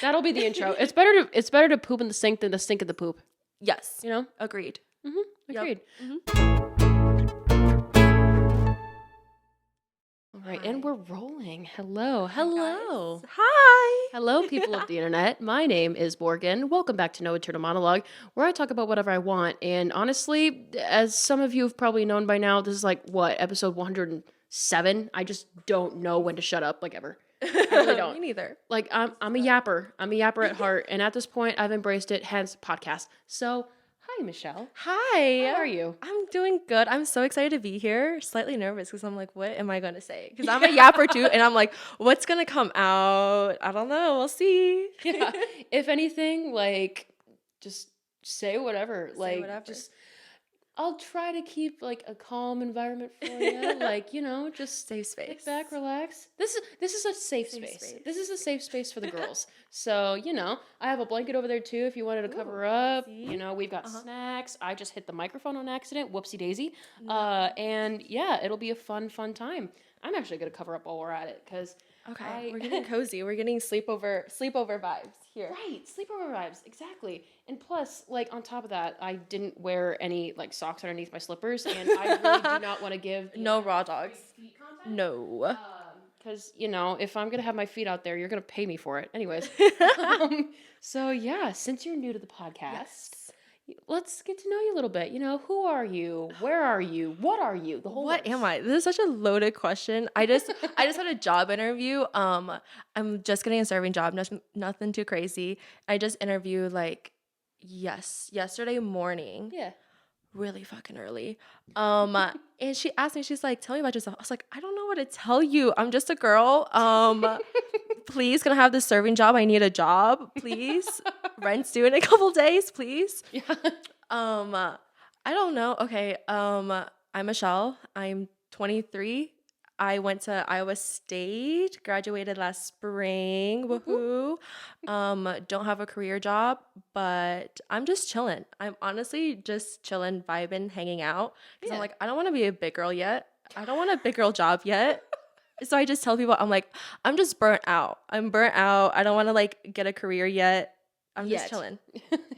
That'll be the intro. It's better to poop in the sink than to sink in the poop. Yes. You know? Agreed. Agreed. Yep. All right, and we're rolling. Hello. Guys. Hi. Hello, people of the internet. My name is Morgan. Welcome back to No Eternal Monologue, where I talk about whatever I want. And honestly, as some of you have probably known by now, this is like, episode 107? I just don't know when to shut up, like, ever. I really don't. Me neither. Like, I'm a yapper. I'm a yapper at heart. And at this point, I've embraced it, hence podcast. So, hi, Michelle. Hi. How are you? I'm doing good. I'm so excited to be here. Slightly nervous because I'm like, what am I going to say? Because I'm a yapper too. And I'm like, what's going to come out? I don't know. We'll see. Yeah. If anything, like, just say whatever. Just, I'll try to keep, like, a calm environment for you. Like, you know, just safe space. Sit back, relax. This is a safe space. This is a safe space for the girls. So, you know, I have a blanket over there, too, if you wanted to cover up. See? You know, we've got snacks. I just hit the microphone on accident. Whoopsie daisy. And, yeah, it'll be a fun time. I'm actually going to cover up while we're at it, because... Okay, we're getting cozy. We're getting sleepover vibes here. Right, sleepover vibes, exactly. And plus, like, on top of that, I didn't wear any, like, socks underneath my slippers, and I really do not want to give... No raw dogs. Feet contact. No. Because, you know, if I'm going to have my feet out there, you're going to pay me for it. Anyways. So, yeah, since you're new to the podcast... Let's get to know you a little bit. You know, who are you? Where are you? What are you? The whole What works. am I? This is such a loaded question. I just had a job interview. I'm just getting a serving job, nothing too crazy. I just interviewed like yesterday morning. Yeah. Really fucking early. And she asked me, she's like, tell me about yourself. I was like, I don't know what to tell you. I'm just a girl. Please, can I have this serving job? I need a job, please. Rent's due in a couple days, please. Yeah. I don't know. Okay. I'm Michelle. I'm 23. I went to Iowa State, graduated last spring. Woohoo. Don't have a career job, but I'm just chilling. I'm honestly just chilling, vibing, hanging out. Because I'm like, I don't want to be a big girl yet. I don't want a big girl job yet. So I just tell people, I'm like, I'm just burnt out. I'm burnt out. I don't want to like get a career yet. I'm just chilling.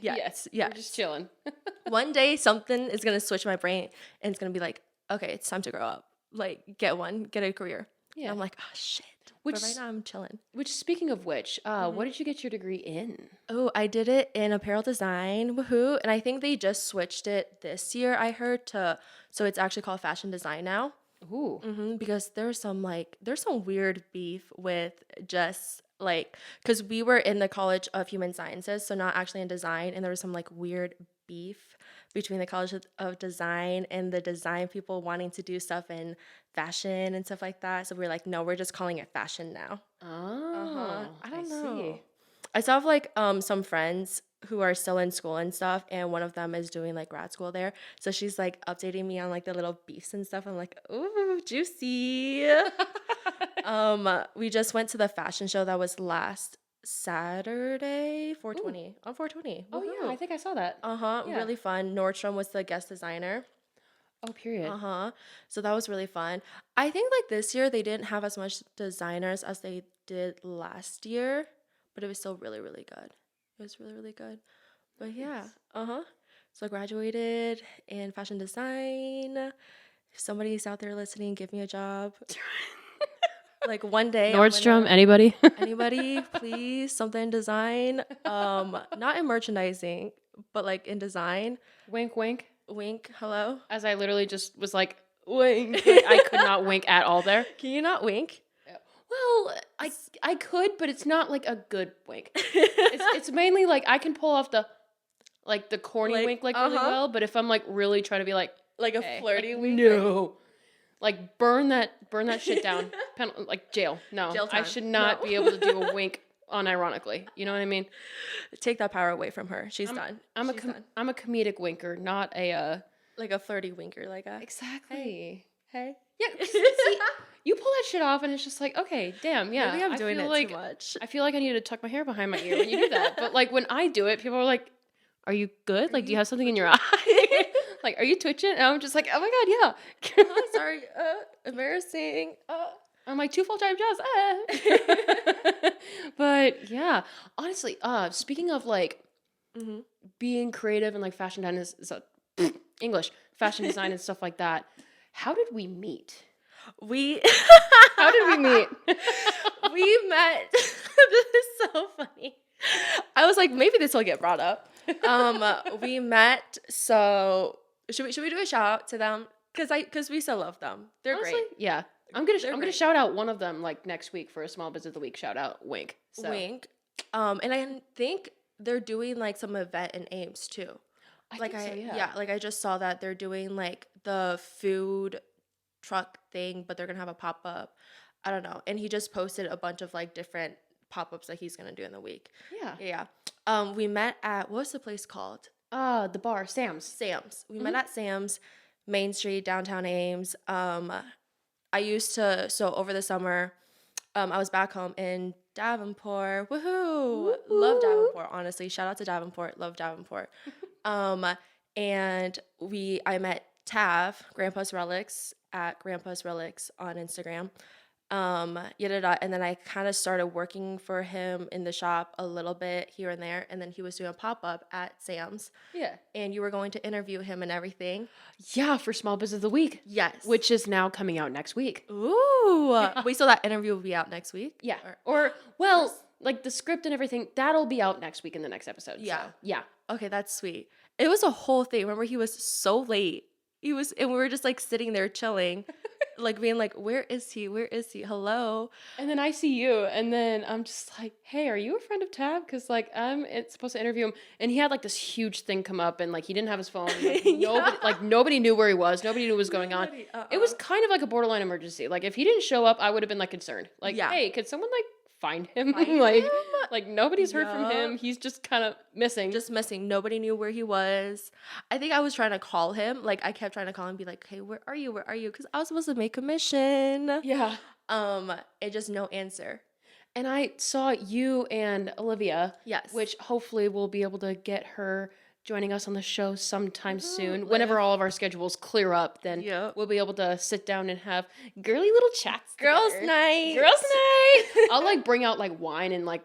Yes. Yeah. We're just chilling. One day something is going to switch my brain and it's going to be like, okay, it's time to grow up. Like, get a career. Yeah. And I'm like, oh, shit. But right now I'm chilling. Which, speaking of which, what did you get your degree in? Oh, I did it in apparel design. Woohoo. And I think they just switched it this year, I heard, so it's actually called fashion design now. Ooh. Mm-hmm, because there's some weird beef with just like, because we were in the College of Human Sciences, so not actually in design, and there was some like weird beef between the College of Design and the design people wanting to do stuff in fashion and stuff like that. So we were like, no, we're just calling it fashion now. Oh, I don't know. See. I still have like some friends who are still in school and stuff, and one of them is doing like grad school there. So she's like updating me on like the little beefs and stuff. I'm like, ooh, juicy. We just went to the fashion show that was last Saturday, 420. On 420. Oh yeah, I think I saw that. Yeah. Really fun. Nordstrom was the guest designer. Oh, period. So that was really fun. I think like this year they didn't have as much designers as they did last year, but it was still really, really good. It was really, really good. But yeah. So I graduated in fashion design. If somebody's out there listening, give me a job. Like one day. Nordstrom, anybody? Anybody, please, something in design. Not in merchandising, but like in design. Wink, wink. Wink, hello. As I literally just was like, wink. Like, I could not wink at all there. Can you not wink? Well, I could, but it's not like a good wink. It's mainly like I can pull off the corny wink like really well, but if I'm like really trying to be like a flirty wink, no, like burn that shit down, like jail. No, jail time. I should not be able to do a wink unironically. You know what I mean? Take that power away from her. She's done. I'm a comedic winker, not a like a flirty winker, like a exactly. Hey. Yeah, see, you pull that shit off, and it's just like, okay, damn, yeah. Maybe I'm doing it like, too much. I feel like I need to tuck my hair behind my ear when you do that. But like when I do it, people are like, "Are you good? Like, do you have something in your eye? Like, are you twitching?" And I'm just like, "Oh my god, yeah." Sorry, embarrassing. I'm like, 2 full-time jobs. But yeah, honestly, speaking of like Hmm. being creative and like English, fashion design and stuff like that, how did we meet? We How did we meet? we met. This is so funny. I was like, maybe this will get brought up. We met. So should we do a shout out to them? Because we still love them. They're Honestly, great. yeah. I'm gonna Great. shout out one of them like next week for a small business of the week shout out. Wink. So Wink. And I think they're doing like some event in Ames too. I Like think so, yeah. yeah, like I just saw that they're doing like the food truck thing, but they're gonna have a pop up. I don't know. And he just posted a bunch of like different pop ups that he's gonna do in the week. Yeah. Yeah. We met at what's the place called? The bar, Sam's. Sam's. We met at Sam's, Main Street, downtown Ames. I used to over the summer, I was back home in Davenport. Woohoo! Love Davenport, honestly. Shout out to Davenport. Love Davenport. And I met Tav, Grandpa's Relics, at Grandpa's Relics on Instagram. And then I kind of started working for him in the shop a little bit here and there, and then he was doing a pop-up at Sam's. Yeah. And you were going to interview him and everything. Yeah, for small business of the week. Yes. Which is now coming out next week. Ooh. Wait, so that interview will be out next week? Yeah. Or well, like the script and everything, that'll be out next week in the next episode. Yeah. So, yeah. Okay, that's sweet. It was a whole thing. Remember, he was so late. And we were just like sitting there chilling, like being like, where is he? Where is he? Hello. And then I see you, and then I'm just like, hey, are you a friend of Tab? Because like I'm supposed to interview him, and he had like this huge thing come up, and like he didn't have his phone. Like, nobody knew where he was. Nobody knew what was going on. It was kind of like a borderline emergency. Like if he didn't show up, I would have been like concerned. Like, hey, could someone like find him? Like nobody's heard from him. He's just kind of missing. Just missing. Nobody knew where he was. I think I was trying to call him. Like I kept trying to call him and be like, hey, where are you? Where are you? Because I was supposed to make commission. Yeah. And just no answer. And I saw you and Olivia. Yes. Which hopefully we'll be able to get her joining us on the show sometime soon. Whenever all of our schedules clear up, then we'll be able to sit down and have girly little chats Girls' together. night. Girls' night. I'll like bring out like wine and like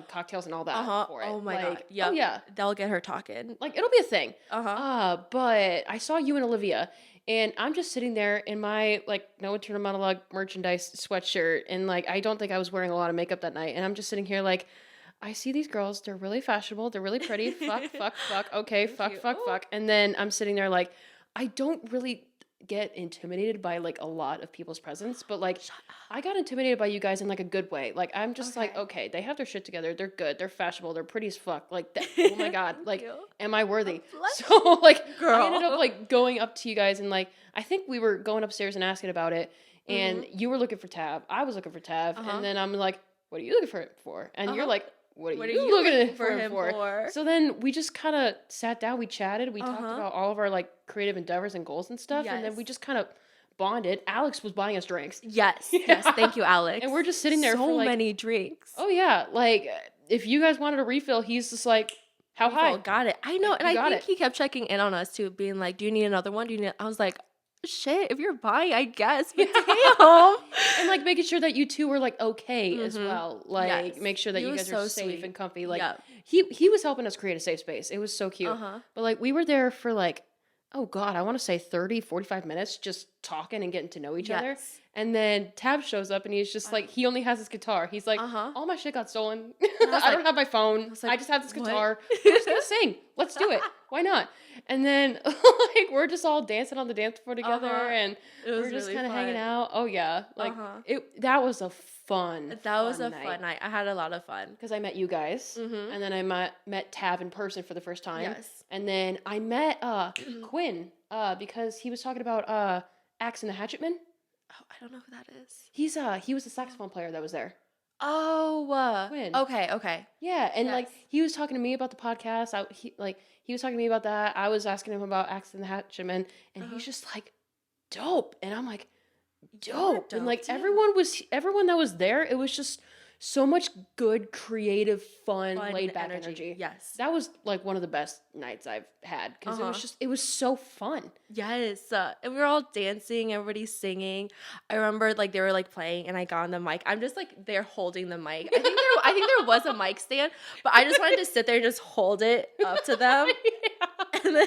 cocktails and all that for it. Oh my god. Yeah. Oh yeah. That'll get her talking. Like it'll be a thing. Uh-huh. But I saw you and Olivia, and I'm just sitting there in my like No Internal Monologue merchandise sweatshirt, and like I don't think I was wearing a lot of makeup that night, and I'm just sitting here like, I see these girls, they're really fashionable, they're really pretty, fuck, okay, fuck. And then I'm sitting there like, I don't really get intimidated by like a lot of people's presence, but like I got intimidated by you guys in like a good way. Like I'm just like, okay, they have their shit together, they're good, they're fashionable, they're pretty as fuck. Like oh my god, like am I worthy? So like I ended up like going up to you guys, and like I think we were going upstairs and asking about it, and you were looking for Tab, I was looking for Tab, and then I'm like, what are you looking for? And you're like, what are you looking for him for? So then we just kind of sat down, we chatted, we talked about all of our like creative endeavors and goals and stuff, and then we just kind of bonded. Alex was buying us drinks. Yes, yes, thank you, Alex. And we're just sitting there for like, many drinks. Oh yeah, like if you guys wanted a refill, he's just like, how high? Got it. I know, and I think he kept checking in on us too, being like, do you need another one? I was like, shit, if you're buying, I guess. But damn. And like making sure that you two were like okay as well. Like make sure that you guys are safe and comfy. Like he was helping us create a safe space. It was so cute. But like we were there for like, oh god, I want to say 30, 45 minutes just talking and getting to know each other. And then Tab shows up and he's just like, he only has his guitar. He's like, all my shit got stolen. I don't have my phone. I just have this guitar. I'm just gonna sing. Let's do it. Why not? And then like we're just all dancing on the dance floor together, and we're just really kind of hanging out. Oh yeah, like that was a fun. That was a fun night. I had a lot of fun because I met you guys, and then I met Tab in person for the first time. Yes, and then I met Quinn because he was talking about Axe and the Hatchetman. Oh, I don't know who that is. He was a saxophone player that was there. Oh, Quinn. Okay. Yeah, and like he was talking to me about the podcast. He was talking to me about that. I was asking him about Axe and the Hatchetman, and he's just like, dope. And I'm like, dope. And like everyone that was there, it was just so much good, creative, fun, Fun laid back energy. Yes. That was like one of the best nights I've had because Uh-huh. it was so fun. Yes. And we were all dancing, everybody's singing. I remember like they were like playing and I got on the mic. I'm just like there holding the mic. I think there was a mic stand, but I just wanted to sit there and just hold it up to them. Yeah. And then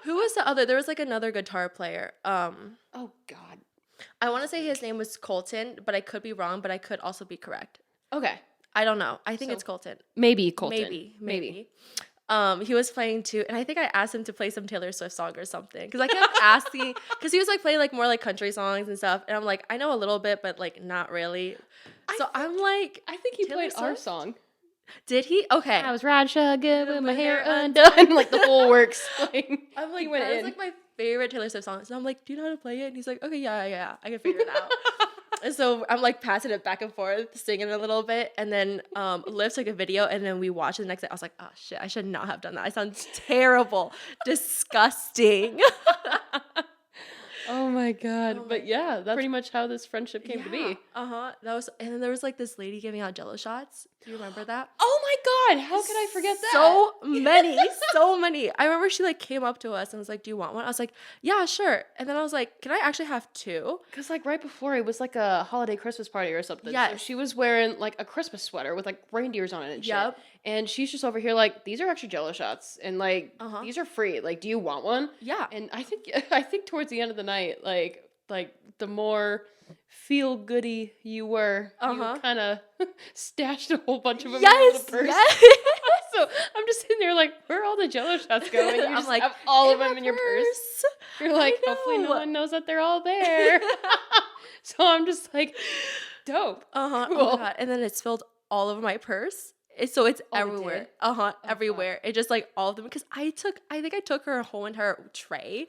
who was the other? There was like another guitar player. Oh God. I want to say his name was Colton, but I could be wrong, but I could also be correct. Okay. I don't know. I think So, it's Colton. Maybe Colton. Maybe. He was playing too, and I think I asked him to play some Taylor Swift song or something because I kept asking because he was like playing like more like country songs and stuff, and I'm like I know a little bit, but like not really. So I'm like, I think he Taylor played our Swift? song. Did he? Okay. I was riding shotgun with my hair undone, like the whole works. Like, I'm like, he went that in. is like my favorite Taylor Swift song. So I'm like, do you know how to play it? And he's like, okay, yeah, I can figure it out. And so I'm like passing it back and forth, singing a little bit, and then Liv took a video, and then we watched it the next day. I was like, oh shit, I should not have done that. I sound terrible, disgusting. Oh my God. But yeah, that's pretty much how this friendship came to be. That was, and then there was like this lady giving out Jello shots. Do you remember that? Oh my God. How could I forget that? So many, so many. I remember she like came up to us and was like, "Do you want one?" I was like, "Yeah, sure." And then I was like, "Can I actually have two?" Because like right before it was like a holiday Christmas party or something. Yes. So she was wearing like a Christmas sweater with like reindeers on it and shit. Yep. And she's just over here like, these are actually Jello shots. And like, these are free. Like, do you want one? Yeah. And I think towards the end of the night, like the more feel goody you were, you kind of stashed a whole bunch of them in your little purse. Yes. So I'm just sitting there like, where are all the Jello shots going? You I'm just like, have all of in them my in your purse. You're I like, hopefully no know. one knows that they're all there. So I'm just like, dope. Cool. Cool. Oh my God. And then it spilled all over my purse. So it's Oh, it everywhere. did? Everywhere. It just like all of them because I think I took her whole entire tray.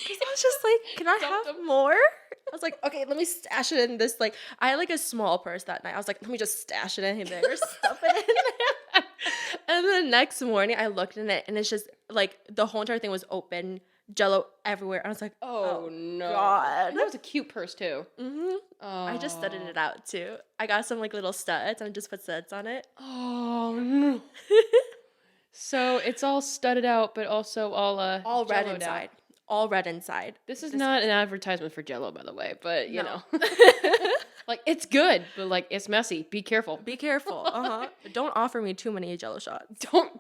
Because I was just like, can I have more? I was like, okay, let me stash it in this. Like, I had like a small purse that night. I was like, let me just stash it in there, stuff it in there. And then the next morning, I looked in it, and it's just like the whole entire thing was open, Jello everywhere. I was like, Oh no. God. And that was a cute purse too. mm-hmm. Oh. I just studded it out too. I got some like little studs, and I just put studs on it. Oh no. So it's all studded out, but also all red Jello'd inside. out. All red inside. This is not an advertisement for Jello, by the way, but you No. know, like it's good, but like it's messy. Be careful. Be careful. Don't offer me too many Jello shots. Don't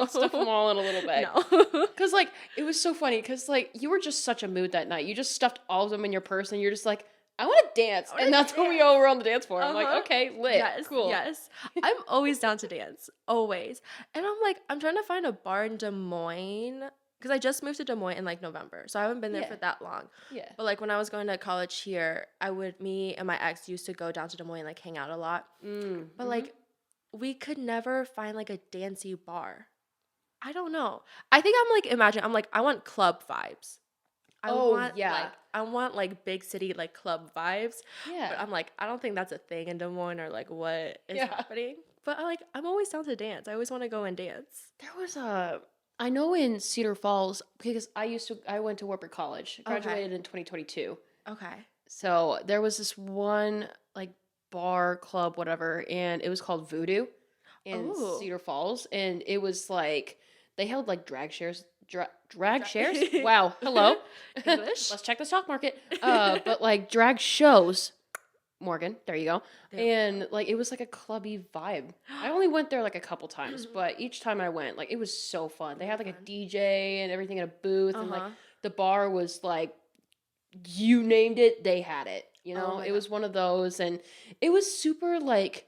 stuff them all in a little bag. No. Cause like it was so funny. Cause like you were just such a mood that night. You just stuffed all of them in your purse, and you're just like, I want to dance, and that's what we all were on the dance floor. I'm like, okay, lit, Yes, cool. Yes. I'm always down to dance. Always. And I'm like, I'm trying to find a bar in Des Moines. Because I just moved to Des Moines in like November. So I haven't been there for that long. Yeah. But like when I was going to college here, me and my ex used to go down to Des Moines and like hang out a lot. But like we could never find like a dancey bar. I don't know. I think I'm like, I want club vibes. I want like big city like club vibes. Yeah. But I'm like, I don't think that's a thing in Des Moines or like what is happening. But I'm always down to dance. I always want to go and dance. There was I know in Cedar Falls, because I went to Warburg College, graduated in 2022. Okay. So there was this one like bar, club, whatever, and it was called Voodoo in Cedar Falls. And it was like, they held like drag shares. Drag shares? Wow. Hello. English. Let's check the stock market. But like drag shows. Morgan, there you go. And like it was like a clubby vibe. I only went there like a couple times, but each time I went, like it was so fun. They had like a DJ and everything in a booth, and like the bar was like, you named it, they had it. You know, it was one of those, and it was super like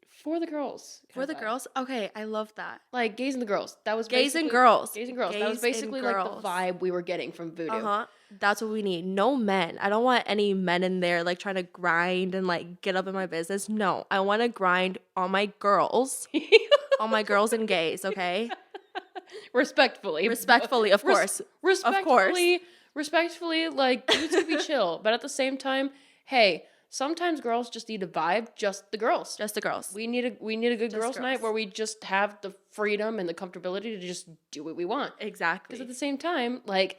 for the girls. For the girls? Okay, I love that. Like gays and the girls. That was Gays and girls. Gays and girls. That was basically like the vibe we were getting from Voodoo. That's what we need. No men. I don't want any men in there like trying to grind and like get up in my business. No, I want to grind on my girls. On my girls and gays, okay? Respectfully, of course. Respectfully, like dudes can be chill, but at the same time, hey, sometimes girls just need a vibe. Just the girls. We need a good girls' night where we just have the freedom and the comfortability to just do what we want. Exactly. Because at the same time, like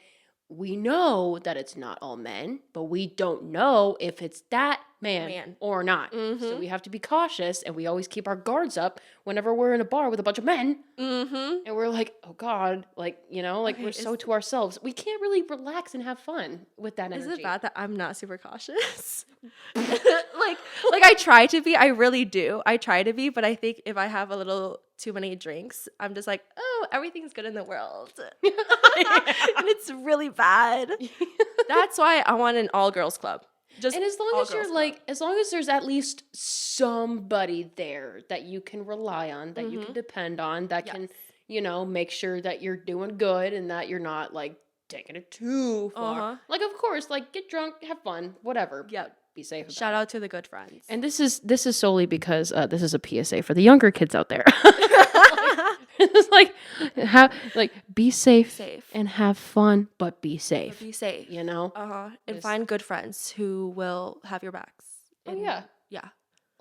we know that it's not all men, but we don't know if it's that man. Or not. So we have to be cautious, and we always keep our guards up whenever we're in a bar with a bunch of men. And we're like, oh God, like, you know, like Okay, we're so to ourselves. We can't really relax and have fun with that energy. Is it bad that I'm not super cautious? like I try to be. I really do. I try to be, but I think if I have a little too many drinks, I'm just like, oh, everything's good in the world. And it's really bad. That's why I want an all-girls club. Just And as long as you're all-girls like, as long as there's at least somebody there that you can rely on, that you can depend on, that can, Yes. you know, make sure that you're doing good and that you're not like taking it too far. Like, of course, like get drunk, have fun, whatever. Yep. But be safe. About Shout it. out to the good friends. And this is solely because this is a PSA for the younger kids out there. It's like be safe, and have fun, but be safe. Be safe. You know? And find good friends who will have your backs. Oh yeah. Yeah.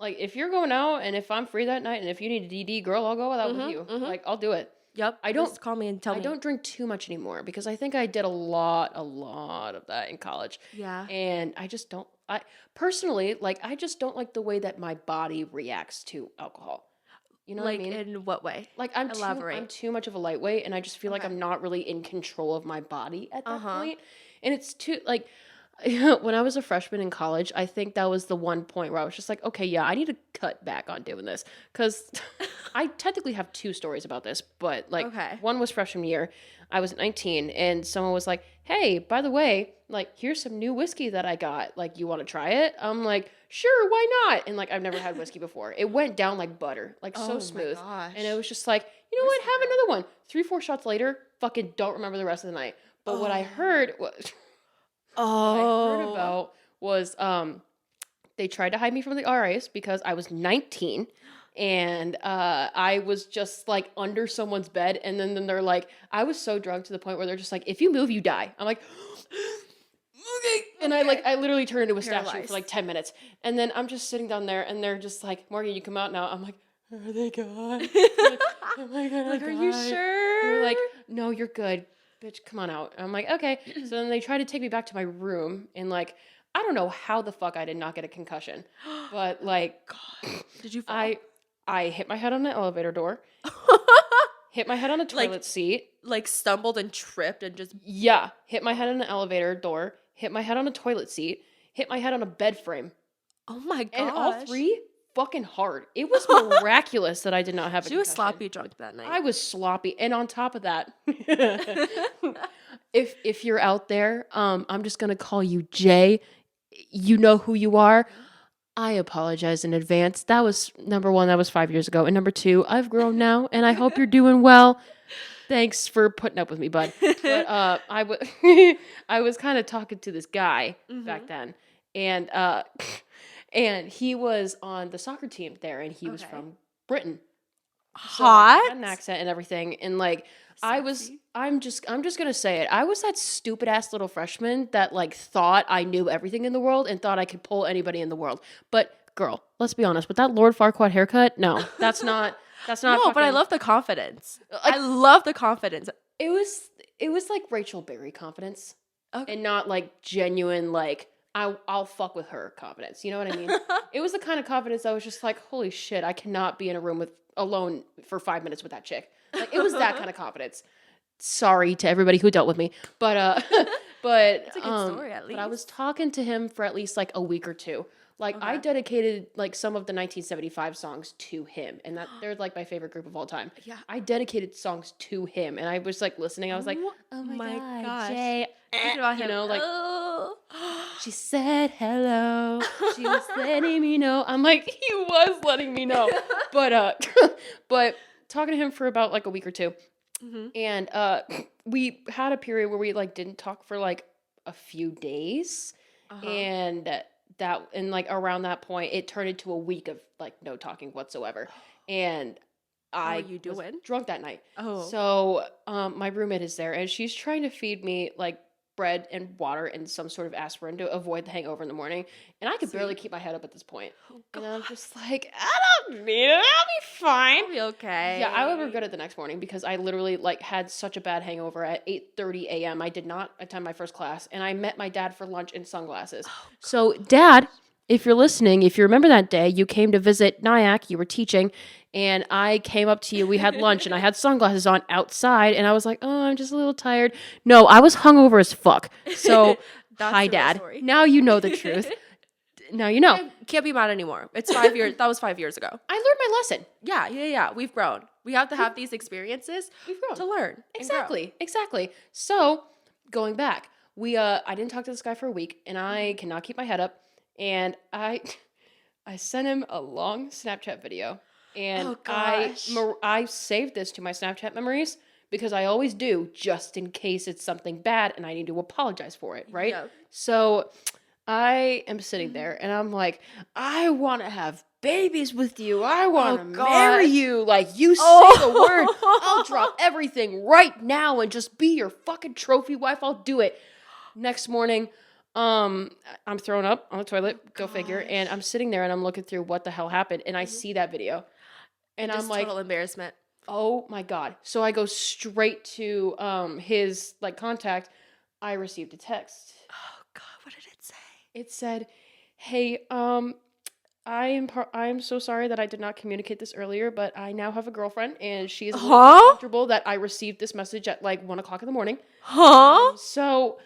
Like if you're going out and if I'm free that night and if you need a DD, girl, I'll go out with you. Like I'll do it. Yep. Just call me and tell me. I don't drink too much anymore because I think I did a lot of that in college. Yeah. And I just don't. I personally like. I just don't like the way that my body reacts to alcohol. You know like what I mean? in what way? Like I'm too much of a lightweight, and I just feel like I'm not really in control of my body at that point. And it's too like when I was a freshman in college, I think that was the one point where I was just like, okay, yeah, I need to cut back on doing this because I technically have two stories about this, but like one was freshman year. I was 19 and someone was like, hey, by the way, like here's some new whiskey that I got. Like, you want to try it? I'm like, sure, why not? And like, I've never had whiskey before. It went down like butter, like so smooth. And it was just like, you know what? Have another one. 3-4 shots later, fucking don't remember the rest of the night. But what I heard was... What I heard about was they tried to hide me from the RAs because I was 19 and I was just like under someone's bed, and then they're like, I was so drunk to the point where they're just like, if you move, you die. I'm like, okay. And I literally turned into a statue for like 10 minutes. And then I'm just sitting down there and they're just like, Morgan, you come out now. I'm like, are they gone? Like, am I gonna die? Are you sure? They're like, no, you're good. Bitch, come on out. And I'm like, okay. So then they try to take me back to my room, and like, I don't know how the fuck I did not get a concussion, but like, God. Did you fall? I hit my head on the elevator door, hit my head on a toilet seat, like stumbled and tripped and just hit my head on the elevator door, hit my head on a toilet seat, hit my head on a bed frame. Oh my gosh. And all three fucking hard. It was miraculous that I did not have a concussion. She was sloppy drunk that night. I was sloppy. And on top of that, if you're out there, I'm just going to call you Jay. You know who you are. I apologize in advance. That was number one. That was 5 years ago. And number two, I've grown now and I hope you're doing well. Thanks for putting up with me, bud. But I was kind of talking to this guy back then. And he was on the soccer team there, and he was from Britain. So, like, he had an accent and everything, and like Sexy. I'm just gonna say it. I was that stupid ass little freshman that like thought I knew everything in the world and thought I could pull anybody in the world. But girl, let's be honest, with that Lord Farquaad haircut, no, that's not. No, but I love the confidence. Like, I love the confidence. It was like Rachel Berry confidence, and not like genuine like. I'll fuck with her confidence. You know what I mean? It was the kind of confidence I was just like, holy shit, I cannot be in a room alone for 5 minutes with that chick. Like, it was that kind of confidence. Sorry to everybody who dealt with me. But It's a good story at least. But I was talking to him for at least like a week or two. Like, I dedicated like some of the 1975 songs to him, and that they're like my favorite group of all time. Yeah. I dedicated songs to him, and I was like listening. I was like, oh my God, Jay. Thinking about him. You know, like, she said hello. She was letting me know. I'm like, he was letting me know. But but talking to him for about like a week or two, and we had a period where we like didn't talk for like a few days, and like around that point, it turned into a week of like no talking whatsoever, and I was drunk that night. So my roommate is there, and she's trying to feed me like bread and water and some sort of aspirin to avoid the hangover in the morning. And I could barely keep my head up at this point. And I'm just like, I don't need it. I'll be fine. I'll be okay. Yeah, I would regret it the next morning because I literally like had such a bad hangover at 8:30 a.m. I did not attend my first class, and I met my dad for lunch in sunglasses. So, Dad, if you're listening, if you remember that day, you came to visit Nyack, you were teaching, and I came up to you. We had lunch, and I had sunglasses on outside, and I was like, "Oh, I'm just a little tired." No, I was hungover as fuck. So, hi, the real Dad. story. Now you know the truth. Now you know. Can't be mad anymore. It's 5 years. That was 5 years ago. I learned my lesson. Yeah. We've grown. We have to have these experiences We've grown. to learn. and grow. Exactly. So, going back, I didn't talk to this guy for a week, and I cannot keep my head up. And I sent him a long Snapchat video, and Oh, gosh. I saved this to my Snapchat memories because I always do, just in case it's something bad and I need to apologize for it, right? Yep. So I am sitting there, and I'm like, I want to have babies with you. I want to marry gosh. you. Like, you say the word, I'll drop everything right now and just be your fucking trophy wife. I'll do it. Next morning, I'm thrown up on the toilet, go figure, and I'm sitting there and I'm looking through what the hell happened, and I see that video, and Just I'm like, total embarrassment. oh my God. So I go straight to his like contact. I received a text. Oh God, what did it say? It said, "Hey, I am so sorry that I did not communicate this earlier, but I now have a girlfriend, and she is a little uncomfortable that I received this message at like 1 o'clock in the morning." Huh? So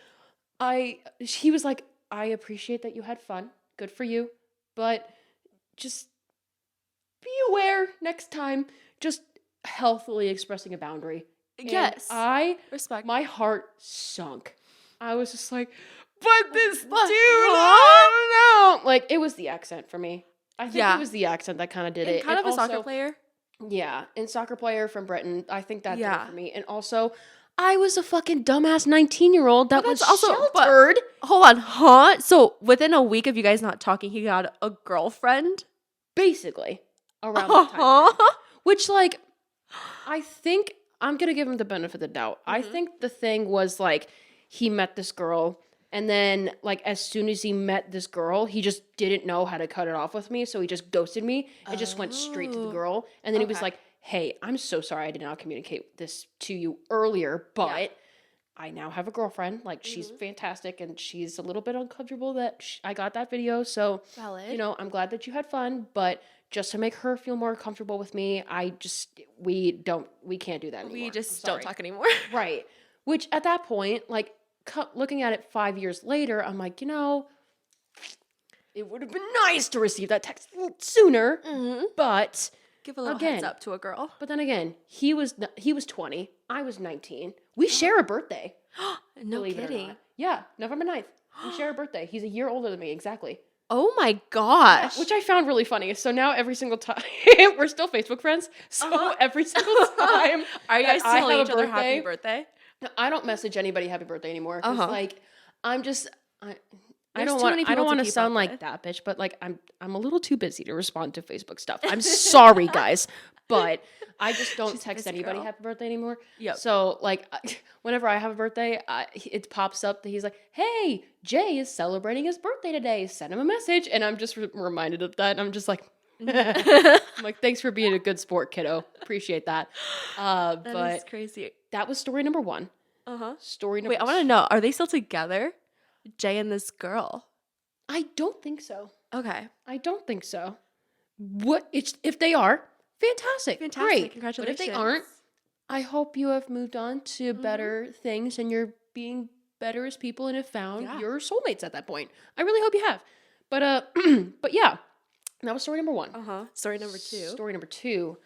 he was like, "I appreciate that you had fun. Good for you, but just be aware next time. Just healthily expressing a boundary." And Yes. Respect. my heart sunk. I was just like, but this dude, huh? oh no. Like, it was the accent for me. I think Yeah. it was the accent that kind of did And it. kind And of a soccer also- player. Yeah, and soccer player from Britain. I think that did Yeah. it for me. And also, I was a fucking dumbass 19-year-old that But was that's also- but- sheltered. Hold on, huh? So within a week of you guys not talking, he got a girlfriend? Basically, around that time. Uh-huh. Which, like, I think I'm going to give him the benefit of the doubt. I Mm-hmm. think the thing was, like, he met this girl, and then, like, as soon as he met this girl, he just didn't know how to cut it off with me, so he just ghosted me and just went straight to the Oh. girl. And then he was Okay. like, "Hey, I'm so sorry I did not communicate this to you earlier, but I now have a girlfriend. Like, she's fantastic, and she's a little bit uncomfortable that I got that video, so, Valid. you know, I'm glad that you had fun, but just to make her feel more comfortable with me, we can't do that anymore. We I'm just sorry." don't talk anymore. Right. Which at that point, like, looking at it 5 years later, I'm like, you know, it would have been nice to receive that text a little sooner, but Give a little Again. heads up to a girl. then again, he was 20, I was 19. We share a birthday. No believe it or kidding. not. Yeah, November 9th. We share a birthday. He's a year older than me, exactly. Oh my gosh. Which I found really funny. So now every single time, we're still Facebook friends. So every single time Are you guys that I telling have each a other happy birthday? I don't message anybody happy birthday anymore. 'Cause, like, I'm just, I There's don't too want many I people don't to want to keep sound up like with. that bitch, but like I'm a little too busy to respond to Facebook stuff. I'm sorry, guys, but I just don't She's a text busy anybody girl. happy birthday anymore. Yep. So like, whenever I have a birthday, it pops up that he's like, "Hey, Jay is celebrating his birthday today. Send him a message," and I'm just reminded of that. And I'm just like, I'm like, "Thanks for being a good sport, kiddo. Appreciate that." That But is crazy. that was story number 1. Uh-huh. Story number Wait, I want to know, are they still together? Jay and this girl. I don't think so. Okay. I don't think so. If they are, fantastic. Fantastic. Great. Congratulations. But if they aren't, I hope you have moved on to better things and you're being better as people and have found your soulmates at that point. I really hope you have. But but yeah, that was story number 1. Uh-huh. Story number 2. Story number 2.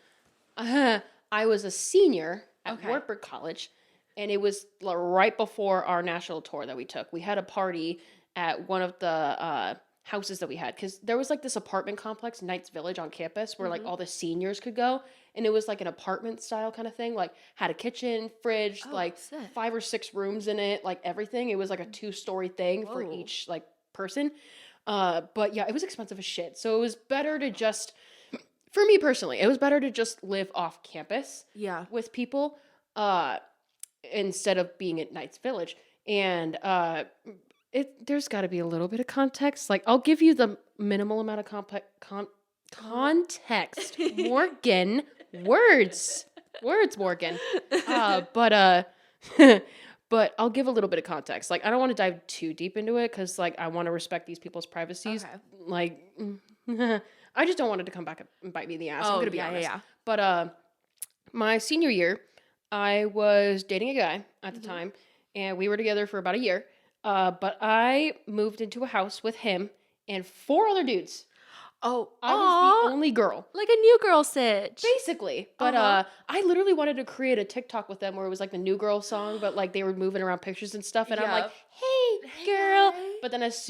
I was a senior at Okay. Wartburg College, and it was right before our national tour that we took. We had a party at one of the houses that we had, because there was like this apartment complex, Knights Village, on campus where like all the seniors could go, and it was like an apartment style kind of thing, like had a kitchen, fridge, like sick. 5 or 6 rooms in it, like everything. It was like a 2-story thing for Whoa. each like person. But yeah, it was expensive as shit. So it was better to just, for me personally, it was better to just live off campus Yeah. with people instead of being at Knights Village. And there's got to be a little bit of context. Like, I'll give you the minimal amount of context. Morgan, words, Morgan. But but I'll give a little bit of context. Like, I don't want to dive too deep into it because, like, I want to respect these people's privacies. Okay. Like, I just don't want it to come back and bite me in the ass. I'm Oh, gonna be yeah, honest. yeah. But my senior year, I was dating a guy at the Mhm. time, and we were together for about a year. But I moved into a house with him and 4 other dudes. Oh, I was aw, the only girl. like a new girl sitch. Basically. But Uh-huh. I literally wanted to create a TikTok with them where it was like the new girl song, but like they were moving around pictures and stuff. And I'm like, Yep. hey, Hey, girl. guy. But then as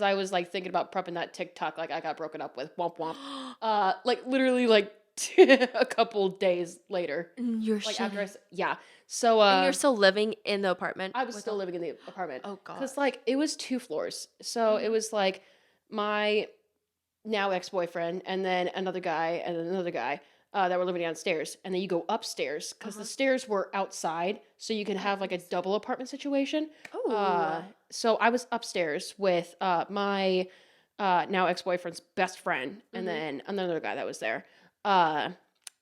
I was like thinking about prepping that TikTok, like I got broken up with. Womp womp. Like literally like a couple days later. You're Like shitting. after yeah. So And you're still living in the apartment? I was with still all- living in the apartment. Oh, God. Because like it was 2 floors. So it was like my now ex-boyfriend and then another guy and then another guy that were living downstairs, and then you go upstairs because the stairs were outside, so you could have like a double apartment situation. Oh. So I was upstairs with my now ex-boyfriend's best friend and then another guy that was there. uh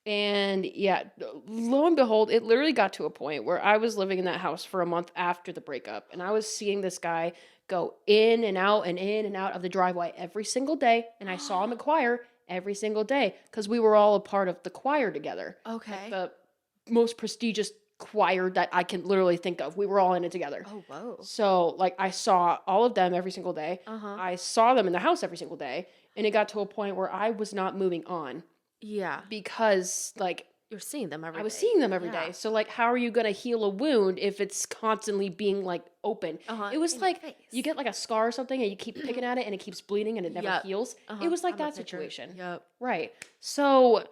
and yeah, lo and behold, it literally got to a point where I was living in that house for a month after the breakup, and I was seeing this guy go in and out and in and out of the driveway every single day, and I saw him in choir every single day because we were all a part of the choir together. Okay. The most prestigious choir that I can literally think of. We were all in it together. Oh, whoa. So, like, I saw all of them every single day. Uh-huh. I saw them in the house every single day, and it got to a point where I was not moving on Yeah. because, like, You're seeing them every day. I was seeing them every Yeah. day. So, like, how are you going to heal a wound if it's constantly being, like, open? Uh-huh. It was In your like face. you get, like, a scar or something and you keep picking at it and it keeps bleeding and it never Yep. heals. Uh-huh. It was like I'm a that picture. situation. Yep. Right. So,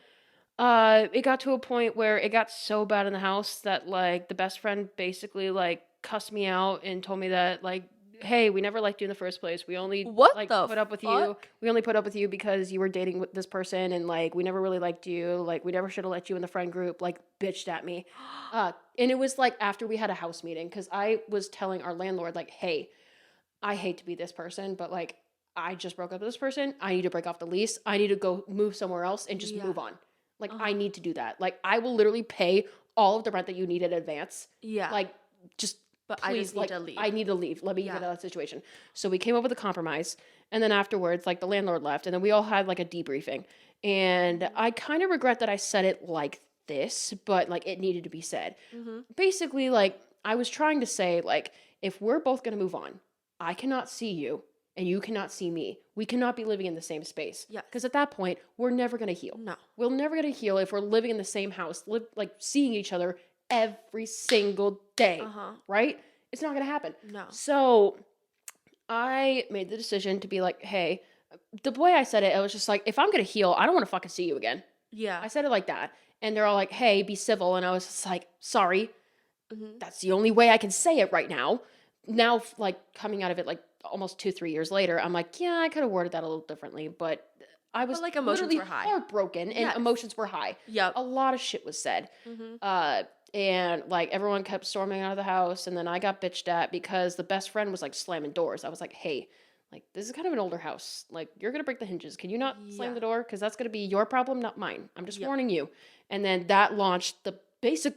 it got to a point where it got so bad in the house that, like, the best friend basically, like, cussed me out and told me that, like, hey, we never liked you in the first place. We only What like the put up with you. fuck? We only put up with you because you were dating with this person, and like we never really liked you. Like we never should have let you in the friend group. Like bitched at me. And it was like after we had a house meeting because I was telling our landlord like, hey, I hate to be this person, but like I just broke up with this person. I need to break off the lease. I need to go move somewhere else and just Yeah. move on. Like I Uh-huh. need to do that. Like I will literally pay all of the rent that you need in advance. Yeah. Like just But I please, just need like, to leave. I need to leave. Let me Yeah. get out of that situation. So we came up with a compromise. And then afterwards, like the landlord left. And then we all had like a debriefing. And I kind of regret that I said it like this, but like it needed to be said. Mm-hmm. Basically, like I was trying to say, like, if we're both going to move on, I cannot see you and you cannot see me. We cannot be living in the same space. Yes. Because at that point, we're never going to heal. No. We're never going to heal if we're living in the same house, like seeing each other every single day, Uh-huh. right? It's not going to happen. No. So I made the decision to be like, hey, the way I said it, I was just like, if I'm going to heal, I don't want to fucking see you again. Yeah. I said it like that. And they're all like, hey, be civil. And I was just like, sorry, Mm-hmm. that's the only way I can say it right now. Now, like coming out of it, like almost 2-3 years later, I'm like, yeah, I could have worded that a little differently, but I was like, emotions literally were high. heartbroken and Yes. emotions were high. Yep. A lot of shit was said. Mm-hmm. And like everyone kept storming out of the house, and then I got bitched at because the best friend was like slamming doors. I was like, hey, like this is kind of an older house. Like you're gonna break the hinges. Can you not slam Yeah. the door? Because that's gonna be your problem, not mine. I'm just Yep. warning you. And then that launched the basic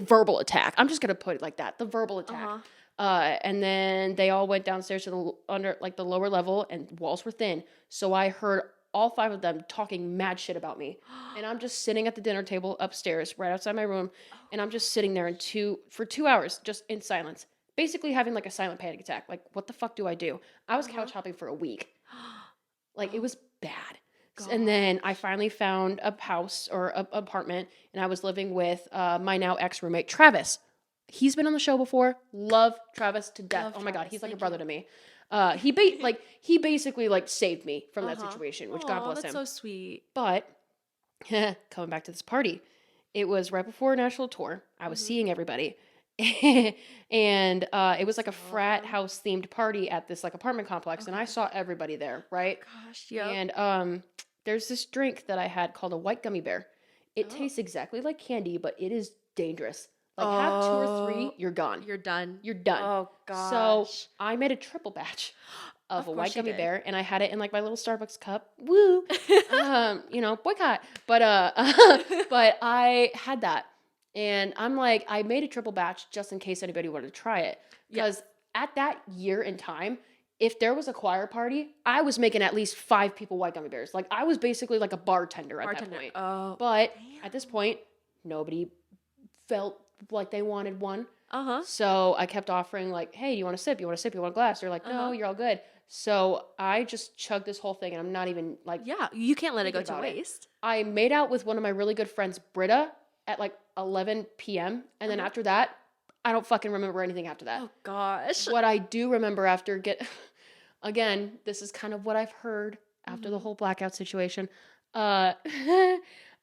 verbal attack. I'm just gonna put it like that. The verbal attack. And then they all went downstairs to the under like the lower level, and walls were thin. So I heard all 5 of them talking mad shit about me. And I'm just sitting at the dinner table upstairs, right outside my room, and I'm just sitting there for 2 hours, just in silence, basically having like a silent panic attack. Like, what the fuck do I do? I was couch hopping for a week. Like, it was bad. And then I finally found a house or a apartment, and I was living with my now ex roommate, Travis. He's been on the show before. Love Travis to death. Love Oh my God, Travis. he's like a Thank brother you. to me. He basically like saved me from that situation, which God Aw, bless that's him. so sweet. But coming back to this party, it was right before national tour. I was seeing everybody. And it was like a frat house themed party at this like apartment complex, and I saw everybody there, right? Gosh, yep. And there's this drink that I had called a white gummy bear. It tastes exactly like candy, but it is dangerous. Like have 2 or 3, Oh, you're gone. you're done. You're done. Oh So gosh. I made a triple batch of Of a course white you gummy did. bear, and I had it in like my little Starbucks cup. Woo. Boycott. But but I had that. And I'm like, I made a triple batch just in case anybody wanted to try it. Yeah. Because at that year in time, if there was a choir party, I was making at least 5 people white gummy bears. Like I was basically like a bartender at that point. Oh. But at this point, nobody felt like they wanted one. Uh-huh. So I kept offering like, hey, do you want a sip? You want a sip? You want a glass? They're like, no, Uh-huh. you're all good. So I just chugged this whole thing, and I'm not even like, Yeah, you can't let it go thinking to about it. waste. I made out with one of my really good friends, Britta, at like 11 p.m. And then Uh-huh. after that, I don't fucking remember anything after that. Oh gosh. What I do remember after again, this is kind of what I've heard after the Mhm. whole blackout situation. Uh,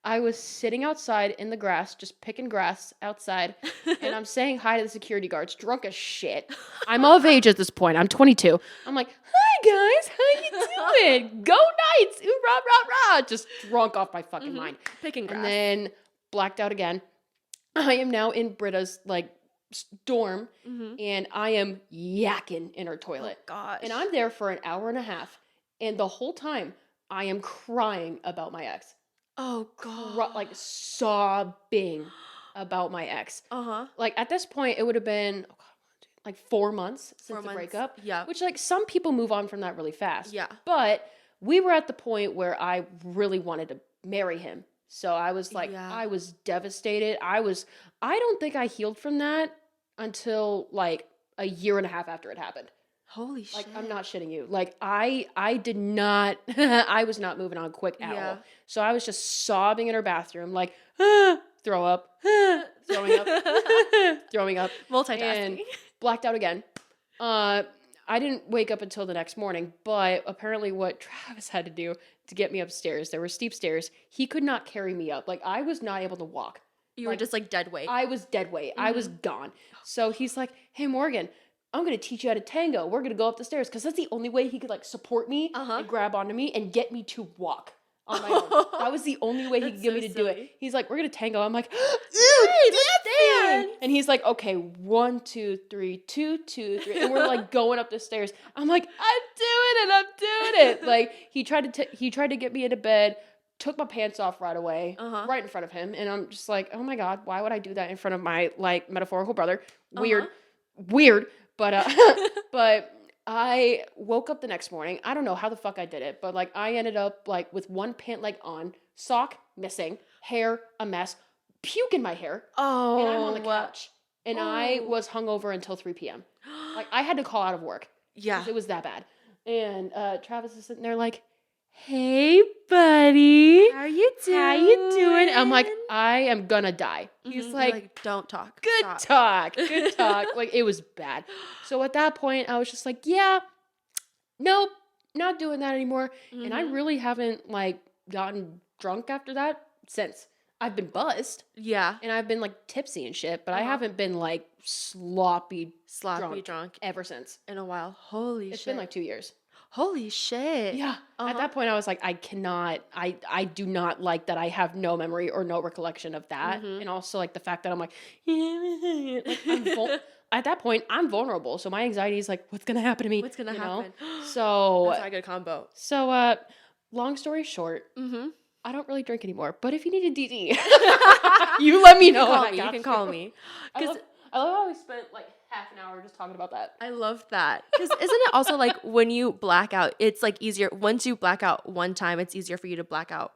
I was sitting outside in the grass, just picking grass outside, and I'm saying hi to the security guards, drunk as shit. I'm of age at this point. I'm 22. I'm like, hi guys, how you doing? Go Knights! Ooh, rah, rah, rah! Just drunk off my fucking mind. Picking grass. And then blacked out again. I am now in Britta's like dorm, and I am yakking in her toilet. Oh gosh. And I'm there for an hour and a half, and the whole time I am crying about my ex. Oh god. Like sobbing about my ex. Uh-huh. Like at this point, it would have been like 4 months since 4 the months. breakup. Yeah. Which like some people move on from that really fast. Yeah. But we were at the point where I really wanted to marry him. So I was like, Yeah. I was devastated. I don't think I healed from that until like a year and a half after it happened. Holy shit. Like I'm not shitting you. Like I did not I was not moving on quick at all. So I was just sobbing in her bathroom like throw up, throwing up, throwing up, Multitasking. and blacked out again. I didn't wake up until the next morning, but apparently what Travis had to do to get me upstairs, there were steep stairs. He could not carry me up. Like I was not able to walk. You were just like dead weight. I was dead weight. I was gone. So he's like, hey, Morgan, I'm going to teach you how to tango. We're going to go up the stairs. Because that's the only way he could like support me and grab onto me and get me to walk on my own. That was the only way he could get me to do it. He's like, we're going to tango. I'm like, ooh, dancing. And he's like, okay, 1, 2, 3, 2, 2, 3. And we're like going up the stairs. I'm like, I'm doing it. Like he tried to get me into bed. Took my pants off right away, right in front of him. And I'm just like, oh my God, why would I do that in front of my like metaphorical brother? Weird. But, but I woke up the next morning. I don't know how the fuck I did it, but like I ended up like with one pant leg on, sock missing, hair a mess, puke in my hair. Oh. And I'm on the couch. And I was hungover until 3 p.m. Like I had to call out of work. Yeah. It was that bad. And Travis is sitting there like, hey, buddy. How you doing? How you doing? I'm like, I am gonna die. He's like, don't talk. good Stop. talk. Good talk. Like, it was bad. So at that point, I was just like, yeah, nope, not doing that anymore. And I really haven't, like, gotten drunk after that since. I've been buzzed. Yeah. And I've been, like, tipsy and shit, but I haven't been, like, sloppy drunk ever since. in a while. Holy It's shit. been, like, 2 years. Holy shit. Yeah. At that point, I was like, I do not like that I have no memory or no recollection of that. And also, like, the fact that I'm like, at that point, I'm vulnerable. So my anxiety is like, what's going to happen to me? What's going to happen? So, That's not a good combo. So, long story short, I don't really drink anymore. But if you need a DD, you let me know. You can call me. I love how we spent like half an hour just talking about that. I love that. Because isn't it also like when you black out, it's like easier. Once you black out one time, it's easier for you to black out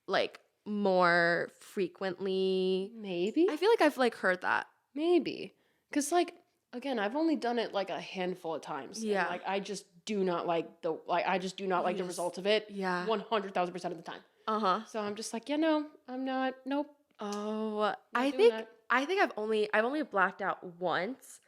like more frequently. Maybe. I feel like I've like heard that. Maybe. Because like, again, I've only done it like a handful of times. Yeah. And, like, I just do not like the the results of it. Yeah. 100,000% of the time. Uh-huh. So I'm just like, yeah, no, I'm not. Nope. Oh, Not doing that. I think I've only blacked out once.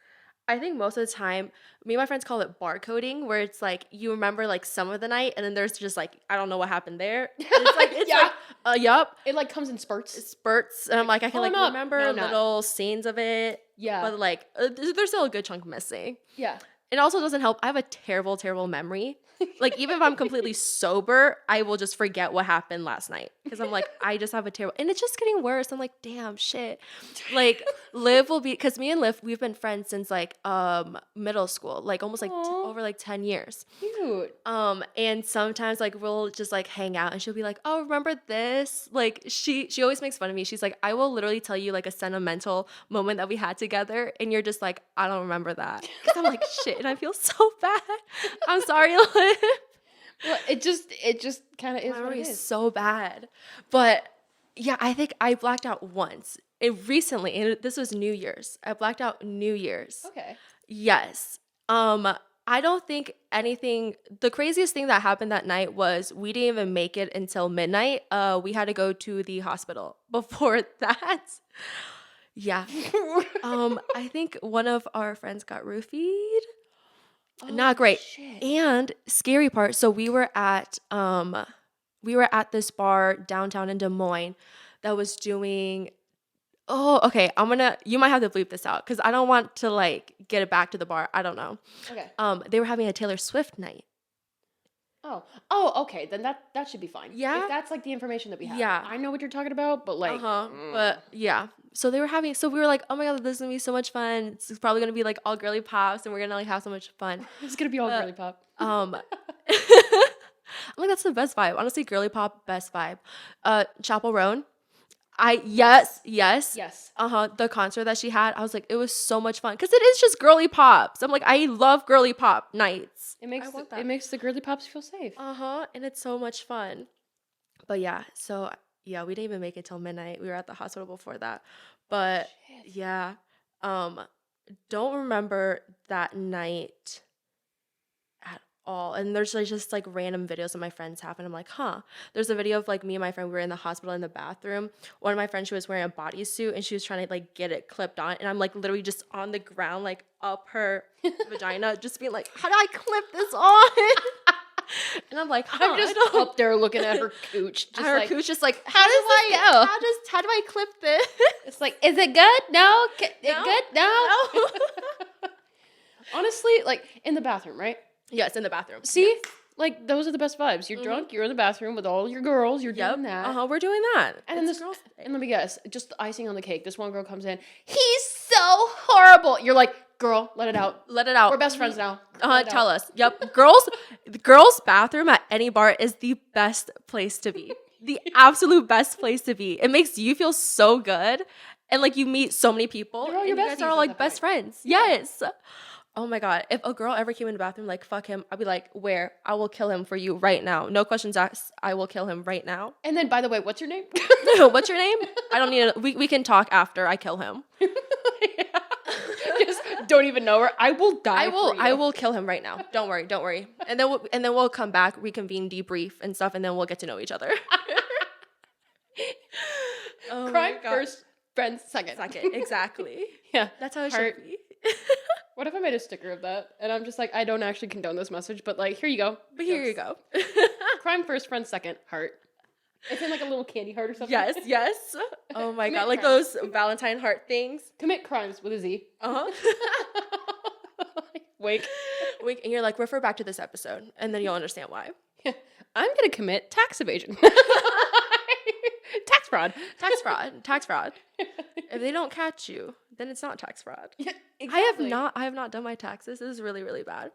I think most of the time, me and my friends call it barcoding, where it's like you remember like some of the night, and then there's just like I don't know what happened there. And it's Yeah. like yup, It like comes in spurts. spurts, and I'm like I can Oh, like I'm up. remember No, I'm not. little scenes of it, Yeah. but like there's still a good chunk missing. Yeah. It also doesn't help. I have a terrible, terrible memory. Like even if I'm completely sober, I will just forget what happened last night because I'm like I just have a terrible, and it's just getting worse. I'm like, damn shit, like Liv will be, because me and Liv, we've been friends since like middle school, like almost like Aw. over like 10 years. Cute. And sometimes like we'll just like hang out and she'll be like, oh, remember this? Like she always makes fun of me. She's like, I will literally tell you like a sentimental moment that we had together and you're just like, I don't remember that. Because I'm like, shit, and I feel so bad. I'm sorry, Liv. Well, it just kind of is My what memory it is is. so bad. But yeah, I think I blacked out once. Recently, and this was New Year's. I blacked out New Year's. Okay. Yes. I don't think anything, the craziest thing that happened that night was we didn't even make it until midnight. We had to go to the hospital. Before that, yeah. I think one of our friends got roofied. Not great. Shit. And scary part, so we were at this bar downtown in Des Moines that was doing, oh, okay, you might have to bleep this out because I don't want to like get it back to the bar. I don't know. Okay. They were having a Taylor Swift night. Oh, okay. Then that should be fine. Yeah? If that's like the information that we have. Yeah. I know what you're talking about, but like, But yeah. So we were like, oh my God, this is gonna be so much fun. It's probably gonna be like all girly pops and we're gonna like have so much fun. it's gonna be all girly pop. I'm like, that's the best vibe. Honestly, Girlypop, best vibe. Chapel Roan. Yes. Yes. The concert that she had, I was like, it was so much fun because it is just girly pops. I'm like, I love girly pop nights. It makes I want that. it makes the girly pops feel safe. And it's so much fun. But yeah, so yeah, we didn't even make it till midnight. We were at the hospital before that. But Shit. yeah, don't remember that night at all. And there's like just like random videos that my friends have, and I'm like, huh. There's a video of like me and my friend, we were in the hospital in the bathroom. One of my friends, she was wearing a bodysuit and she was trying to like get it clipped on, and I'm like literally just on the ground, like up her vagina, just being like, how do I clip this on? And I'm like, I'm just up there looking at her cooch. Just her like, cooch just like, how does this go? How do I clip this? It's like, is it good? No. No? Good? No. Honestly, like in the bathroom, right? Yes, in the bathroom. See, Yes. like those are the best vibes. You're drunk. You're in the bathroom with all your girls. You're doing that. We're doing that. And then It's this, girls' and let me guess, just the icing on the cake. This one girl comes in. He's so horrible. You're like, girl, let it out. Let it out. We're best friends now. Let it Tell out. us. Yep. The girls' bathroom at any bar is the best place to be. The absolute best place to be. It makes you feel so good. And like you meet so many people. They're all and your you guys besties are all at like that best point. friends. Yes. Oh my God. If a girl ever came in the bathroom like, fuck him, I'd be like, where? I will kill him for you right now. No questions asked. I will kill him right now. And then, by the way, what's your name? What's your name? I don't need it. We can talk after I kill him. Just don't even know her. I will die. I will kill him right now. Don't worry. And then we'll come back, reconvene, debrief and stuff, and then we'll get to know each other. Oh Crime my God. first, friends second. Exactly. Yeah. That's how it Heart. should be. What if I made a sticker of that? And I'm just like, I don't actually condone this message, but like, here you go. But here you go. Crime first, friends second, heart. It's in like a little candy heart or something. Yes. Oh my Commit God. Like crimes. those Valentine heart things. Commit crimes with a Z. Wake. Wink, and you're like, refer back to this episode, and then you'll understand why. I'm gonna commit tax evasion. Tax fraud. Tax fraud. If they don't catch you, then it's not tax fraud. Yeah, I have not done my taxes. This is really, really bad.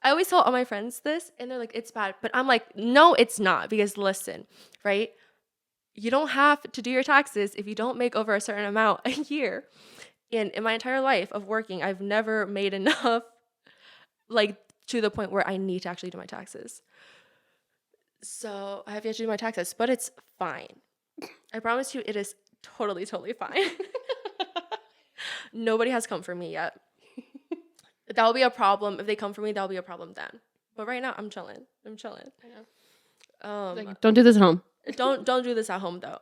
I always tell all my friends this, and they're like, it's bad. But I'm like, no, it's not. Because listen, right? You don't have to do your taxes if you don't make over a certain amount a year. And in my entire life of working, I've never made enough, like, to the point where I need to actually do my taxes. So I have yet to do my taxes, but it's fine. I promise you, it is totally, totally fine. Nobody has come for me yet. That'll be a problem. If they come for me, that'll be a problem then. But right now, I'm chilling. I Um, Like, don't do this at home. don't do this at home though.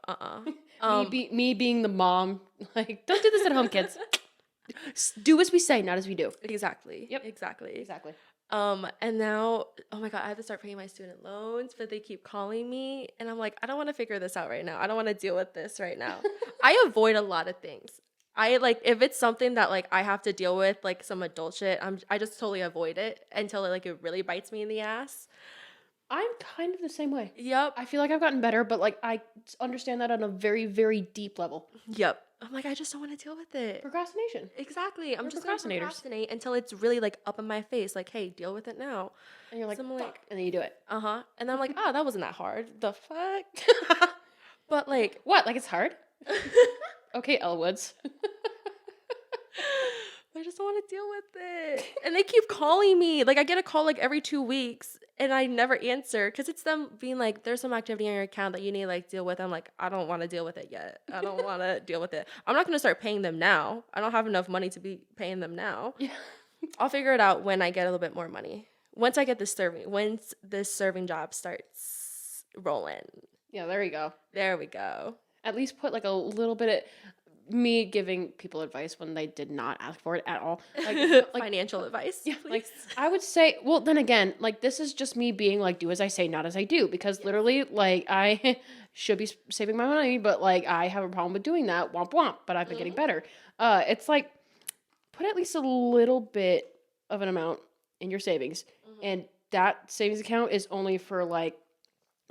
Me being the mom, like, don't do this at home, kids. Do as we say, not as we do. Exactly. Yep. Exactly. And now, oh my God, I have to start paying my student loans, but they keep calling me, and I'm like, I don't want to figure this out right now. I don't want to deal with this right now. I avoid a lot of things. I like, if it's something that like I have to deal with, like some adult shit, I just totally avoid it until it really bites me in the ass. I'm kind of the same way. Yep. I feel like I've gotten better, but like I understand that on a very, very deep level. Yep. I'm like, I just don't want to deal with it. Procrastination. Exactly. I'm We're just gonna procrastinators. procrastinate until it's really like up in my face. Like, hey, deal with it now. And you're like, So I'm fuck. like, And then you do it. and then I'm like, oh, that wasn't that hard. The fuck. But like, What? Like it's hard? Okay, Elwoods. I just don't want to deal with it. And they keep calling me. Like, I get a call like every 2 weeks and I never answer because it's them being like, there's some activity on your account that you need to like deal with. I'm like, I don't want to deal with it yet. I don't want to deal with it. I'm not going to start paying them now. I don't have enough money to be paying them now. Yeah. I'll figure it out when I get a little bit more money. Once this serving job starts rolling. Yeah, there you go. There we go. At least put like a little bit of me giving people advice when they did not ask for it at all. Like Financial advice. yeah, please. like I would say, well, then again, like this is just me being like, do as I say, not as I do, because literally, like I should be saving my money, but like I have a problem with doing that, womp womp. But I've been getting better. It's like put at least a little bit of an amount in your savings, and that savings account is only for like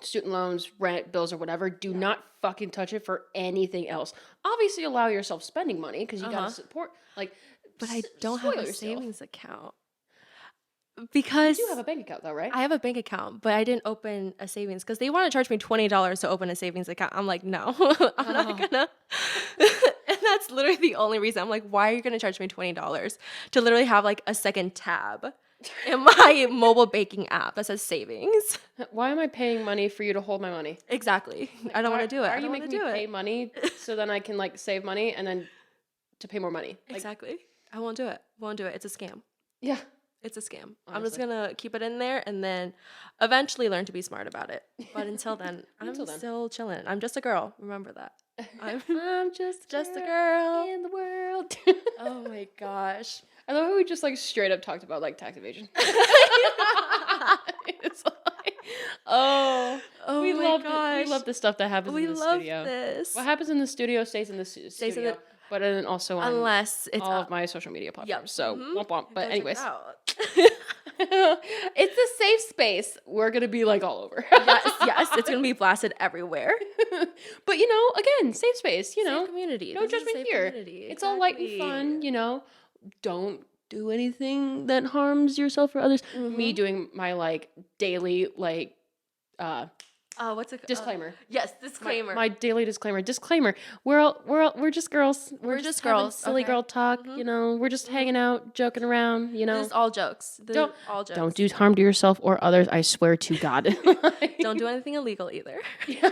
student loans, rent, bills, or whatever. Do not fucking touch it for anything else. Obviously, allow yourself spending money because you gotta support. Like, But I don't have spoil a yourself. savings account. Because You do have a bank account though, right? I have a bank account, but I didn't open a savings because they want to charge me $20 to open a savings account. I'm like, no, I'm not gonna. And that's literally the only reason. I'm like, why are you gonna charge me $20 to literally have like a second tab in my mobile banking app that says savings? Why am I paying money for you to hold my money? Exactly. I don't want to do it. Why I are you don't want to making me do pay it. money so then I can like save money and then to pay more money? Like, Exactly. I won't do it. Won't do it. It's a scam. yeah. It's a scam. I'm Honestly. just gonna keep it in there and then eventually learn to be smart about it. But until then, I'm Until then. still chilling. I'm just a girl. Remember that. I'm I'm just a girl in the world. Oh my gosh. I love how we just like straight up talked about like tax evasion. It's like, Oh we my love gosh. we love the stuff that happens We in the love studio. this. What happens in the studio stays in the studio. in the- but then also on Unless it's all of my social media platforms. So womp womp. But Go check it anyways, out. it's a safe space. We're gonna be like all over. yes, it's gonna be blasted everywhere. But you know, again, safe space. You know, Safe community. no This is a judgment safe here. community. It's all light and Exactly. fun. You know, don't do anything that harms yourself or others. Mm-hmm. Me doing my like daily like What's a disclaimer. yes, disclaimer. My daily disclaimer. We're just girls. We're just having girls, Silly okay. girl talk. You know, we're just hanging out, joking around. You know, This is all jokes. This Don't- is all jokes. don't do harm to yourself or others. I swear to God. Don't do anything illegal either. Yeah,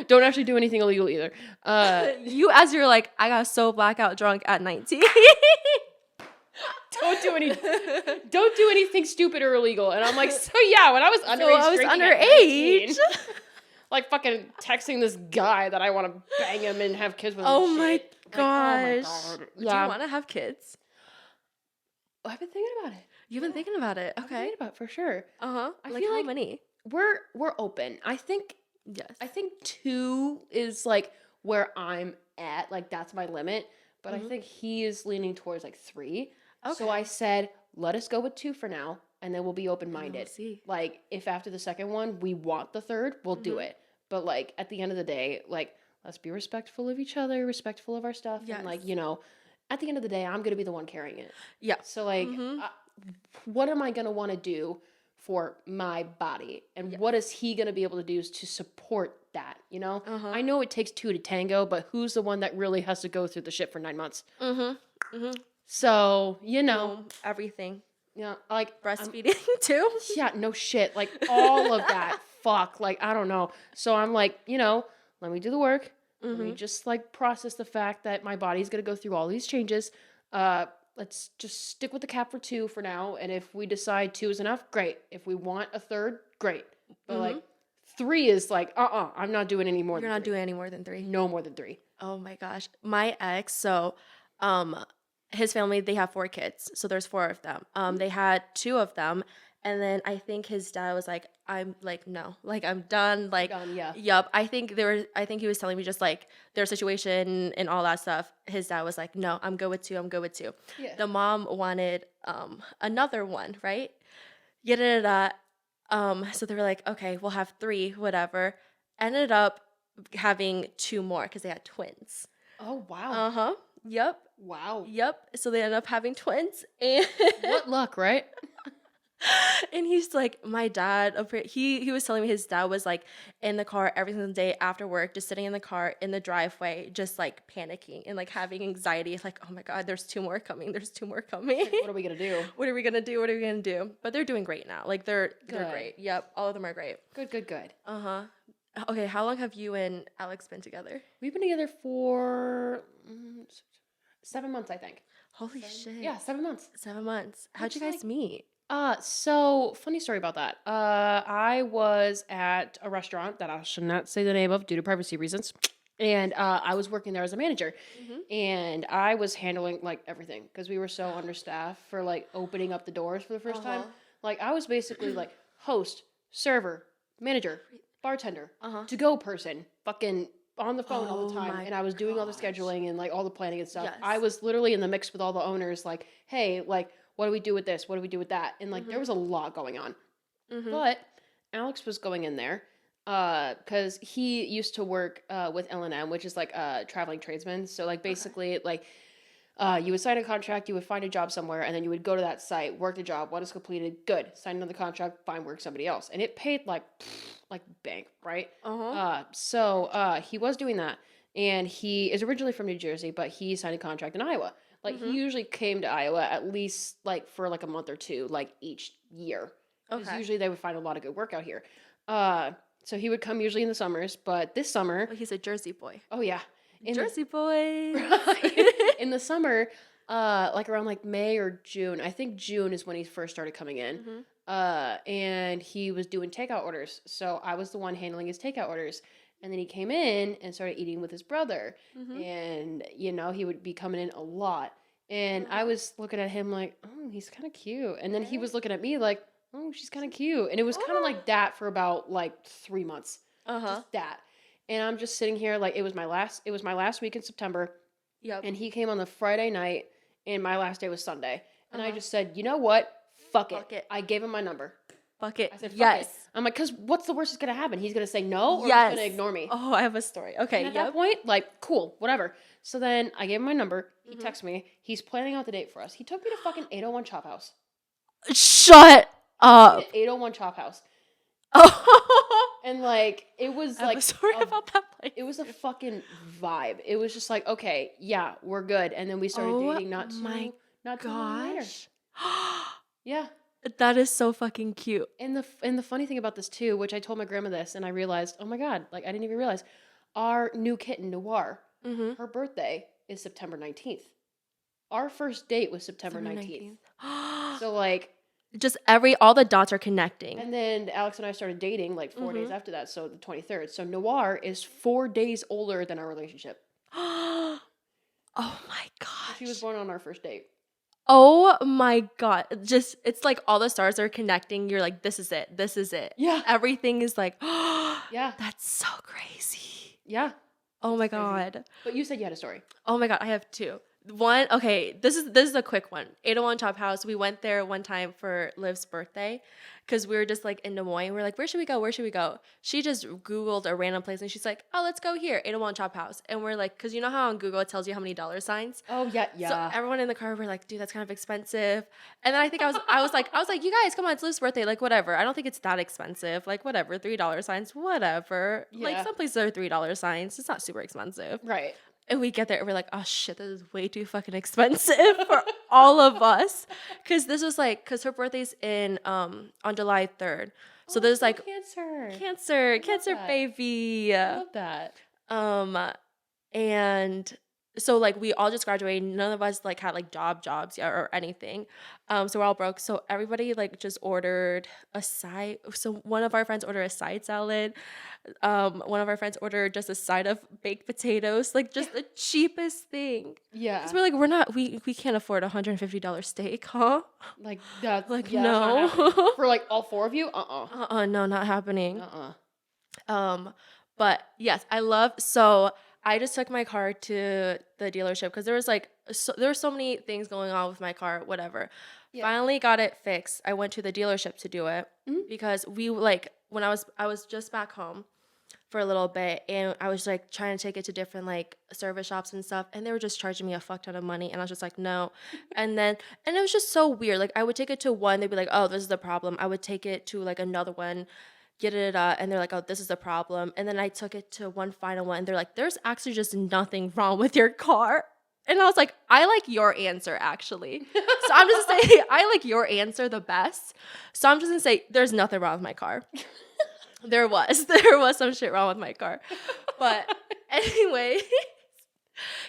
don't actually do anything illegal either. You, as you're like, I got so blackout drunk at 19. Don't do anything stupid or illegal. And I'm like, so yeah, when I was underage, drinking at 19, like fucking texting this guy that I want to bang him and have kids with. Oh and my shit. Like, gosh. oh my God. Do Yeah, you want to have kids? I've been thinking about it. You've been thinking about it. I've been Okay. thinking about it for sure. Uh-huh. I Like feel how like- many? We're open. I think Yes. 2 is like where I'm at. Like that's my limit. But I Mhm. think he is leaning towards like 3. So Okay. I said, let us go with 2 for now, and then we'll be open minded. We'll see. Like if after the second one we want the third, we'll do Mhm. it. But like at the end of the day, like let's be respectful of each other, respectful of our stuff, and like Yes. you know, at the end of the day, I'm gonna be the one carrying it. Yeah. So like, Mhm. what am I gonna want to do for my body, and what is he gonna be able to do to support that? You know, Uh-huh. I know it takes 2 to tango, but who's the one that really has to go through the shit for 9 months? Mm-hmm. Mm-hmm. So you know, Everything. you know, like Breastfeeding too. yeah, no shit. Like all of that. Fuck. Like, I don't know. So I'm like, you know, let me do the work. Let me just like process the fact that my body's gonna go through all these changes. Let's just stick with the cap for 2 for now. And if we decide 2 is enough, great. If we want a third, great. But like 3 is like, I'm not doing any more You're than not 3. doing any more than 3. No more than 3. Oh my gosh. My ex, so his family, they have 4 kids. So there's 4 of them. They had 2 of them. And then I think his dad was like, I'm like, no, like I'm done. Like, Done, yeah. yup. I think he was telling me just like their situation and all that stuff. His dad was like, no, I'm good with 2. I'm good with 2. Yeah. The mom wanted another one, right? Yada. So they were like, okay, we'll have 3, whatever. Ended up having 2 more because they had twins. Oh, wow. Uh-huh. Yep. Wow. Yep. So they ended up having twins. And What luck, right? and he's like, my dad, he was telling me his dad was like in the car every single day after work, just sitting in the car in the driveway, just like panicking and like having anxiety, like, oh my God, there's 2 more coming. There's 2 more coming. Like, what are we going to do? What are we gonna do? What are we gonna do? But they're doing great now. Like they're Good. great. Yep, all of them are great. Good, good, good. Uh-huh. Okay, how long have you and Alex been together? We've been together for 7 months, I think. Holy shit. Yeah, 7 months. 7 months. How'd Which you is guys meet? So funny story about that. I was at a restaurant that I should not say the name of due to privacy reasons. And I was working there as a manager, and I was handling like everything because we were so understaffed for like opening up the doors for the first time. Like I was basically like host, server, manager, bartender, to-go person, fucking on the phone all the time, and I was doing all the scheduling and like all the planning and stuff. Yes. I was literally in the mix with all the owners, like, hey, like, what do we do with this? What do we do with that? And like there was a lot going on. But Alex was going in there because he used to work with L&M, which is like a traveling tradesman. So like basically like you would sign a contract, you would find a job somewhere, and then you would go to that site, work the job. When it's completed, good. Sign another contract, find work somebody else, and it paid like bank, right? So he was doing that, and he is originally from New Jersey, but he signed a contract in Iowa. Like he usually came to Iowa at least like for like a month or two, like each year. Because usually they would find a lot of good work out here. So he would come usually in the summers, but this summer, Well, he's a Jersey boy. oh yeah, Jersey boy. in the summer, like around like May or June. I think June is when he first started coming in. And he was doing takeout orders. So I was the one handling his takeout orders. And then he came in and started eating with his brother. And, you know, he would be coming in a lot. And I was looking at him like, oh, he's kind of cute. And then he was looking at me like, oh, she's kind of cute. And it was kind of like that for about like 3 months. Just that. And I'm just sitting here like it was my last week in September. Yep. And he came on the Friday night and my last day was Sunday. And I just said, you know what? Fuck it. I gave him my number. Fuck it. I said, fuck yes. it. I'm like, because what's the worst that's going to happen? He's going to say no or Yes. he's going to ignore me. Oh, I have a story. Okay. And at that point, like, cool, whatever. So then I gave him my number. He texted me. He's planning out the date for us. He took me to fucking 801 Chop House. Shut up. 801 Chop House. Oh. And like, it was I have like, a story about that place. it was a fucking vibe. It was just like, okay, yeah, we're good. And then we started dating not too long later. Yeah. That is so fucking cute. And the funny thing about this too, which I told my grandma this, and I realized, oh my God, like I didn't even realize, our new kitten Noir, her birthday is September 19th. Our first date was September 19th. So like, just all the dots are connecting. and then Alex and I started dating like 4 days after that, so the 23rd. So Noir is 4 days older than our relationship. Oh my gosh. She was born on our first date. Oh my God. Just, it's like all the stars are connecting. You're like, this is it. This is it. Yeah. Everything is like, Yeah. that's so crazy. Yeah. Oh my God. But you said you had a story. Oh my God. I have 2. One, okay, this is a quick one. 801 Chop House. We went there one time for Liv's birthday because we were just like in Des Moines. We're like, where should we go? Where should we go? She just Googled a random place and she's like, oh, let's go here, 801 Chop House. And we're like, because you know how on Google it tells you how many dollar signs? Oh yeah, yeah. So everyone in the car were like, dude, that's kind of expensive. And then I think I was like, you guys, come on, it's Liv's birthday. Like, whatever. I don't think it's that expensive. Like, whatever, $3 signs, whatever. Yeah. Like, some places are $3 signs. It's not super expensive. Right. And we get there and we're like, oh shit, this is way too fucking expensive for all of us. Cause this was like, cause her birthday's on July 3rd. So there's like cancer that. Baby. I love that. And so like we all just graduated. None of us like had like jobs or anything. So we're all broke. So everybody like just ordered a side. So one of our friends ordered a side salad. One of our friends ordered just a side of baked potatoes, like just the cheapest thing. Yeah. Because we're like, we can't afford $150 steak, huh? Like that. Like, yeah, no. that's not happening. For like all 4 of you? No, not happening. Uh-uh. But yes, I love, so I just took my car to the dealership because there was like there were so many things going on with my car, whatever. Yeah. Finally got it fixed. I went to the dealership to do it because we like when I was just back home for a little bit and I was like trying to take it to different like service shops and stuff and they were just charging me a fuck ton of money and I was just like no. And it was just so weird. Like I would take it to one, they'd be like, oh, this is the problem. I would take it to like another one, get it and they're like, oh, this is the problem. And then I took it to one final one and they're like, there's actually just nothing wrong with your car. And I was like, I like your answer actually. So I'm just gonna say I like your answer the best. So I'm just gonna say there's nothing wrong with my car. There was some shit wrong with my car. But anyway,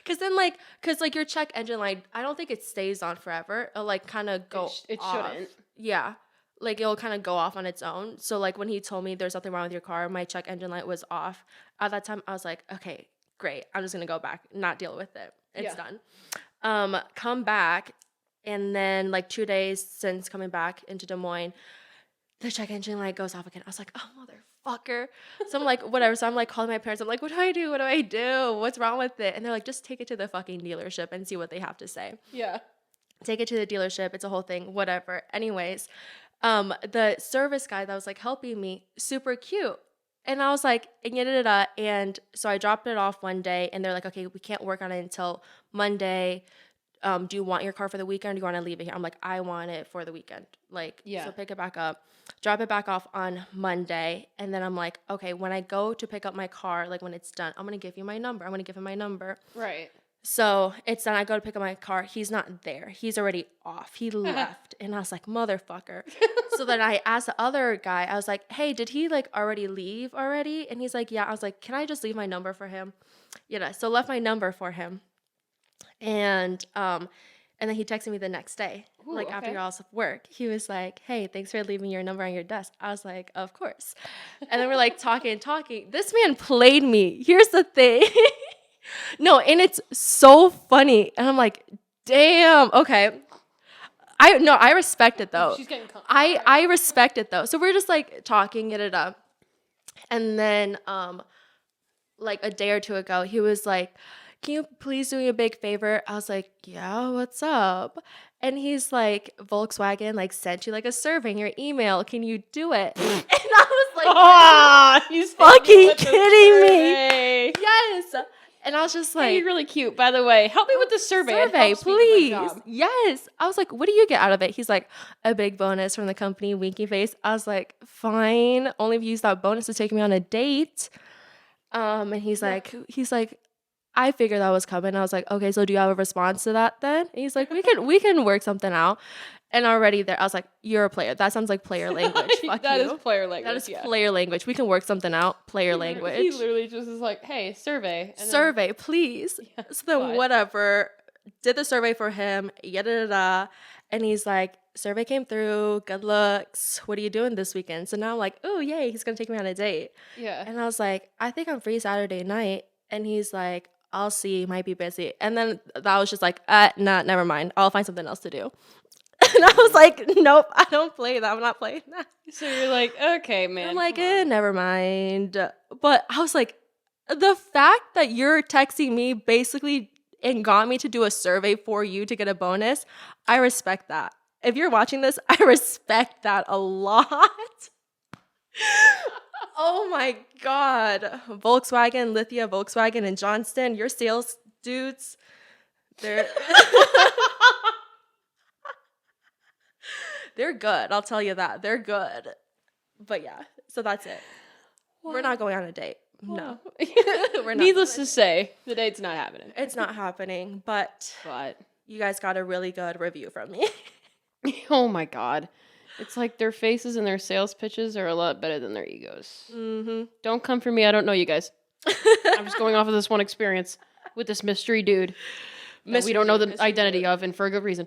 because your check engine light, I don't think it stays on forever. It'll like kind of go It off. shouldn't. Yeah. Like it'll kind of go off on its own. So like when he told me there's nothing wrong with your car, my check engine light was off. At that time, I was like, okay, great. I'm just going to go back, not deal with it. It's done. Come back. And then like 2 days since coming back into Des Moines, the check engine light goes off again. I was like, oh, motherfucker. So I'm like, whatever. So I'm like calling my parents. I'm like, what do I do? What do I do? What's wrong with it? And they're like, just take it to the fucking dealership and see what they have to say. Yeah. Take it to the dealership. It's a whole thing. Whatever. Anyways, the service guy that was like helping me, super cute. And I was like, and so I dropped it off one day and they're like, okay, we can't work on it until Monday. Do you want your car for the weekend or do you want to leave it here? I'm like, I want it for the weekend. Like, so pick it back up, drop it back off on Monday. And then I'm like, okay, when I go to pick up my car, like when it's done, I'm going to give you my number. I'm going to give him my number. Right. So it's done. I go to pick up my car. He's not there. He's already off. He left. And I was like, motherfucker. So then I asked the other guy, I was like, hey, did he like already leave already? And he's like, yeah. I was like, can I just leave my number for him? Yeah. So left my number for him. And then he texted me the next day, after I was off work. He was like, hey, thanks for leaving your number on your desk. I was like, of course. And then we're like talking. This man played me. Here's the thing. No, and it's so funny. And I'm like, damn, okay. I respect it though. She's getting I respect it though. So we're just like talking, get it up. And then like a day or two ago, he was like, can you please do me a big favor? I was like, yeah, what's up? And he's like, Volkswagen like sent you like a survey in your email. Can you do it? And I was like, he's fucking kidding me. Yes. And I was just like, you're really cute, by the way. Help me with the survey. Please. Yes. I was like, what do you get out of it? He's like, a big bonus from the company, winky face. I was like, fine. Only if you use that bonus to take me on a date. And he's like, I figured that was coming. I was like, okay, so do you have a response to that then? And he's like, we can work something out. And already there, I was like, you're a player. That sounds like player language. Fuck that you. is player language. That is player language. We can work something out. Player language. He literally just is like, hey, survey. And survey, please. Yeah, so then whatever. Did the survey for him. Yada. And he's like, survey came through. Good looks. What are you doing this weekend? So now I'm like, oh, yay. He's going to take me on a date. Yeah. And I was like, I think I'm free Saturday night. And he's like, I'll see. Might be busy. And then that was just like, nah, never mind. I'll find something else to do. And I was like, nope, I don't play that. I'm not playing that. So you're like, okay, man. I'm like, never mind. But I was like, the fact that you're texting me basically and got me to do a survey for you to get a bonus, I respect that. If you're watching this, I respect that a lot. Oh my God. Volkswagen, Lithia, Volkswagen, and Johnston, your sales dudes, they're... They're good. I'll tell you that. They're good. But yeah, so that's it. Wow. We're not going on a date. No. We're not. Needless to say, the date's not happening. It's not happening, but you guys got a really good review from me. Oh my God. It's like their faces and their sales pitches are a lot better than their egos. Mm-hmm. Don't come for me. I don't know you guys. I'm just going off of this one experience with this mystery dude that we don't know the identity of, and for a good reason.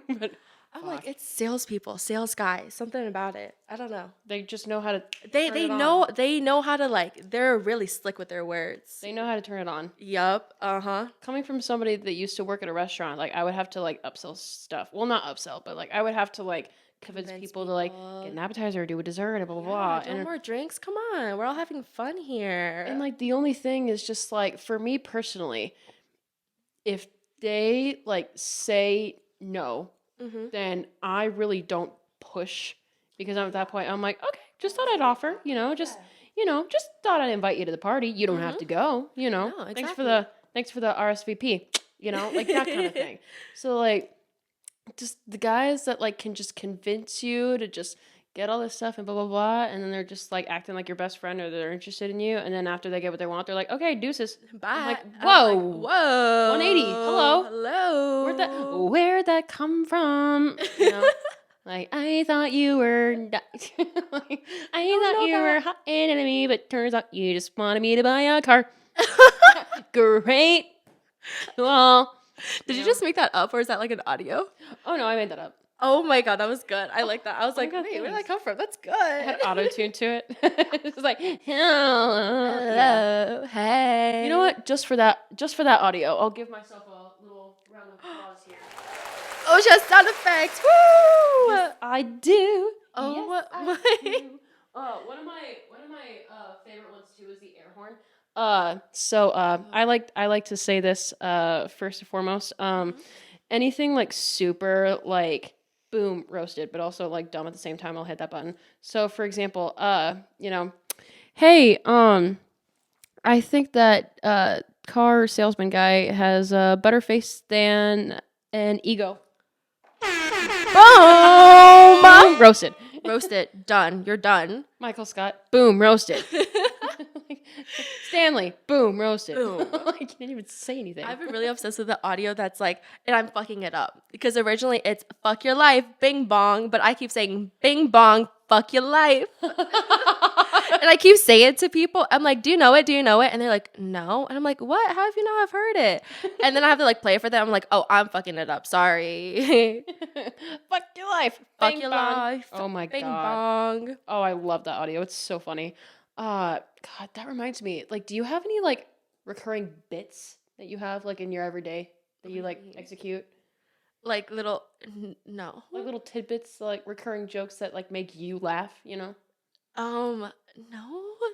But I'm like, it's salespeople, sales guys, something about it. I don't know. They just know how to. They know how to like. They're really slick with their words. They know how to turn it on. Yup. Coming from somebody that used to work at a restaurant, like I would have to like upsell stuff. Well, not upsell, but like I would have to like convince Convince people to like get an appetizer or do a dessert and blah blah blah. do more drinks. Come on, we're all having fun here. And like the only thing is just like for me personally, if they like say no, then I really don't push because I'm at that point I'm like, okay, just thought I'd offer, just thought I'd invite you to the party. You don't have to go, No, Thanks exactly. for the RSVP, like that kind of thing. So like just the guys that like can just convince you to just get all this stuff and blah blah blah, and then they're just like acting like your best friend or they're interested in you, and then after they get what they want, they're like, okay, deuces. Bye. I'm like, And I'm like, whoa, whoa, 180. Hello, hello. where'd that come from? Like I thought you were, like, I thought know you were that. hot and into me, but turns out you just wanted me to buy a car. Great. Well, Did you just make that up, or is that like an audio? oh no, I made that up. Oh my god, that was good. I like that. I was my like, God, wait, where did that thanks. come from? That's good. I had auto tune to it. It's like, hello. Yeah. Hello, hey. You know what? Just for that audio, I'll give myself a little round of applause here. Oh, she has sound effects. Woo! Yes, I do. Oh, Yes, what? I do. One of my favorite ones too is the air horn. I like to say this first and foremost. Anything like super like boom roasted, but also like dumb at the same time, I'll hit that button. So for example, hey, I think that car salesman guy has a better face than an ego. Boom! Roasted. Roasted. Done. You're done. Michael Scott, boom, roasted. Stanley, boom, roasted. Boom. I can't even say anything. I've been really obsessed with the audio that's like, and I'm fucking it up. Because originally it's fuck your life, bing bong, but I keep saying bing bong, fuck your life. And I keep saying it to people. I'm like, do you know it? Do you know it? And they're like, no. And I'm like, what? How have you not have heard it? And then I have to like play it for them. I'm like, oh, I'm fucking it up. Sorry. Fuck your life. Fuck Bing your bong. life. Oh my Bing God. bong. Oh, I love that audio. It's so funny. God, that reminds me. Like, do you have any like recurring bits that you have like in your everyday that you like execute? Like little, no. Like little tidbits, like recurring jokes that like make you laugh, No.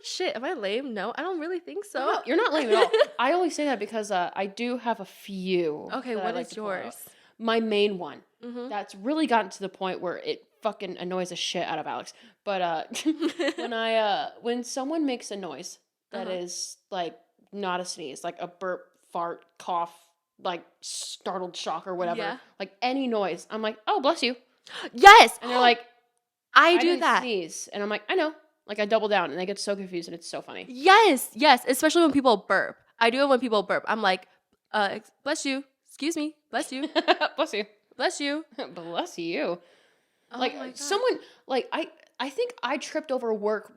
Shit, am I lame? No, I don't really think so. No, you're not lame at all. I always say that because I do have a few. Okay, that I what like is to pull out. yours? My main one that's really gotten to the point where it fucking annoys the shit out of Alex. But when someone makes a noise that is like not a sneeze, like a burp, fart, cough, like startled shock or whatever, Yeah. like any noise, I'm like, oh, bless you. Yes! And they're like, I do didn't that. sneeze. And I'm like, I know. Like I double down and they get so confused and it's so funny. Yes, especially when people burp. I do it when people burp. I'm like, bless you. Excuse me. Bless you. Bless you. Bless you. Bless you. Oh Like my God. someone like I think I tripped over work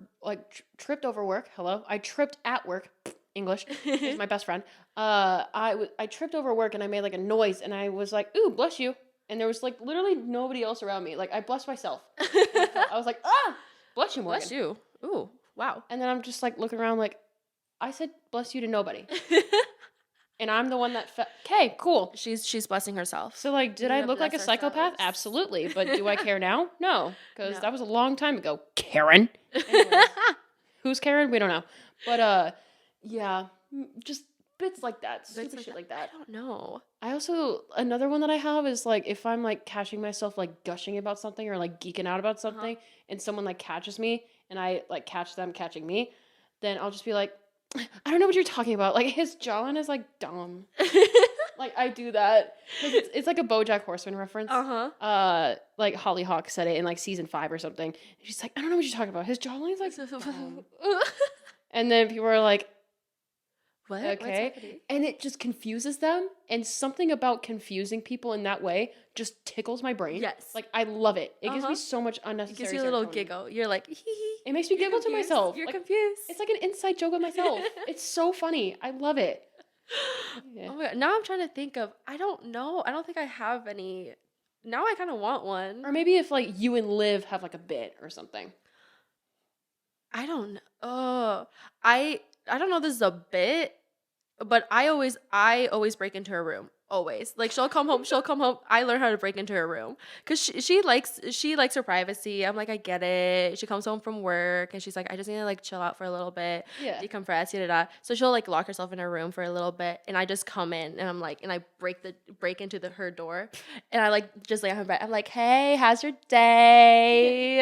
tripped over work. Hello. I tripped at work. English is my best friend. I tripped over work and I made like a noise and I was like, "Ooh, bless you." And there was like literally nobody else around me. Like I blessed myself. I was like, "Ah, bless you, Morgan." Bless you. Ooh, wow. And then I'm just like looking around like I said bless you to nobody. And I'm the one that okay, cool. She's blessing herself. So, like, did We I gotta look like a bless psychopath? ourselves. Absolutely. But do I care now? No, because No. that was a long time ago. Karen. Anyways, who's Karen? We don't know. But, yeah, just bits like that. Stupid shit like that. I don't know. I also, another one that I have is, like, if I'm, like, catching myself, like, gushing about something or, like, geeking out about something and someone, like, catches me and I, like, catch them catching me, then I'll just be like, I don't know what you're talking about. Like, his jawline is, like, dumb. Like, I do that. 'Cause it's like a BoJack Horseman reference. Like, Holly Hawk said it in, like, season 5 or something. And she's like, I don't know what you're talking about. His jawline's, like, dumb. And then people are like, What? okay. And it just confuses them. And something about confusing people in that way just tickles my brain. Yes. Like, I love it. It gives me so much It unnecessary gives you a little serotonin. giggle. You're like, hee hee. It makes me giggle to myself. You're like, confused. It's like an inside joke of myself. It's so funny. I love it. Yeah. Oh my God. Now I'm trying to think of, I don't know. I don't think I have any. Now I kind of want one. Or maybe if, like, you and Liv have, like, a bit or something. I don't know. Oh, I don't know. This is a bit, but I always break into her room. Always. Like she'll come home. I learned how to break into her room because she likes her privacy. I'm like, I get it. She comes home from work and she's like, I just need to like chill out for a little bit, Yeah. decompress, da da. So she'll like lock herself in her room for a little bit, and I just come in and I'm like, and I break into her door, and I like just lay on her bed. I'm like, hey, how's your day?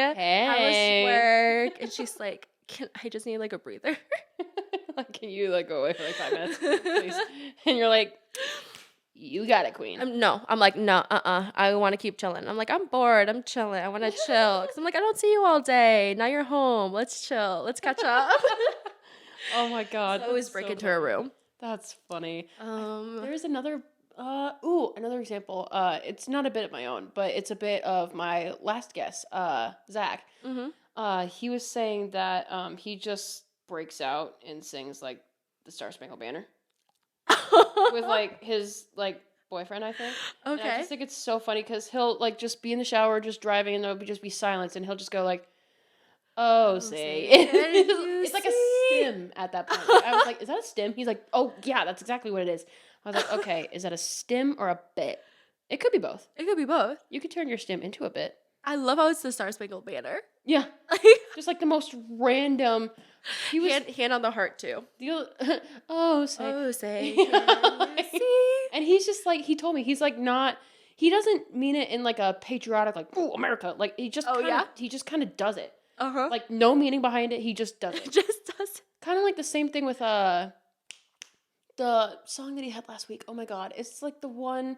How was work? And she's like, I just need like a breather. Like, can you like go away for like 5 minutes, please? And you're like, you got it, queen. I'm like, no, I want to keep chilling. I'm like, I'm bored. I'm chilling. I want to chill. Cause I'm like, I don't see you all day. Now you're home. Let's chill. Let's catch up. Oh my god. So I always break into her room. That's funny. Um, There's another another example. It's not a bit of my own, but it's a bit of my last guest, Zach. He was saying that he just breaks out and sings like the Star Spangled Banner with like his like boyfriend, I think. And I okay. just think it's so funny because he'll like just be in the shower, just driving, and there'll just be silence, and he'll just go like, "Oh, say." It's like a stim at that point. Like, I was like, "Is that a stim?" He's like, "Oh yeah, that's exactly what it is." I was like, "Okay, is that a stim or a bit?" It could be both. It could be both. You could turn your stim into a bit. I love how it's the Star Spangled Banner. Yeah, just like the most random. He was hand on the heart too. oh say. Oh, say. Yeah. See? And he's just like, he told me, he's like not, he doesn't mean it in like a patriotic like, oh America, like he just he just kind of does it. Like no meaning behind it, he just does it. Just does it. Kind of like the same thing with the song that he had last week. Oh my god, it's like the one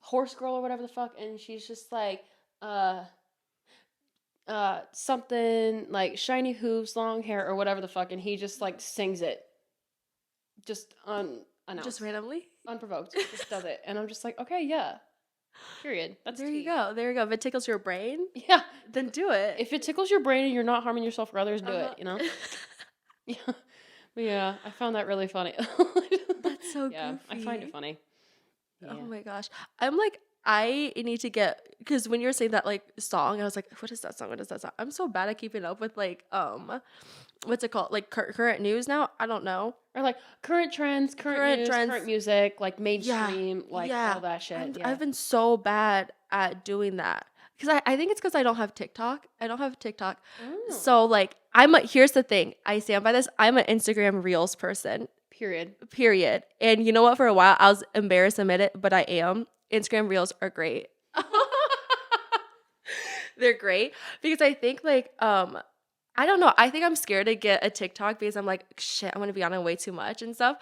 horse girl or whatever the fuck, and she's just like something like shiny hooves, long hair, or whatever the fuck, and he just like sings it just unannounced, Just randomly. unprovoked, just does it, and I'm just like, okay, yeah, period. That's There you go. There you go. If it tickles your brain, Yeah, then do it. if it tickles your brain and you're not harming yourself or others, do it. You know. Yeah, but yeah, I found that really funny. That's so yeah, goofy. I find it funny. Yeah. Oh my gosh. I'm like, I need to get, because when you were saying that like song, I was like, what is that song? What is that song? I'm so bad at keeping up with like what's it called? Like current news now? I don't know. Or like current trends, current news, trends. current music, like mainstream, like Yeah. all that shit. I've been so bad at doing that. Because I think it's because I don't have TikTok. I don't have TikTok. Oh. So like here's the thing. I stand by this. I'm an Instagram Reels person. Period. And you know what? For a while, I was embarrassed to admit it, but I am. Instagram Reels are great. They're great because I think like I don't know. I think I'm scared to get a TikTok because I'm like, shit, I'm gonna be on it way too much and stuff.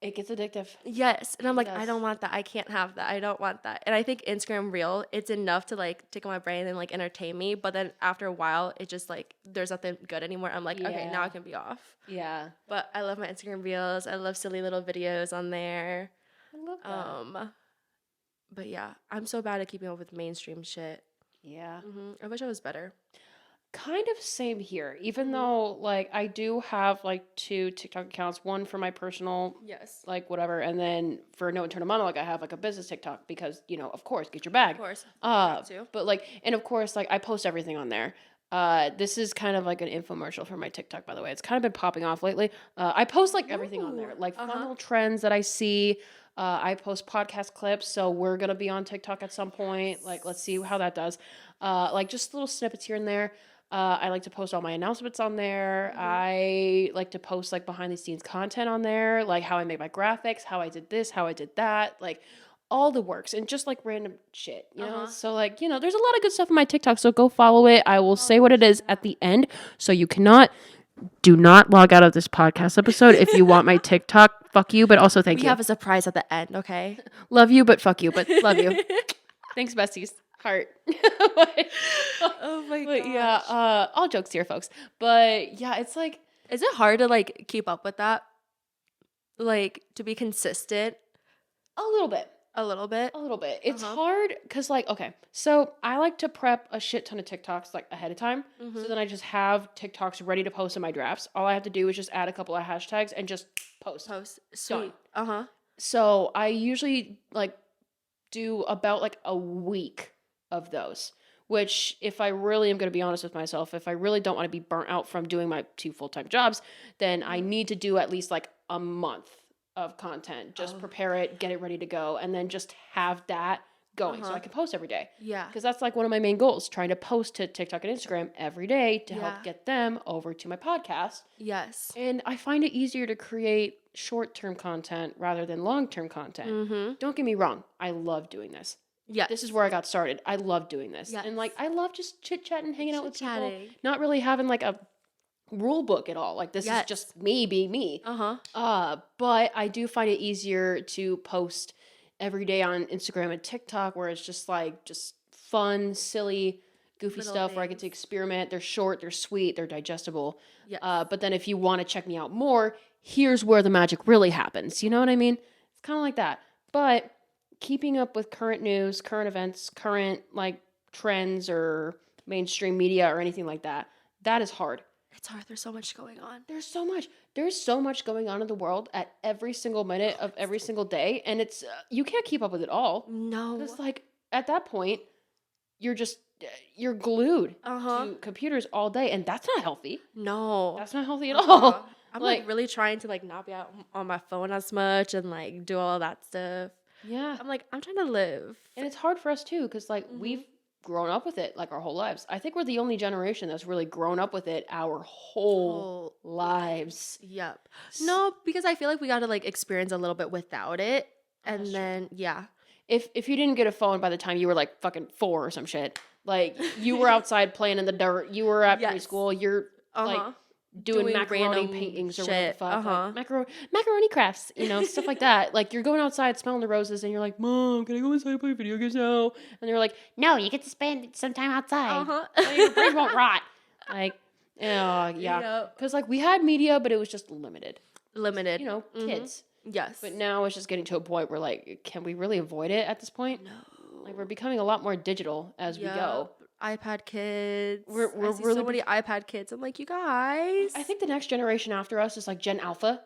It gets addictive. Yes, and I'm like, It I does. don't want that. I can't have that. I don't want that. And I think Instagram Reel, it's enough to like tickle my brain and like entertain me. But then after a while, it just like there's nothing good anymore. I'm like, okay, now I can be off. Yeah. But I love my Instagram Reels. I love silly little videos on there. I love that. But yeah, I'm so bad at keeping up with mainstream shit. Yeah. I wish I was better. Kind of same here. Even though like I do have like 2 TikTok accounts, one for my personal Yes. like whatever, and then for No Internal Monologue I have like a business TikTok because, you know, of course, get your bag. Of course. But like, and of course, like I post everything on there. This is kind of like an infomercial for my TikTok, by the way. It's kind of been popping off lately. I post like everything on there, like fun little trends that I see. I post podcast clips, so we're gonna be on TikTok at some point. Like, let's see how that does. Like just little snippets here and there. I like to post all my announcements on there. I like to post like behind the scenes content on there, like how I make my graphics, how I did this, how I did that, like all the works and just like random shit, you know? So like, you know, there's a lot of good stuff on my TikTok, so go follow it. I will say what it is at the end. So you do not log out of this podcast episode if you want my TikTok. Fuck you, but also thank you. We have a surprise at the end, okay? Love you, but fuck you, but love you. Thanks, besties. Heart. Oh my god. But yeah, all jokes here, folks. But yeah, it's like, is it hard to like keep up with that? Like to be consistent? a little bit. A little bit. A little bit. It's hard because, like, okay, so I like to prep a shit ton of TikToks, like, ahead of time. So then I just have TikToks ready to post in my drafts. All I have to do is just add a couple of hashtags and just post. Sweet. So I usually, like, do about, like, a week of those. Which, if I really am going to be honest with myself, if I really don't want to be burnt out from doing my 2 full-time jobs, then I need to do at least, like, a month of content. Just prepare it, get it ready to go, and then just have that going so I can post every day. Yeah. Because that's like one of my main goals, trying to post to TikTok and Instagram every day to help get them over to my podcast. Yes. And I find it easier to create short-term content rather than long-term content. Don't get me wrong. I love doing this. Yeah. This is where I got started. I love doing this. Yes. And like I love just chit-chatting, hanging out with people. Chit-chatting. Not really having like a rule book at all. Like this is just me being me. But I do find it easier to post every day on Instagram and TikTok where it's just like just fun, silly, goofy Little stuff where I get things. to experiment. They're short, they're sweet, they're digestible. Yes. But then if you want to check me out more, here's where the magic really happens. You know what I mean? It's kind of like that. But keeping up with current news, current events, current like trends or mainstream media or anything like that, that is hard. It's hard. There's so much going on. There's so much. There's so much going on in the world at every single minute of every single day, and it's you can't keep up with it all. No. It's like at that point, you're glued to computers all day, and that's not healthy. No. That's not healthy at all. I'm like really trying to like not be out on my phone as much and like do all that stuff. Yeah, I'm like, I'm trying to live. and it's hard for us too because like we've grown up with it like our whole lives. I think we're the only generation that's really grown up with it our whole lives. Yep. No, because I feel like we got to like experience a little bit without it. And then, yeah. If you didn't get a phone by the time you were like fucking 4 or some shit, like you were outside playing in the dirt, you were at preschool, you're like doing macaroni random paintings or shit. whatever the fuck. Like, macaroni crafts, you know, stuff like that. Like you're going outside smelling the roses and you're like, Mom, can I go inside and play video games now? And they're like, no, you get to spend some time outside. So your brain won't rot. Like, yeah. Yep. Because like we had media, but it was just limited. Limited. You know, kids. Yes. But now it's just getting to a point where like, can we really avoid it at this point? No. Like we're becoming a lot more digital as we go. iPad kids. We're I see really so many iPad kids. I'm like, you guys. I think the next generation after us is like Gen Alpha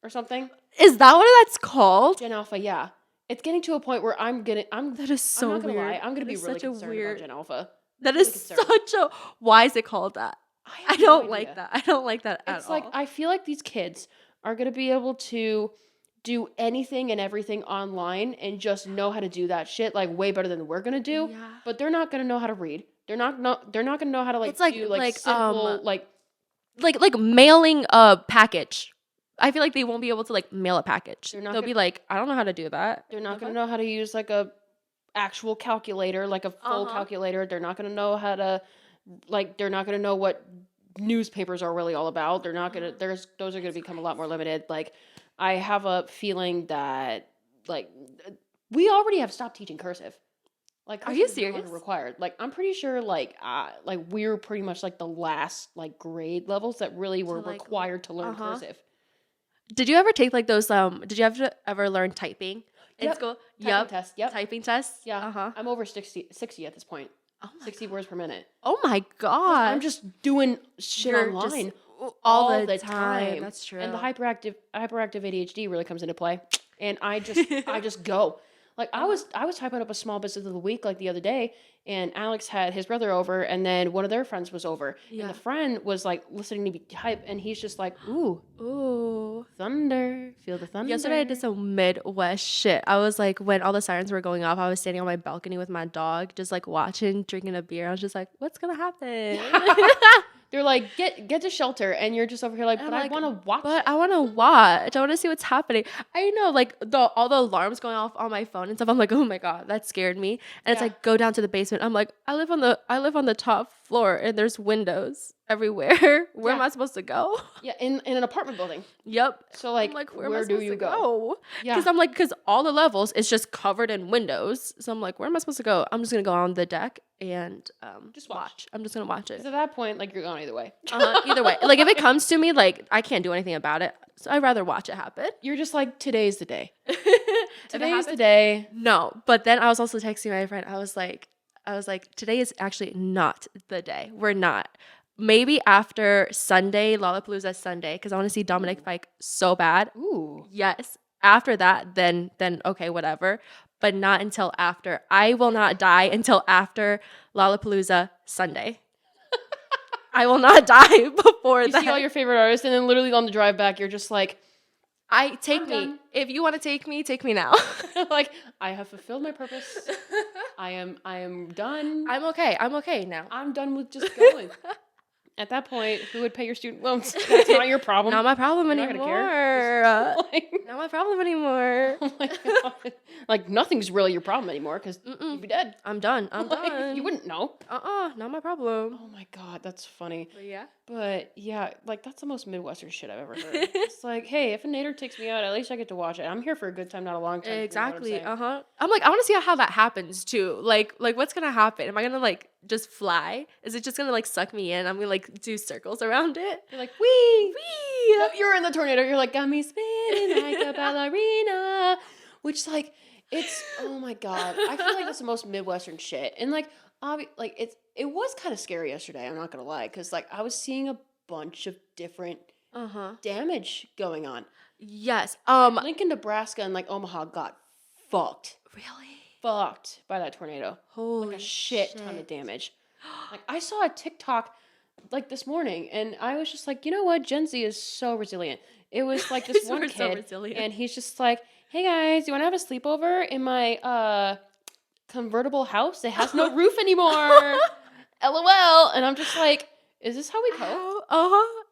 or something. Is that what that's called? Gen Alpha, yeah. It's getting to a point where That is so I'm not gonna weird. lie, I'm gonna be That is really such a concerned weird- about Gen Alpha. That is concerned. such a. Why is it called that? I have no don't idea. like that. I don't like that at It's all. like I feel like these kids are gonna be able to do anything and everything online and just know how to do that shit like way better than we're gonna do. Yeah. But they're not gonna know how to read. They're not gonna know how to like It's like- do like, like, simple like like mailing a package. I feel like they won't be able to like mail a package. They're not They'll gonna- be like, I don't know how to do that. they're not gonna know how to use like a actual calculator, like a full calculator. They're not gonna know how to like they're not gonna know what newspapers are really all about. They're not gonna those are gonna become a lot more limited. Like I have a feeling that like we already have stopped teaching cursive. Like Are you cursive is no longer serious? required? Like I'm pretty sure like we're pretty much like the last like grade levels that really were like, required to learn cursive. Did you ever take like those did you ever learn typing in Yep. school? Typing test, yep. Typing tests? Yeah. I'm over 60 at this point. Oh my 60 words per minute. Oh my god. I'm just doing shit You're just online all the time. That's true. And the hyperactive ADHD really comes into play. And I just go. Like I was typing up a small business of the week like the other day, and Alex had his brother over, and then one of their friends was over, and the friend was like listening to me type, and he's just like, "Ooh, thunder! Feel the thunder." Yesterday I did some Midwest shit. I was like, when all the sirens were going off, I was standing on my balcony with my dog, just like watching, drinking a beer. I was just like, what's gonna happen? They're like, get to shelter, and you're just over here like, but I want to watch. But I want to watch. I want to see what's happening. I know, like all the alarms going off on my phone and stuff. I'm like, oh my god, that scared me. And it's like, go down to the basement. I'm like, I live on the top floor, and there's windows everywhere. Where am I supposed to go? Yeah, in an apartment building. Yep. So like, I'm like, where am I do supposed you to go? Yeah. Because all the levels is just covered in windows. So I'm like, where am I supposed to go? I'm just gonna go on the deck and just watch. I'm just gonna watch it. So at that point, like you're going either way. Either way, like if it comes to me, like I can't do anything about it. So I'd rather watch it happen. You're just like, today's the day. If it Today's the happens- day. No, but then I was also texting my friend. I was like, today is actually not the day. We're not. Maybe after Sunday, Lollapalooza Sunday, because I want to see Dominic Fike so bad. Ooh. Yes. After that, then okay, whatever. But not until after. I will not die until after Lollapalooza Sunday. I will not die before You that. see all your favorite artists, and then literally on the drive back, you're just like, Take I'm me. done. If you want to take me now. Like, I have fulfilled my purpose. I am done. I'm okay now. I'm done with just going. At that point, who would pay your student loans? That's not your problem. Not my problem You're not anymore. gonna care. Like, Not my problem anymore. oh my god! Like nothing's really your problem anymore because you'd be dead. I'm done. I'm Like, done. you wouldn't know. Not my problem. Oh my god, that's funny. But yeah. But yeah, like that's the most Midwestern shit I've ever heard. It's like, hey, if a nader takes me out, at least I get to watch it. I'm here for a good time, not a long time. Exactly. You know what I'm saying? I'm like, I want to see how that happens too. Like what's gonna happen? Am I gonna like just fly? Is it just gonna like suck me in? I'm gonna like do circles around it. You're like, wee. Whee! No, you're in the tornado. You're like, got me spinning like a ballerina. Which like, it's oh my god. I feel like that's the most Midwestern shit. And like, like it was kind of scary yesterday. I'm not gonna lie, because like I was seeing a bunch of different damage going on. Yes. Lincoln, Nebraska, and like Omaha got fucked. Really? Fucked by that tornado. Holy Like a shit ton of damage. Like I saw a TikTok like this morning, and I was just like, you know what? Gen Z is so resilient. It was like this one We're so kid, resilient. and he's just like, hey guys, you want to have a sleepover in my convertible house? It has no roof anymore. LOL. And I'm just like, is this how we cope?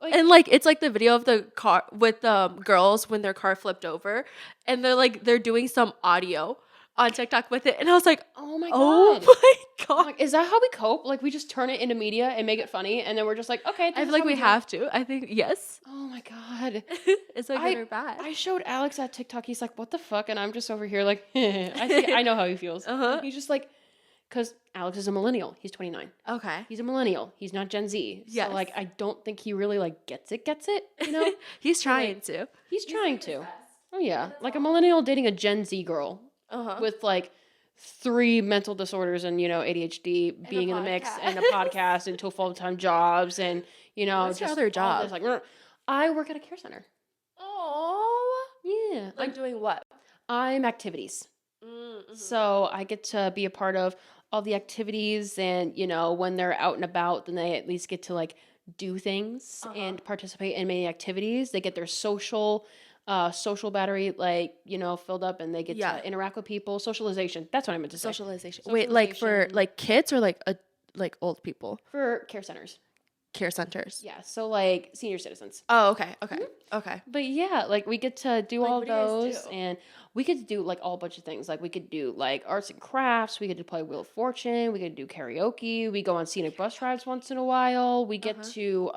Like- And like it's like the video of the car with girls when their car flipped over, and they're doing some audio on TikTok with it, and I was like, Oh my oh god. my I'm god. like, is that how we cope? Like we just turn it into media and make it funny, and then we're just like, okay. I feel like we have to. I think yes. Oh my god. Is that good or bad? I showed Alex that TikTok. He's like, what the fuck? And I'm just over here like, I know how he feels. And he's just like, because Alex is a millennial. He's 29. Okay. He's a millennial. He's not Gen Z. Yes. So like, I don't think he really like gets it, you know? He's trying to. He's trying to. Oh yeah. Like a millennial dating a Gen Z girl with like 3 mental disorders and, ADHD being in the mix and a podcast and 2 full-time jobs and, What's your other job? Like, I work at a care center. Oh. Yeah. Like doing what? I'm activities. So I get to be a part of all the activities, and when they're out and about, then they at least get to like do things and participate in many activities. They get their social battery filled up, and they get to interact with people. Socialization. That's what I meant to say. Socialization. Wait, like for like kids or like old people? For care centers. Care centers. Yeah. So like senior citizens. Oh, okay. Okay. But yeah, like we get to do all what do you guys those, do? and we get to do like all bunch of things. Like we could do like arts and crafts. We get to play Wheel of Fortune. We could do karaoke. We go on scenic bus rides once in a while. We get to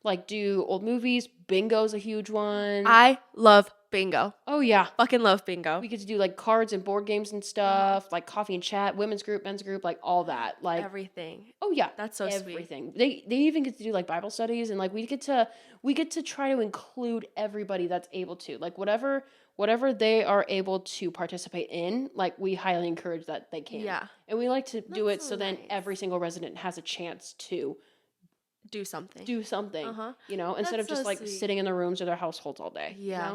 like do old movies. Bingo's a huge one. I love bingo. Oh yeah. Fucking love bingo. We get to do like cards and board games and stuff, like coffee and chat, women's group, men's group, like all that. Like Everything. oh yeah, That's so sweet. everything. They even get to do like Bible studies, and like we get to try to include everybody that's able to. Like whatever they are able to participate in, like we highly encourage that they can. Yeah. And we like to do it so so then nice. every single resident has a chance to Do something. do something. Instead of That's just so like sweet. sitting in their rooms or their households all day. Yeah.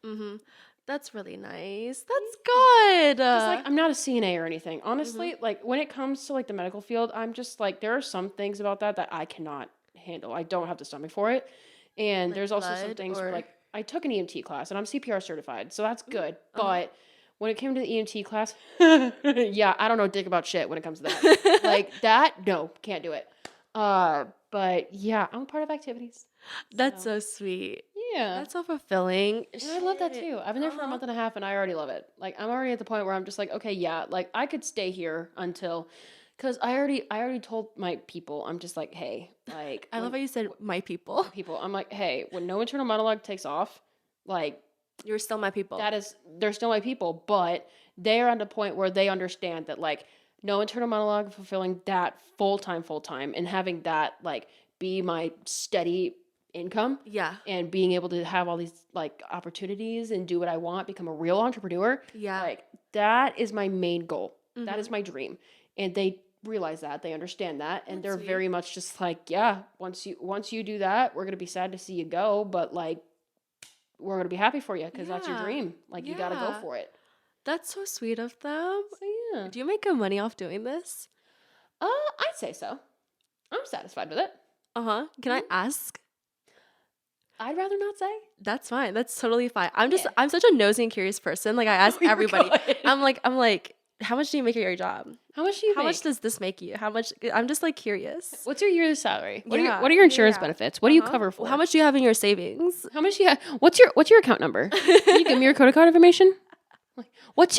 You know? That's really nice. That's good. Just like I'm not a CNA or anything. Honestly, like when it comes to like the medical field, I'm just like there are some things about that I cannot handle. I don't have the stomach for it. And Like there's also some blood things or- where like I took an EMT class and I'm CPR certified, so that's good. But when it came to the EMT class, yeah, I don't know dick about shit when it comes to that. Like that, no, can't do it. But yeah, I'm a part of activities. That's so sweet. Yeah. That's so fulfilling. And I love that Shit. too. I've been there for a month and a half and I already love it. Like I'm already at the point where I'm just like, okay, yeah, like I could stay here until, because I already told my people, I'm just like, hey, like I love how you said my people. people, I'm like, hey, when no internal monologue takes off, like You're still my people. they're still my people, but they are at a point where they understand that like no internal monologue, fulfilling that full time, and having that like be my steady income. Yeah. And being able to have all these like opportunities and do what I want, become a real entrepreneur. Yeah. Like that is my main goal. That is my dream. And they realize that, they understand that, and they're sweet. very much just like, yeah, once you do that, we're going to be sad to see you go, but like we're going to be happy for you because that's your Yeah. dream. Like you got to go Yeah. for it. That's so sweet of them. So yeah. Do you make good money off doing this? I'd say so. I'm satisfied with it. Can I ask? I'd rather not say. That's fine. That's totally fine. I'm Yeah. I'm such a nosy and curious person. Like I ask you're everybody. good. I'm like, how much do you make at your job? How much do you How make? much does this make you? How much? I'm just like curious. What's your yearly salary? What Yeah, are your insurance yeah. benefits? What do you cover for? How much do you have in your savings? How much do you have? What's your account number? Can you give me your credit card information? Like, what's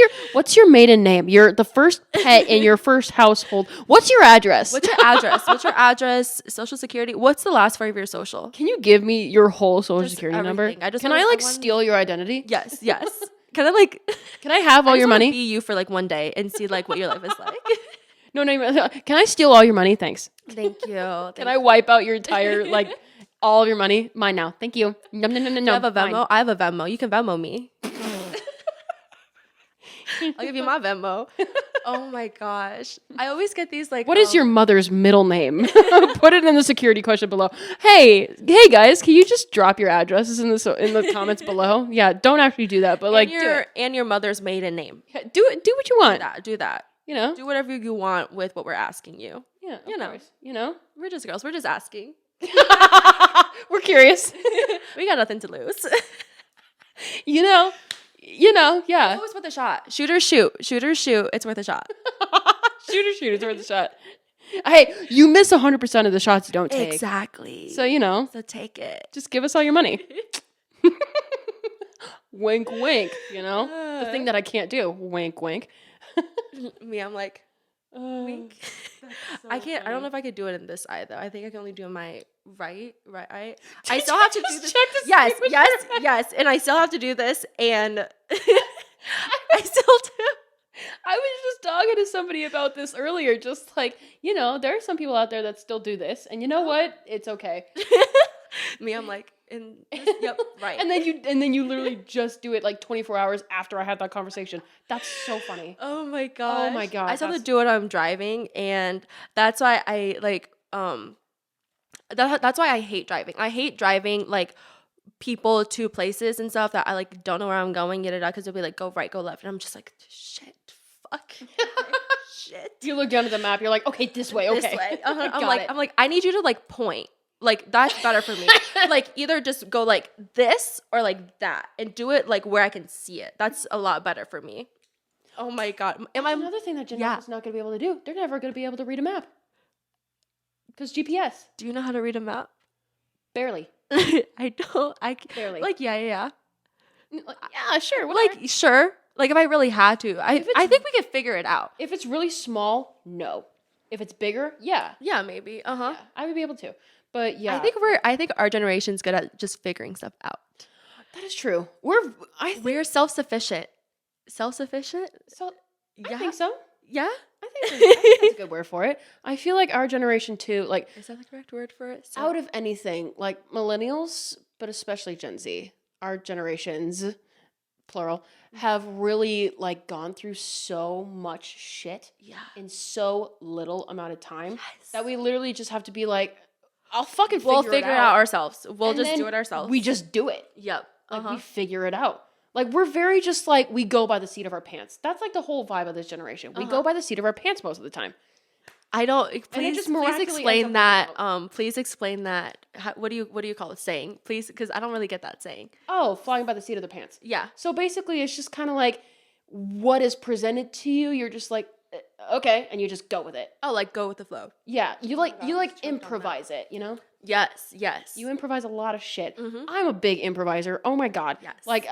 your maiden name? You're the first pet in your first household. What's your address? What's your address? What's your address? Social security? What's the last 4 of your social? Can you give me your whole social Just security number? everything. I just Can wanna- I I like want- steal your identity? Yes, yes. Can I like Can I have all I just your wanna money? Be you for like one day and see like what your life is like. No, can I steal all your money? Thanks. Thank you. Can I wipe out your entire like all of your money? Mine now. Thank you. No. I have a mine. Venmo. I have a Venmo. You can Venmo me. I'll give you my Venmo. Oh my gosh. I always get these like What is your mother's middle name? Put it in the security question below. Hey guys, can you just drop your addresses in the comments below? Yeah, don't actually do that, but like and your mother's maiden name. do what you want. Do that. You know? Do whatever you want with what we're asking you. Yeah, you know. course. You know? We're just girls. We're just asking. We're curious. We got nothing to lose. you know, yeah. Always worth a shot. Shoot or shoot. Shoot or shoot. It's worth a shot. shoot, it's worth a shot. Hey, you miss 100% of the shots you don't take. Exactly. So, So take it. just give us all your money. Wink, wink, the thing that I can't do. Wink, wink. Me, I'm like, wink. I can't. I don't know if I could do it in this eye though. I think I can only do in my right eye. I still have to do this. Yes. And I still have to do this, and I still do. I was just talking to somebody about this earlier. Just like, there are some people out there that still do this, and you know what? It's okay. Me, I'm like, yep, right. and then you literally just do it like 24 hours after I had that conversation. That's so funny. Oh my god. I still have to that's- do it when I'm driving, and that's why I like that's why I hate driving. I hate driving like people to places and stuff that I like don't know where I'm going, get it out, because they'll be like, go right, go left, and I'm just like, shit, fuck. Shit. You look down at the map, you're like, okay, this way, okay. This way. Got it. I'm like, I need you to like point. Like that's better for me. Like either just go like this or like that, and do it like where I can see it. That's a lot better for me. Oh my god. Another thing that Gen X is not going to be able to do. They're never going to be able to read a map. Because GPS. Do you know how to read a map? Barely. I don't. Barely. Like yeah. Yeah, sure. Whatever. Like sure. Like if I really had to, I think we could figure it out. If it's really small, no. If it's bigger, yeah. Yeah, maybe. Yeah, I would be able to. But yeah. I think our generation's good at just figuring stuff out. That is true. We're self-sufficient. Self-sufficient? I think so. Yeah? I think that's a good word for it. I feel like our generation too, like Is that the correct word for it? out of anything, like millennials, but especially Gen Z, our generations, plural, have really like gone through so much shit in so little amount of time that we literally just have to be like, I'll fucking We'll figure figure it it out ourselves. We'll And just then do it ourselves. We just do it. Yep. Like we figure it out. Like we're very just like we go by the seat of our pants. That's like the whole vibe of this generation. We go by the seat of our pants most of the time. I don't. it just Please miraculously explain ends that. up Please explain that. What do you call it? Saying, please, because I don't really get that saying. Oh, flying by the seat of the pants. Yeah. So basically, it's just kind of like what is presented to you. You're just like, okay, and you just go with it. Oh, like go with the flow. Yeah, you improvise it. Yes. You improvise a lot of shit. Mhm. I'm a big improviser. Oh my god. Yes. Like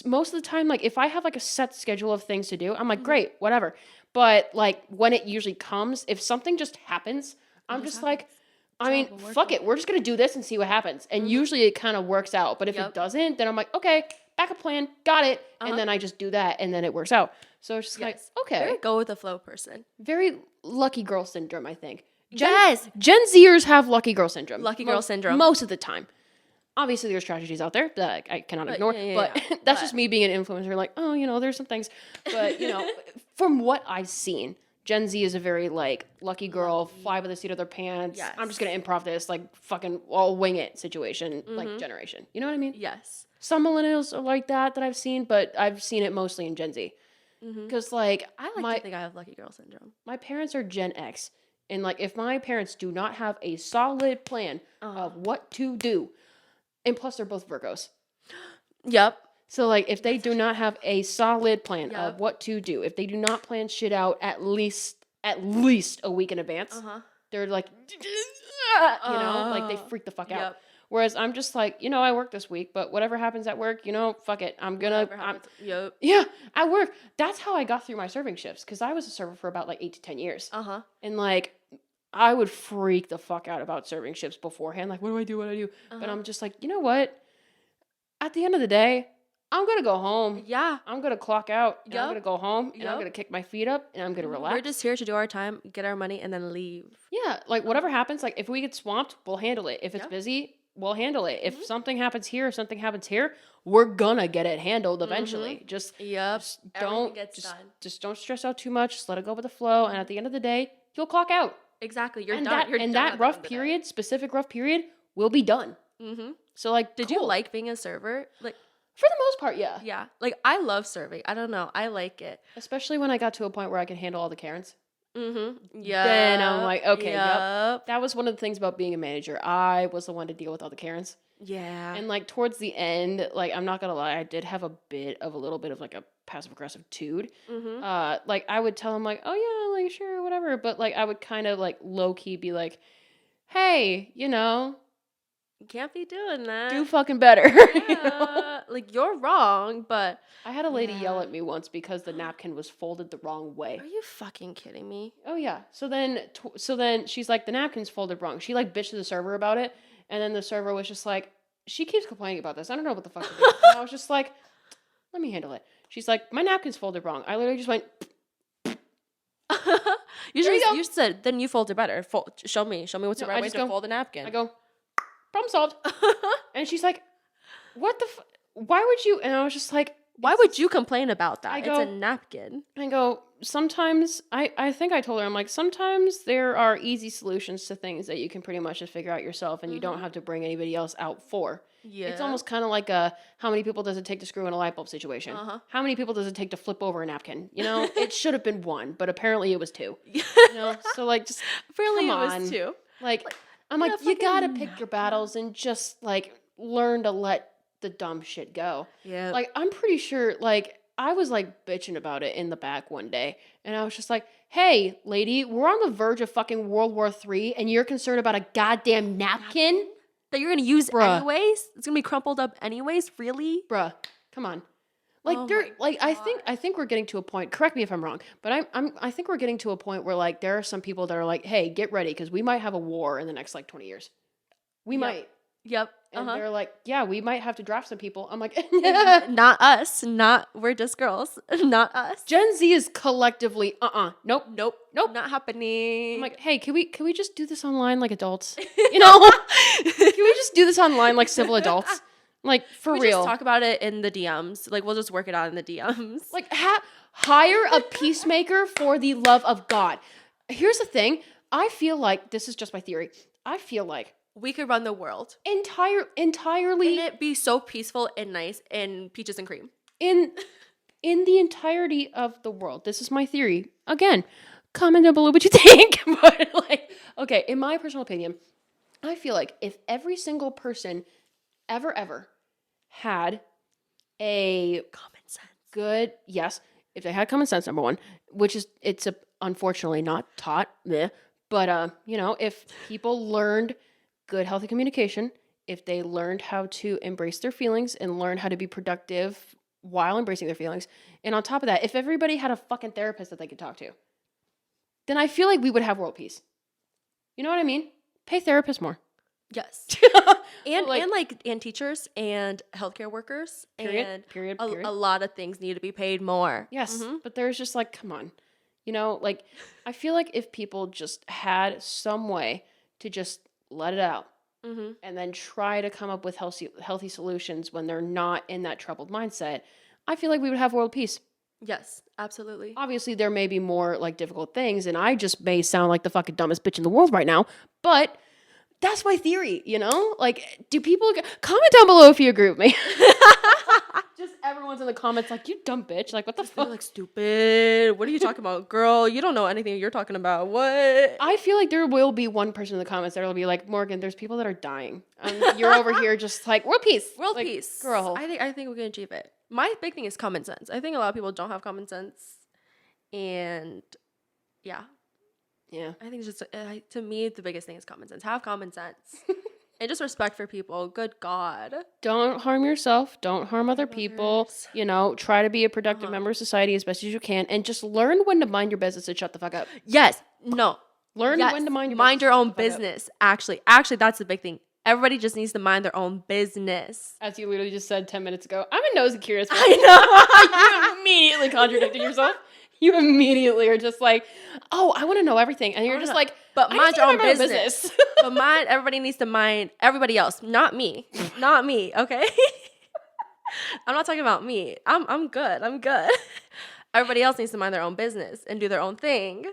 most of the time, like if I have like a set schedule of things to do, I'm like, great, whatever. But like when it usually comes, if something just happens, I'm just like, I mean, fuck it. We're just gonna do this and see what happens. And usually it kind of works out. But if it doesn't, then I'm like, okay, backup plan, got it. And then I just do that, and then it works out. So it's just like, okay, Very go with the flow person. very lucky girl syndrome, I think. Gen Zers have lucky girl syndrome. Lucky girl syndrome. Most of the time. Obviously, there's tragedies out there that I cannot ignore. But that's just me being an influencer. Like, there's some things. But, from what I've seen, Gen Z is a very, like, lucky girl, fly by the seat of their pants. Yes. I'm just going to improv this, like, fucking all wing it situation, like, generation. You know what I mean? Yes. Some millennials are like that I've seen, but I've seen it mostly in Gen Z. Because, like, I like to think I have lucky girl syndrome. my parents are Gen X. And, like, if my parents do not have a solid plan of what to do, And plus, they're both Virgos. Yep. So, like, if they do not have a solid plan Yep. of what to do, if they do not plan shit out at least a week in advance, they're like, you know, like they freak the fuck out. Yep. Whereas I'm just like, you know, I work this week, but whatever happens at work, you know, fuck it. Yep. Yeah, at work. That's how I got through my serving shifts, because I was a server for about like 8 to 10 years. And like, I would freak the fuck out about serving shifts beforehand. Like, what do I do? What do I do? But I'm just like, you know what? At the end of the day, I'm going to go home. Yeah. I'm going to clock out. And I'm Yep. going to go home. And I'm Yep. going to kick my feet up. And I'm going to relax. We're just here to do our time, get our money, and then leave. Yeah. Like, whatever happens, like, if we get swamped, we'll handle it. If it's Yep. busy, we'll handle it. If something happens here, if something happens here, we're going to get it handled eventually. Just Yep. Everything don't gets done. just don't stress out too much. Just let it go with the flow. And at the end of the day, you'll clock out. Exactly. You're and done. You're done that at the rough end of the day. period, specific rough period, will be done. So, like, Did you cool. like being a server? Like, For the most part, yeah. yeah. Like, I love serving. I don't know. I like it. Especially when I got to a point where I could handle all the Karens. Yeah. Then I'm like, okay, Yep. that was one of the things about being a manager. I was the one to deal with all the Karens. Yeah. And like towards the end, like I'm not gonna lie, I did have a little bit of like a passive aggressive tude. Like I would tell him like, oh yeah, like sure, whatever. But like I would kind of like low key be like, hey, you know, You can't be doing that. do fucking better. You know? Yeah. Like, you're wrong, but I had a lady yell at me once because the napkin was folded the wrong way. are you fucking kidding me? Oh yeah. So then she's like, the napkin's folded wrong. She like bitched to the server about it, and then the server was just like, she keeps complaining about this. I don't know what the fuck to do. And I was just like, let me handle it. She's like, my napkin's folded wrong. I literally just went, You said, then you fold it better. Show me what's the No, I right way just to go- fold a napkin. I go, problem solved. And she's like, what the why would you? And I was just like, Why would you complain about that? I It's go- a napkin. I go, sometimes, I think I told her, I'm like, sometimes there are easy solutions to things that you can pretty much just figure out yourself and you don't have to bring anybody else out for. Yeah. It's almost kind of like a, how many people does it take to screw in a light bulb situation? How many people does it take to flip over a napkin? You know, it should have been one, but apparently it was two. You know, so like, just Apparently come it was on. two. Like, I'm like, you gotta pick your battles and just like learn to let the dumb shit go. Yeah. Like, I'm pretty sure, like, I was like bitching about it in the back one day, and I was just like, hey, lady, we're on the verge of fucking World War III, and you're concerned about a goddamn napkin? that you're gonna use Bruh. anyways? It's gonna be crumpled up anyways? Really? Bruh, come on. Like, Oh there, my like, I think we're getting to a point, correct me if I'm wrong, but I think we're getting to a point where, like, there are some people that are like, hey, get ready, because we might have a war in the next, like, 20 years. We might. Yep. And they're like, yeah, we might have to draft some people. I'm like, Not us. We're just girls. Not us. Gen Z is collectively, nope. Nope. Not happening. I'm like, hey, can we just do this online like adults? You know? Can we just do this online like civil adults? Like, for we real. just talk about it in the DMs. Like, we'll just work it out in the DMs. Like, hire a peacemaker for the love of God. Here's the thing. I feel like, this is just my theory, I feel like we could run the world. entirely And it be so peaceful and nice and peaches and cream. in the entirety of the world. This is my theory. Again, comment down below what you think. But like, okay, in my personal opinion, I feel like if every single person ever had a Common sense. good, yes, if they had common sense, number one, which is, unfortunately not taught, but you know, if people learned good, healthy communication, if they learned how to embrace their feelings and learn how to be productive while embracing their feelings, and on top of that, if everybody had a fucking therapist that they could talk to, then I feel like we would have world peace. You know what I mean? Pay therapists more. Yes. Like- And teachers and healthcare workers and Period. a lot of things need to be paid more. Yes, but there's just like, come on. You know, like, I feel like if people just had some way to just let it out and then try to come up with healthy solutions when they're not in that troubled mindset, I feel like we would have world peace. Yes, absolutely. Obviously, there may be more, like, difficult things, and I just may sound like the fucking dumbest bitch in the world right now, but that's my theory, you know? Like, do people comment down below if you agree with me? Just everyone's in the comments like, you dumb bitch. Like, what the They're fuck? like, stupid. What are you talking about? Girl, you don't know anything you're talking about. What? I feel like there will be one person in the comments that will be like, Morgan, there's people that are dying. You're over here just like, world peace. World Like, peace. girl. I think we can achieve it. My big thing is common sense. I think a lot of people don't have common sense. And yeah. Yeah. I think it's just, to me, the biggest thing is common sense. Have common sense. And just respect for people. Good God. Don't harm yourself. Don't harm other people. Others. You know, try to be a productive member of society as best as you can. And just learn when to mind your business and shut the fuck up. Yes. No. Learn Yes. when to mind your Mind business. your own Shut the fuck up. business. Actually, that's the big thing. Everybody just needs to mind their own business. As you literally just said 10 minutes ago, I'm a nosy curious person. I know. You immediately contradicted yourself. You immediately are just like, oh, I want to know everything. And you're just like, But I mind just your own wanna mind my business. But everybody needs to mind everybody else, not me. Not me, okay? I'm not talking about me. I'm good. I'm good. Everybody else needs to mind their own business and do their own thing.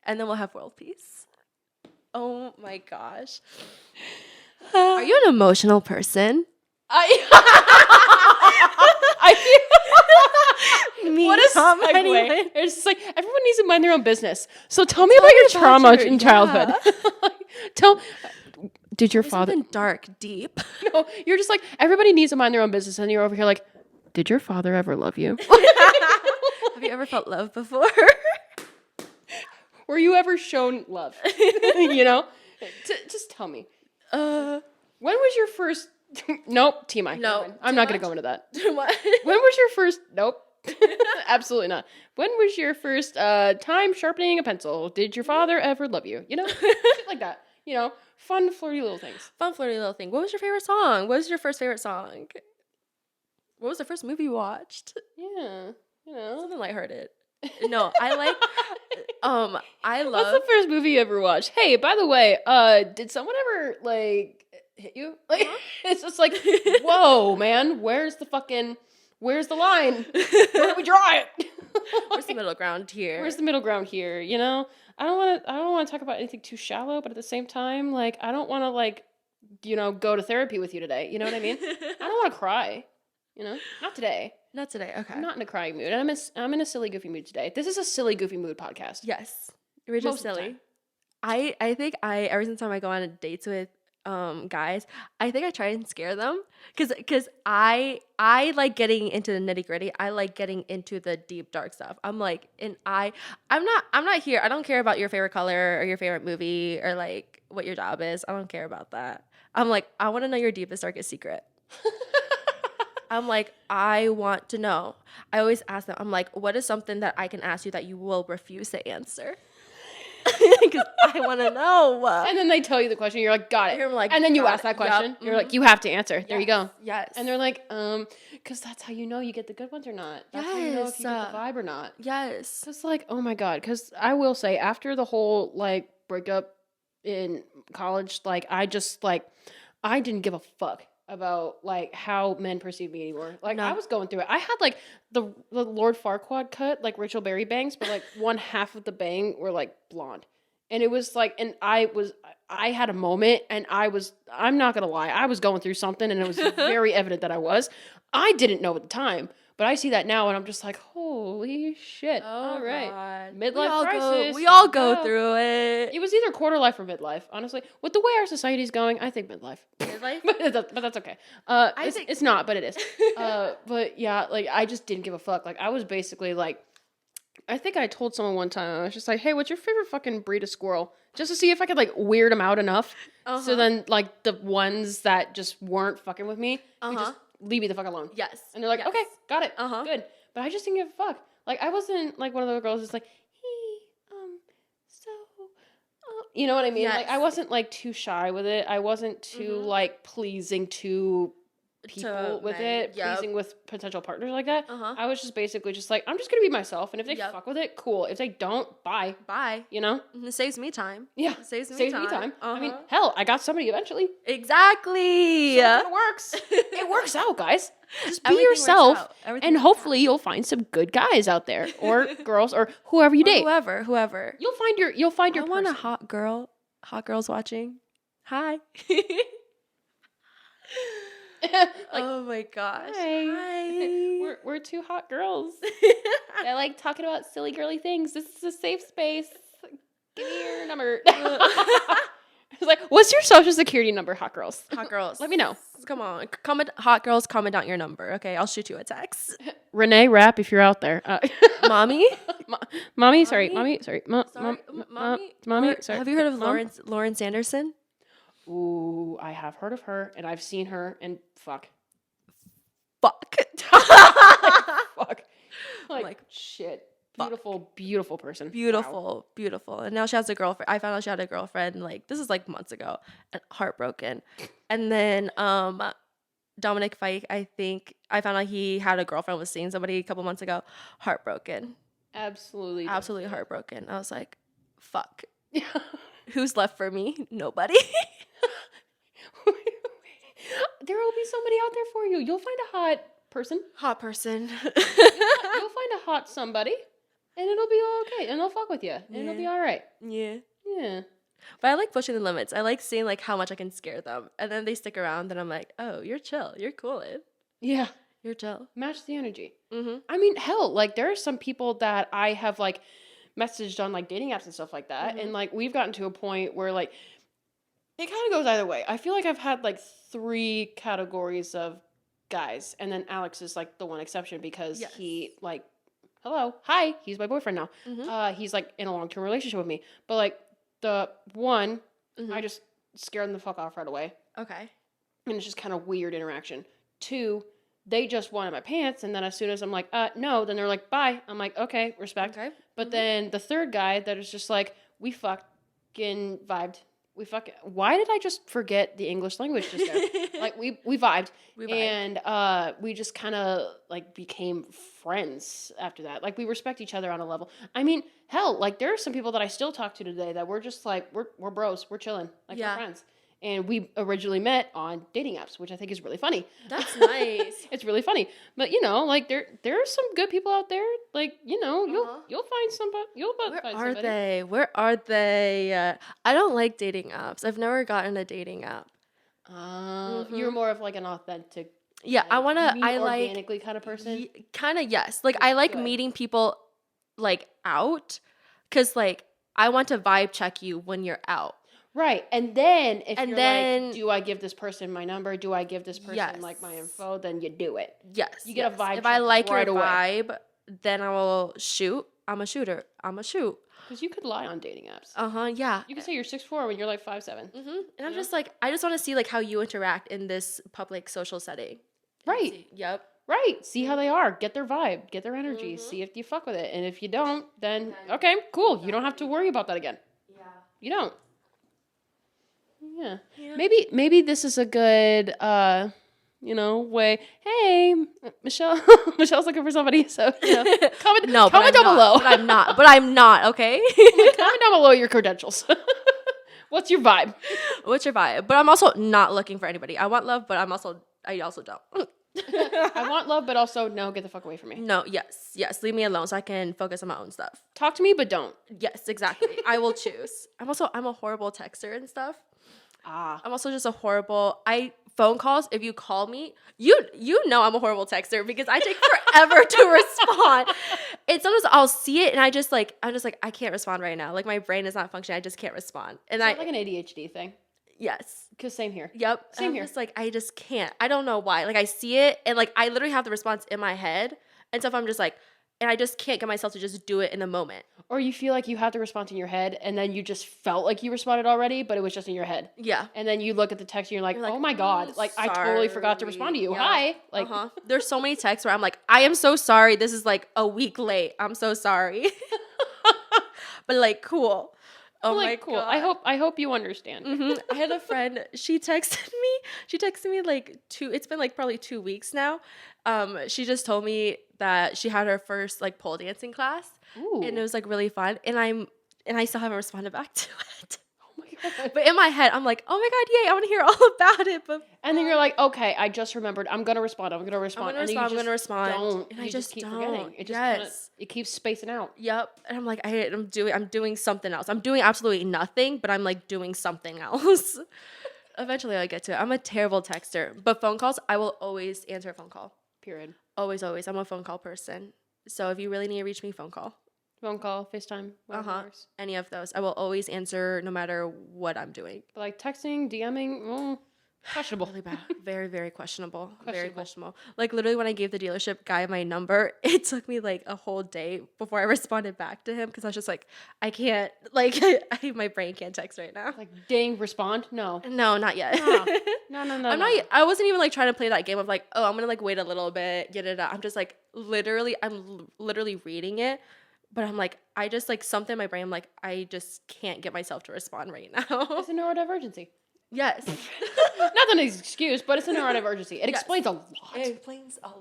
And then we'll have world peace. Oh my gosh. Are you an emotional person? Me, What a Tom, segue. anyway. It's just like, everyone needs to mind their own business. So tell me about your trauma in childhood. Did your father... Something dark, deep. No, you're just like, everybody needs to mind their own business. And you're over here like, did your father ever love you? Have you ever felt love before? Were you ever shown love? You know? Just tell me. When was your first... Nope, TMI. No. I'm not going to go into that. What? When was your first... Nope. Absolutely not. When was your first time sharpening a pencil? Did your father ever love you? You know? Shit like that. You know? Fun, flirty little things. Fun, flirty little thing. What was your favorite song? What was your first favorite song? What was the first movie you watched? Yeah. You know? Something lighthearted. No, I like... I love... What's the first movie you ever watched? Hey, by the way, did someone ever, like, hit you? Like, it's just like, whoa, man, where's the line? Where do we draw it? Where's the middle ground here? Where's the middle ground here? You know, I don't want to talk about anything too shallow, but at the same time, like, I don't want to, like, you know, go to therapy with you today. You know what I mean? I don't want to cry. You know, not today. Not today. Okay. I'm not in a crying mood. I'm in a silly, goofy mood today. This is a silly, goofy mood podcast. Yes. We're just Most of the silly. I think every single time I go on dates with guys, I think I try and scare them because I like getting into the nitty gritty. I like getting into the deep dark stuff. I'm like, and I'm not here. I don't care about your favorite color or your favorite movie or like what your job is. I don't care about that. I'm like, I want to know your deepest, darkest secret. I'm like, I want to know. I always ask them, I'm like, what is something that I can ask you that you will refuse to answer? Because I want to know. And then they tell you the question. You're like, got it. You're like, and then you got ask it. that question. Yep. You're like, you have to answer. There you go. Yes. And they're like, because that's how you know you get the good ones or not. That's how you know if you get the vibe or not. Yes. It's like, oh my God. Because I will say, after the whole, like, breakup in college, like, I didn't give a fuck about, like, how men perceive me anymore. Like, No. I was going through it. I had, like, the Lord Farquaad cut, like Rachel Berry bangs, but, like, one half of the bang were, like, blonde. And it was, like, and I had a moment, and I'm not going to lie, I was going through something, and it was very evident that I was. I didn't know at the time, but I see that now, and I'm just like, holy shit. All right. God. Midlife crisis. We all go through it. It was either quarter life or midlife, honestly. With the way our society's going, I think midlife. Midlife? but that's okay. It's not, but it is. But yeah, like, I just didn't give a fuck. Like, I was basically like, I think I told someone one time, I was just like, hey, what's your favorite fucking breed of squirrel? Just to see if I could, like, weird them out enough. So then, like, the ones that just weren't fucking with me would just leave me the fuck alone. Yes. And they're like, okay, got it. Uh-huh. Good. But I just didn't give a fuck. Like, I wasn't, like, one of those girls that's like, hey, you know what I mean? Yes. Like, I wasn't, like, too shy with it. I wasn't too, like, pleasing to people with men. it, Yep. pleasing with potential partners like that. Uh-huh. I was just basically just like, I'm just gonna be myself, and if they Yep. fuck with it, cool. If they don't, bye. Bye. You know? And it saves me time. Yeah. It saves me Saves time. me time. I mean, Uh-huh. hell, I got somebody eventually. Exactly. So it works. It works out, guys. Just be Everything works yourself, out. Everything and works hopefully you'll find some good guys out there, or girls, or whoever you date. Whoever. You'll find your I want a person. hot girl. Hot girls watching. Hi. Like, Oh my gosh. hi. We're two hot girls. I like talking about silly girly things. This is a safe space. Give me your number. It's like, what's your social security number, hot girls? Hot girls. Let me know. Come on. Hot girls, comment down your number. Okay, I'll shoot you a text. Renee Rapp, if you're out there. Mommy? Mommy, sorry. Mommy? Sorry. Mommy? Sorry. Have you heard of Mom? Lauren Sanderson? Ooh, I have heard of her, and I've seen her, and fuck. Fuck. Fuck. Like shit. Beautiful, beautiful person. Beautiful, Wow. beautiful. And now she has a girlfriend. I found out she had a girlfriend, like, this is like months ago. And heartbroken. And then Dominic Fike, I think I found out he had a girlfriend, was seeing somebody a couple months ago. Heartbroken. Absolutely. Absolutely heartbroken. I was like, fuck. Yeah. Who's left for me? Nobody. There will be somebody out there for you. You'll find a hot person. Hot person. You'll find a hot somebody, and it'll be all okay, and they'll fuck with you, and it'll be all right. Yeah. Yeah. But I like pushing the limits. I like seeing like how much I can scare them. And then they stick around and I'm like, oh, you're chill. You're cool. Yeah. You're chill. Match the energy. Mm-hmm. I mean, hell, like there are some people that I have like messaged on like dating apps and stuff like that, and like we've gotten to a point where like it kind of goes either way. I feel like I've had like 3 categories of guys, and then Alex is like the one exception because he like, hello, hi, he's my boyfriend now. He's like in a long-term relationship with me, but like the one, I just scared them the fuck off right away. Okay. And it's just kind of weird interaction. 2, they just wanted my pants, and then as soon as I'm like, no, then they're like, bye. I'm like, okay, respect. Okay. But then the 3rd guy that is just like, we fucking vibed. Why did I just forget the English language just there? Like, we vibed. And we just kind of, like, became friends after that. Like, we respect each other on a level. I mean, hell, like, there are some people that I still talk to today that we're just, like, we're bros. We're chilling. Like, we're friends. And we originally met on dating apps, which I think is really funny. That's nice. It's really funny. But, you know, like, there are some good people out there. Like, you know, you'll find somebody. Where are they? I don't like dating apps. I've never gotten a dating app. You're more of, like, an authentic. Yeah, like, I like organically kind of person. Kind of, yes. Like, I like meeting people, like, out. Because, like, I want to vibe check you when you're out. Right. And then if you're like, do I give this person my number? Do I give this person like my info? Then you do it. Yes. You get a vibe. If I like right your away. vibe, then I will shoot. I'm a shooter. I'm a shoot. Because you could lie on dating apps. Yeah. You can say you're 6'4" when you're like 5'7". And I'm just like, I just want to see like how you interact in this public social setting. Right. Yep. Right. See how they are. Get their vibe. Get their energy. See if you fuck with it. And if you don't, then okay, cool. You don't have to worry about that again. Yeah. You don't. Yeah. Maybe this is a good way. Hey, Michelle. Michelle's looking for somebody, so comment down below. But I'm not, okay? Comment down below your credentials. What's your vibe? What's your vibe? But I'm also not looking for anybody. I want love, but I also don't. I want love, but also no, get the fuck away from me. No, yes. Leave me alone so I can focus on my own stuff. Talk to me, but don't. Yes, exactly. I will choose. I'm a horrible texter and stuff. I'm also just a horrible. Phone calls. If you call me, you know I'm a horrible texter because I take forever to respond. And sometimes I'll see it and I'm just like I can't respond right now. Like my brain is not functioning. I just can't respond. And it's like an ADHD thing. Yes. Because same here. Yep. Same here. Just like I just can't. I don't know why. Like I see it and like I literally have the response in my head and stuff. I'm just like, and I just can't get myself to just do it in the moment. Or you feel like you have to respond in your head and then you just felt like you responded already, but it was just in your head. Yeah. And then you look at the text and you're like oh my God, like sorry. I totally forgot to respond to you. Yeah. Hi. Like There's so many texts where I'm like, I am so sorry. This is like a week late. I'm so sorry. But like, cool. Oh my cool. God. I hope you understand. I had a friend, she texted me like it's been like probably 2 weeks now. She just told me that she had her first like pole dancing class. Ooh. And it was like really fun. And I still haven't responded back to it. Oh my God. But in my head, I'm like, oh my God, yay, I want to hear all about it. But and then you're like, okay, I just remembered. I'm gonna respond. I'm gonna respond. And I just keep don't. forgetting. It just it keeps spacing out. Yep. And I'm like, I'm doing something else. I'm doing absolutely nothing, but I'm like doing something else. Eventually I'll get to it. I'm a terrible texter, but phone calls, I will always answer a phone call. Period. Always, always. I'm a phone call person. So if you really need to reach me, phone call. Phone call, FaceTime, whatever works. Any of those. I will always answer no matter what I'm doing. But like texting, DMing, questionable. Really bad. Very, very questionable. Very questionable. Like literally when I gave the dealership guy my number, it took me like a whole day before I responded back to him because I was just like, I can't, like, my brain can't text right now. Like, ding, respond? No. No, not yet. No. I wasn't even like trying to play that game of like, oh, I'm gonna like wait a little bit, get it out. I'm just like I'm literally reading it, but I'm like, I just like something in my brain, I'm like, I just can't get myself to respond right now. It's a neurodivergency. Yes. Not an excuse, but it's a neurodivergency. It explains a lot. It explains a lot.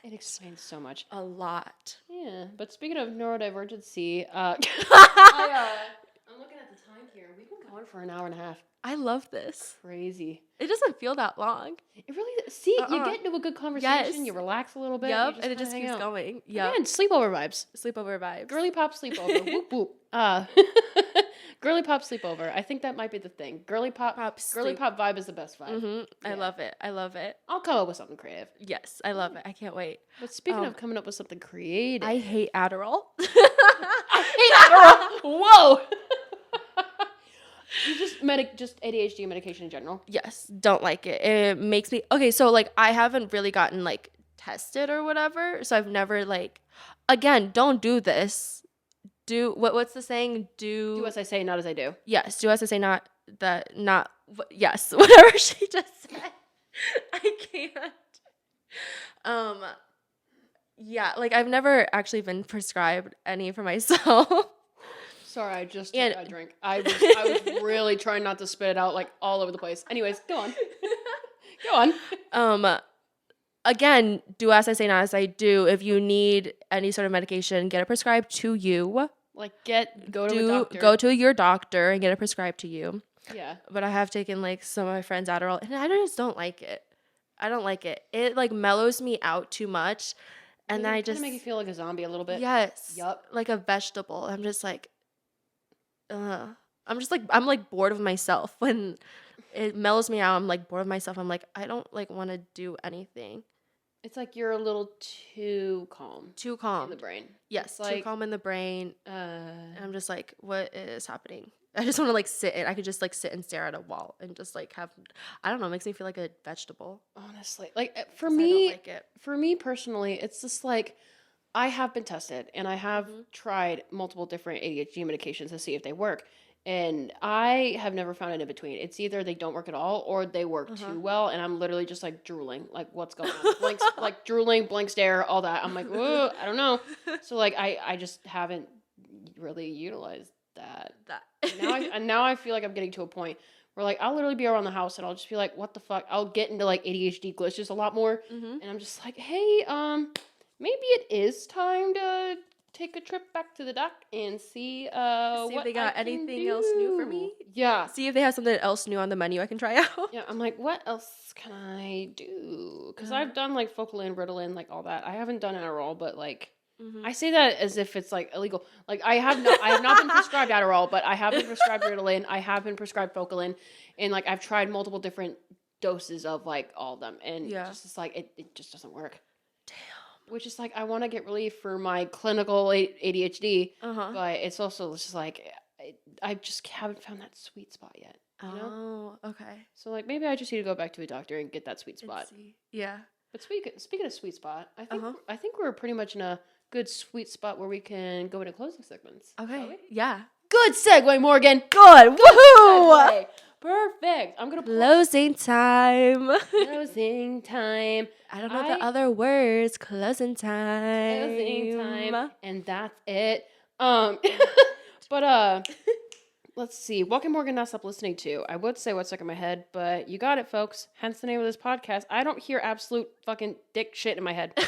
It explains so much. A lot. Yeah, but speaking of neurodivergency, I'm looking at the time here. We've been going for an hour and a half. I love this. Crazy. It doesn't feel that long. It really, see, you get into a good conversation, you relax a little bit. Yep, and it just keeps going. Yep. Again, sleepover vibes. Sleepover vibes. Girlypop sleepover. Whoop whoop. Girlypop sleepover. I think that might be the thing. Girlypop vibe is the best vibe. Mm-hmm. Yeah. I love it. I love it. I'll come up with something creative. Yes, I love it. I can't wait. But speaking of coming up with something creative, I hate Adderall. I hate Adderall. Whoa. You just ADHD medication in general? Yes, don't like it. It makes me okay. So like I haven't really gotten like tested or whatever. So I've never like, again, don't do this. Do what's the saying? Do as I say, not as I do. Yes, do as I say, not yes. Whatever she just said. I can't. Yeah, like I've never actually been prescribed any for myself. Sorry, I just took a drink. I was really trying not to spit it out like all over the place. Anyways, go on. Go on. Again, do as I say, not as I do. If you need any sort of medication, get it prescribed to you. Like go to a doctor. Go to your doctor and get it prescribed to you. Yeah. But I have taken like some of my friends' Adderall and I just don't like it. I don't like it. It like mellows me out too much. And then I just make you feel like a zombie a little bit. Yes. Yup. Like a vegetable. I'm just like I'm like bored of myself when it mellows me out. I'm like bored of myself. I'm like, I don't like want to do anything. It's like you're a little too calm. Too calm. In the brain. Yes, like, too calm in the brain. And I'm just like, what is happening? I just want to like sit and I could just like sit and stare at a wall and just like have, I don't know, it makes me feel like a vegetable. Honestly. Like for me, I don't like it. For me personally, it's just like, I have been tested and I have tried multiple different ADHD medications to see if they work. And I have never found an in between. It's either they don't work at all or they work too well. And I'm literally just like drooling. Like, what's going on? Blanks, like drooling, blank stare, all that. I'm like, whoa, I don't know. So like, I just haven't really utilized that. And now I feel like I'm getting to a point where like, I'll literally be around the house and I'll just be like, what the fuck? I'll get into like ADHD glitches a lot more. And I'm just like, hey, maybe it is time to take a trip back to the dock and see what if they got anything else new for me. Yeah. See if they have something else new on the menu I can try out. Yeah, I'm like, what else can I do? Because I've done like Focalin, Ritalin, like all that. I haven't done Adderall, but like I say that as if it's like illegal. Like I have not been prescribed Adderall, but I have been prescribed Ritalin. I have been prescribed Focalin, and like I've tried multiple different doses of like all of them, and it's like it just doesn't work. Damn. Which is like, I want to get relief for my clinical ADHD, but it's also just like, I just haven't found that sweet spot yet. You know? Okay. So like, maybe I just need to go back to a doctor and get that sweet spot. Yeah. But speaking of sweet spot, I think we're pretty much in a good sweet spot where we can go into closing segments. Okay. Yeah. Good segue, Morgan. Good. Woohoo! Segue. Perfect. I'm gonna closing time. Closing time. I don't know the other words. Closing time. Closing time. And that's it. But let's see. What can Morgan not stop listening to? I would say what's stuck in my head, but you got it, folks. Hence the name of this podcast. I don't hear absolute fucking dick shit in my head.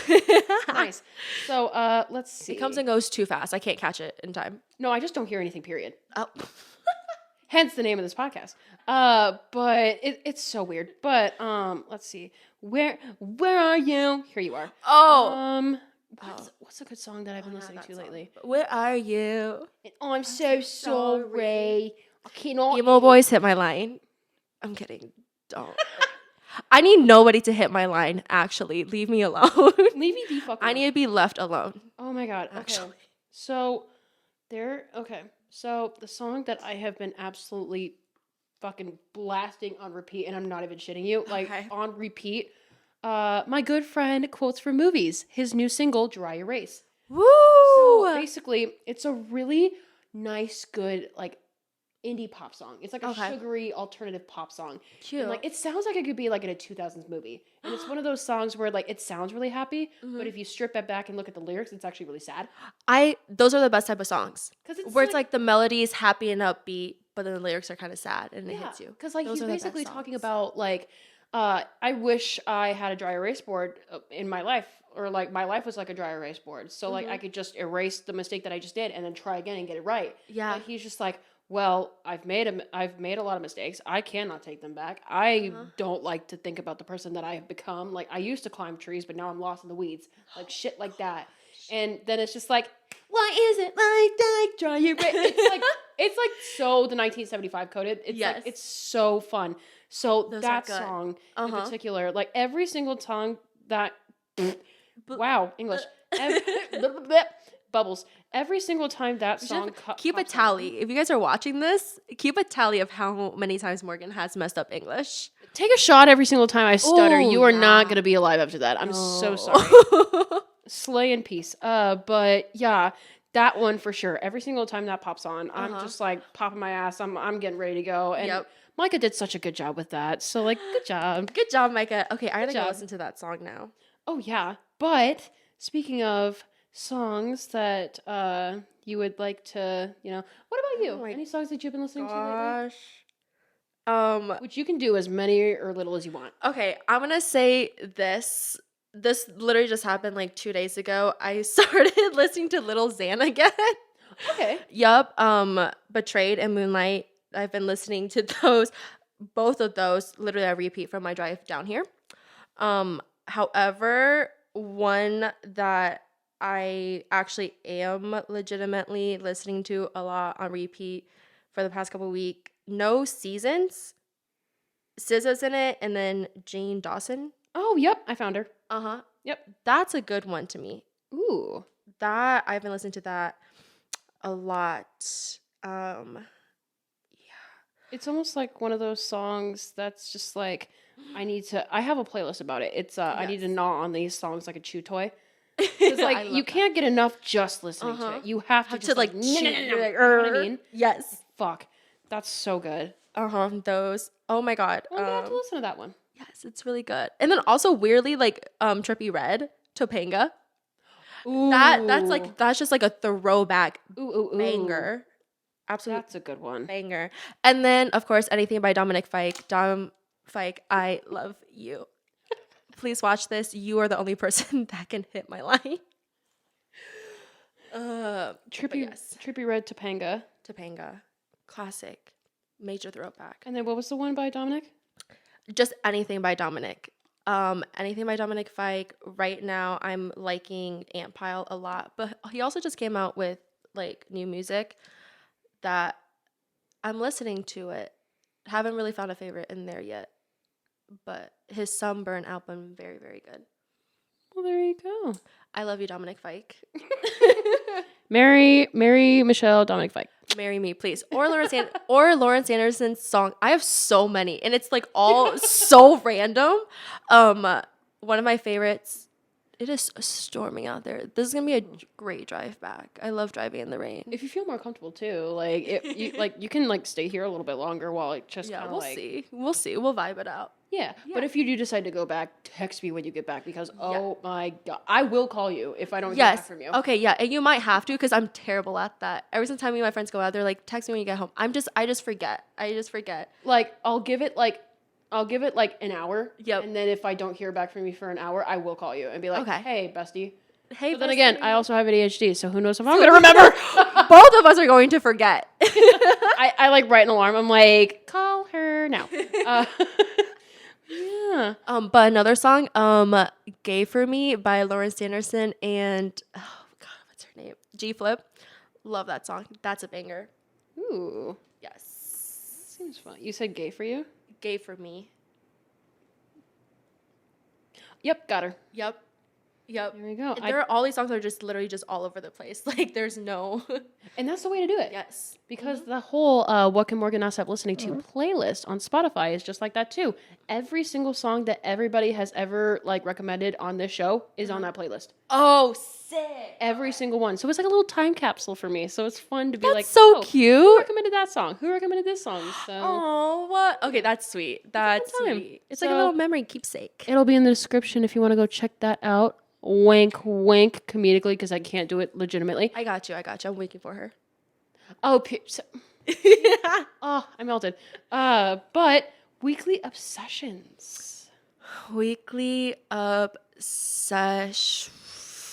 Nice. So let's see. It comes and goes too fast. I can't catch it in time. No, I just don't hear anything, period. Oh. Hence the name of this podcast. But it's so weird. But let's see. Where are you? Here you are. Oh. What's a good song that I've been listening to lately? Where are you? I'm so sorry. I cannot. Emo boys hit my line. I'm kidding. Don't. I need nobody to hit my line, actually. Leave me alone. Leave me the fuck alone. I need to be left alone. Oh my god. Actually. Okay. So So the song that I have been absolutely fucking blasting on repeat, and I'm not even shitting you, like on repeat. My good friend Quotes from Movies, his new single, Dry Erase. Woo! So basically, it's a really nice, good, like, indie pop song. It's like a sugary alternative pop song. Cute. And like it sounds like it could be like in a 2000s movie. And it's one of those songs where like it sounds really happy, but if you strip it back and look at the lyrics, it's actually really sad. Those are the best type of songs. Cuz where it's like the melody is happy and upbeat, but then the lyrics are kind of sad and it hits you. Cuz like Those he's are the basically best talking songs. about like I wish I had a dry erase board in my life, or like my life was like a dry erase board. So like I could just erase the mistake that I just did and then try again and get it right. Yeah. But he's just like, well, I've made a lot of mistakes. I cannot take them back. I don't like to think about the person that I have become. Like I used to climb trees, but now I'm lost in the weeds. Like shit like that. And then it's just like, why is it like that? Dry erase. It's like so the 1975 coded. It's like it's so fun. So Those that are good. song in particular, like every single song that wow, English. Bubbles. Every single time that song keep a tally. If you guys are watching this, keep a tally of how many times Morgan has messed up English. Take a shot every single time I stutter. Ooh, you are not going to be alive after that. I'm so sorry. Slay in peace. But yeah, that one for sure. Every single time that pops on, I'm just like popping my ass. I'm getting ready to go. And Micah did such a good job with that. So like, good job. Good job, Micah. Okay, I gotta go listen to that song now. Oh yeah. But speaking of songs that you would like to, what about you? Any songs that you've been listening to lately? Which you can do as many or little as you want. Okay, I'm gonna say this. This literally just happened like 2 days ago. I started listening to Little Xan again. Okay. Yup. Betrayed and Moonlight. I've been listening to those, both of those, literally I repeat from my drive down here. However, one that I actually am legitimately listening to a lot on repeat for the past couple weeks, No Seasons. SZA's in it, and then Jane Dawson. Oh, yep, I found her. Yep. That's a good one to me. Ooh. That, I've been listening to that a lot. It's almost like one of those songs that's just like, I have a playlist about it. It's, I need to gnaw on these songs like a chew toy. Because, like, you can't get enough just listening to it. You have to just, like, chew. You know what I mean? Yes. Fuck. That's so good. Those. Oh my God. Well, I have to listen to that one. Yes, it's really good. And then also weirdly, like, Trippie Redd, Topanga. Ooh. That's just like a throwback banger. Absolutely. That's a good one. Banger. And then, of course, anything by Dominic Fike. Dom Fike, I love you. Please watch this. You are the only person that can hit my line. Trippie Redd, Topanga. Classic. Major throwback. And then what was the one by Dominic? Just anything by Dominic. Anything by Dominic Fike. Right now, I'm liking Ant Pile a lot. But he also just came out with, like, new music that I'm listening to it. Haven't really found a favorite in there yet. But his Sunburn album, very, very good. Well, there you go. I love you, Dominic Fike. Marry Michelle Dominic Fike. Marry me, please. Or Lawrence Anderson's song. I have so many, and it's like all so random. One of my favorites. It is storming out there. This is gonna be a great drive back. I love driving in the rain. If you feel more comfortable too, you can like stay here a little bit longer while it just we'll see. We'll vibe it out. Yeah, but if you do decide to go back, text me when you get back because oh my God, I will call you if I don't hear back from you. Okay, yeah, and you might have to because I'm terrible at that. Every single time me and my friends go out, they're like, text me when you get home. I just forget. Like I'll give it like an hour. Yep. And then if I don't hear back from you for an hour, I will call you and be like, hey, bestie. Hey, but then again, I also have ADHD, so who knows if I'm going to remember. Both of us are going to forget. I like write an alarm. I'm like, call her now. Yeah. But another song, Gay For Me by Lawrence Anderson and, oh God, what's her name? G-Flip. Love that song. That's a banger. Ooh. Yes. Seems fun. You said Gay For You? Gay for Me. Yep, got her. Yep. Yep. There we go. There are all these songs are just literally just all over the place. Like there's no. And that's the way to do it. Yes. Because the whole What Can Morgan Not Stop Listening To playlist on Spotify is just like that too. Every single song that everybody has ever like recommended on this show is on that playlist. Oh, sick. Every single one. So it's like a little time capsule for me. So it's fun to be That's like, so Who cute. recommended that song? Who recommended this song? So Oh, what? Okay, that's sweet. That's time. sweet. It's like a So- little memory keepsake. it'll be in the description if you want to go check that out. Wink, wink, comedically, because I can't do it legitimately. I got you. I'm waiting for her. Oh, oh, I melted. But weekly obsessions. Weekly obsession.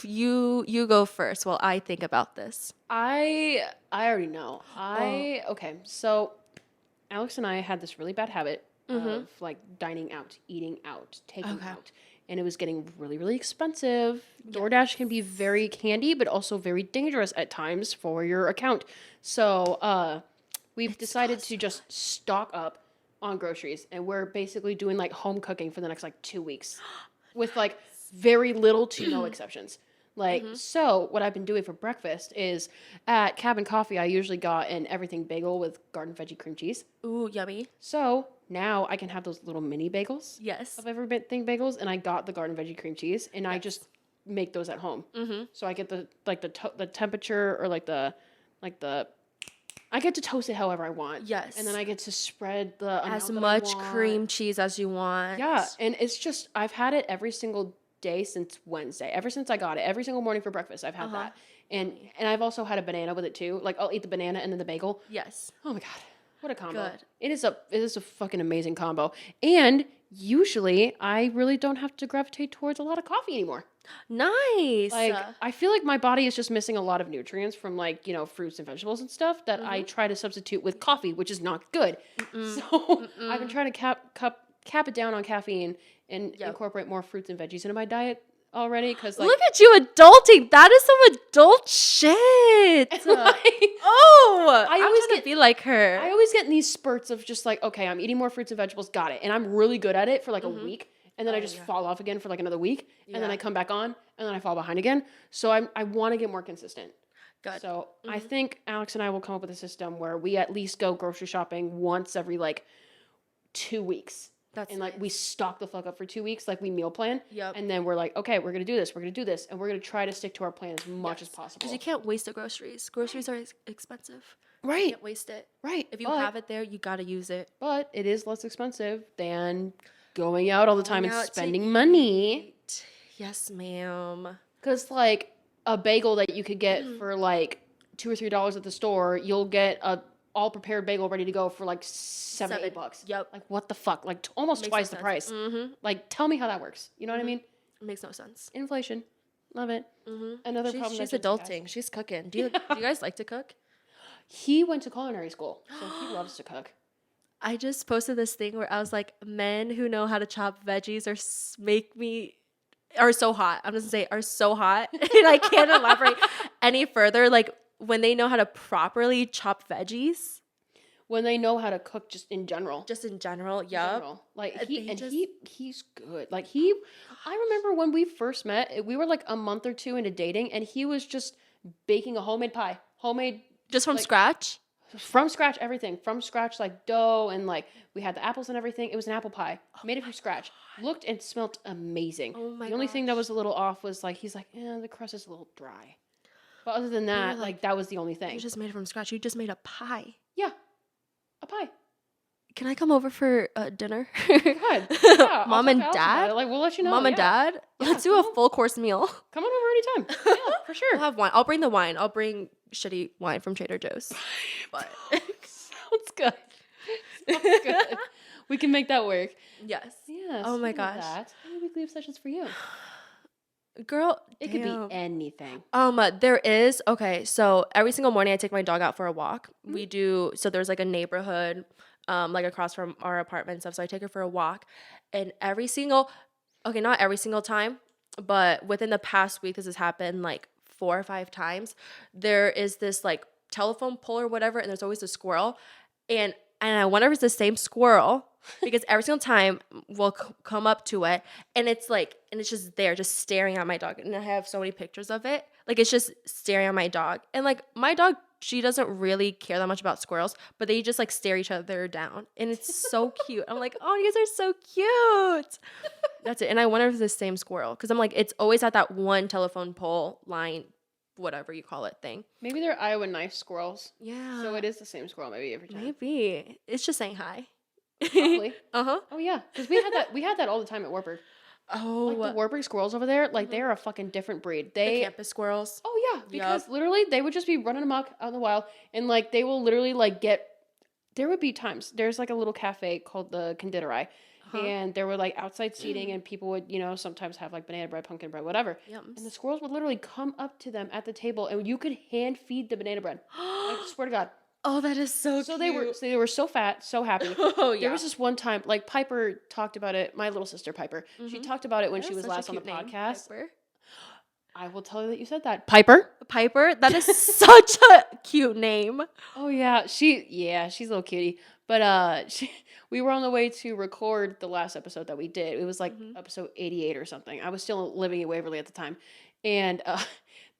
You go first while I think about this. I already know. Okay. So Alex and I had this really bad habit of like dining out, eating out, taking out. And it was getting really, really expensive. DoorDash can be very handy, but also very dangerous at times for your account. So we've decided to just stock up on groceries. And we're basically doing like home cooking for the next like 2 weeks with like very little to no exceptions. Like, so what I've been doing for breakfast is at Cabin Coffee, I usually got an everything bagel with garden veggie cream cheese. Ooh, yummy. So now I can have those little mini bagels Yes. of everything bagels, and I got the garden veggie cream cheese, and I just make those at home. So I get the temperature or I get to toast it however I want. Yes. And then I get to spread the amount As that I much want. cream cheese as you want. Yeah, and it's just I've had it every single day since Wednesday. Ever since I got it, every single morning for breakfast, I've had that. And I've also had a banana with it too. Like I'll eat the banana and then the bagel. Yes. Oh my god, what a combo! Good. It is a fucking amazing combo. And usually, I really don't have to gravitate towards a lot of coffee anymore. Nice. Like I feel like my body is just missing a lot of nutrients from like fruits and vegetables and stuff that I try to substitute with coffee, which is not good. So I've been trying to cap it down on caffeine and incorporate more fruits and veggies into my diet already. Because like, look at you adulting. That is some adult shit. I always get to be like her. I always get in these spurts of just like, okay, I'm eating more fruits and vegetables, got it, and I'm really good at it for like a week. And then I just fall off again for like another week. And then I come back on. And then I fall behind again. So I want to get more consistent. Good. So I think Alex and I will come up with a system where we at least go grocery shopping once every like 2 weeks. That's like we stock the fuck up for 2 weeks. Like we meal plan. Yep. And then we're like, okay, we're going to do this. We're going to do this. And we're going to try to stick to our plan as much as possible. Because you can't waste the groceries. Groceries are expensive. Right. You can't waste it. Right. If you have it there, you got to use it. But it is less expensive than going out all the time and Going out to spending money. Yes, ma'am. Because like a bagel that you could get for like $2 or $3 at the store, you'll get a all prepared bagel ready to go for like $7, $8. Yep. Like what the fuck? Like almost twice the price. Like tell me how that works. You know what I mean? It makes no sense. Inflation. Love it. Another problem. She's that adulting. She's cooking. Do you guys like to cook? He went to culinary school, so he loves to cook. I just posted this thing where I was like, men who know how to chop veggies are so hot. I'm just gonna say are so hot. And I can't elaborate any further. Like when they know how to properly chop veggies. When they know how to cook just in general. Just in general, yep. Like he's good. Like I remember when we first met, we were like a month or two into dating and he was just baking a homemade pie. Just from scratch? From scratch, everything. From scratch, like dough and like we had the apples and everything. It was an apple pie. Made it from scratch. Looked and smelled amazing. Oh my The only thing that was a little off was like, he's like, the crust is a little dry. But other than that, like that was the only thing. You just made it from scratch. You just made a pie. Yeah. A pie. Can I come over for dinner? God. Yeah, Mom and dad? Like we'll let you know. Mom and dad? Let's do a full course meal. Come on over anytime. Yeah, for sure. We'll have wine. I'll bring the wine. I'll bring shitty wine from Trader Joe's. But sounds good. Sounds good. We can make that work. Yes. Yeah. Oh my gosh. Any weekly obsessions for you? Girl, it could be anything. There is. Okay, so every single morning I take my dog out for a walk. We do. So there's like a neighborhood, like across from our apartment and stuff. So I take her for a walk, and not every single time, but within the past week, this has happened like 4 or 5 times. There is this like telephone pole or whatever, and there's always a squirrel, and and I wonder if it's the same squirrel because every single time we'll come up to it and it's like, and it's just there, just staring at my dog. And I have so many pictures of it. Like, it's just staring at my dog. And like, my dog, she doesn't really care that much about squirrels, but they just like stare each other down. And it's so cute. I'm like, oh, you guys are so cute. That's it. And I wonder if it's the same squirrel because I'm like, it's always at that one telephone pole line, whatever you call it thing. Maybe they're Iowa knife squirrels. Yeah. So it is the same squirrel maybe every time. Maybe. It's just saying hi. Probably. Uh-huh. Oh yeah, because we had that all the time at Warburg. Oh. Like the Warburg squirrels over there, like they are a fucking different breed. The campus squirrels. Oh yeah, because literally they would just be running amok out in the wild, and like they will literally like get. There would be times there's like a little cafe called the Konditorei, and there were like outside seating, and people would sometimes have like banana bread, pumpkin bread, whatever. Yums. And the squirrels would literally come up to them at the table, and you could hand feed the banana bread. I swear to God. Oh, that is so So cute. they were so fat, so happy. Oh, yeah. There was this one time, like Piper talked about it. My little sister Piper, she talked about it when she was last on the podcast. Piper. I will tell you that you said that, Piper. Piper, that is such a cute name. Oh yeah, she's a little cutie. But we were on the way to record the last episode that we did. It was like episode 88 or something. I was still living in Waverly at the time, and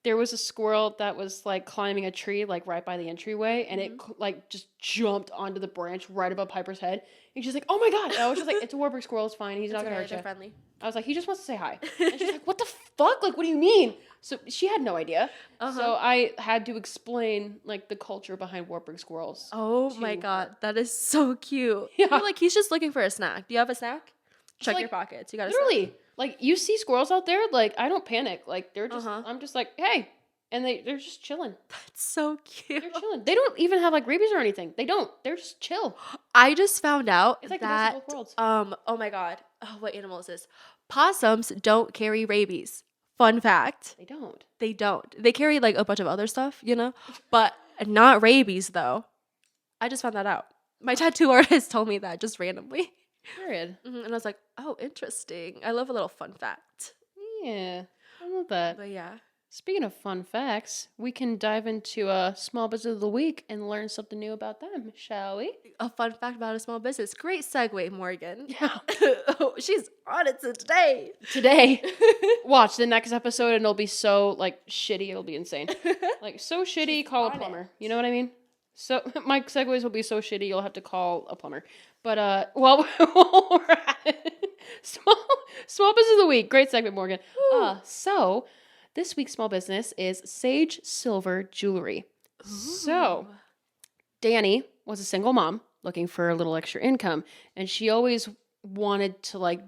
there was a squirrel that was like climbing a tree like right by the entryway, and it like just jumped onto the branch right above Piper's head. And she's like, "Oh my God!" And I was just like, "It's a Warburg squirrel. It's fine. He's not gonna hurt you." Friendly. I was like, "He just wants to say hi." And she's like, "What the fuck? Like, what do you mean?" So she had no idea. So I had to explain like the culture behind Warburg squirrels. Oh my God, that is so cute. Yeah. You're like, he's just looking for a snack. Do you have a snack? Check like, your pockets. You got a literally snack? like you see squirrels out there. Like I don't panic. Like they're just I'm just like, hey. And they're just chilling. That's so cute. They're chilling. They don't even have like rabies or anything. They don't. They're just chill. I just found out It's like that the best of both worlds. oh my God. Oh, what animal is this? Possums don't carry rabies. Fun fact. They don't. They don't. They carry like a bunch of other stuff, but not rabies though. I just found that out. My tattoo artist told me that just randomly. Period. And I was like, oh, interesting. I love a little fun fact. Yeah. I love that. But yeah. Speaking of fun facts, we can dive into a small business of the week and learn something new about them, shall we? A fun fact about a small business. Great segue, Morgan. Yeah. Oh, she's on it today. Today, watch the next episode and it'll be so like shitty. It'll be insane. Like so shitty, call a plumber. You know what I mean? So my segues will be so shitty, you'll have to call a plumber. But while we're at it, small business of the week. Great segment, Morgan. So this week's small business is Sage Silver Jewelry. Ooh. So Danny was a single mom looking for a little extra income, and she always wanted to like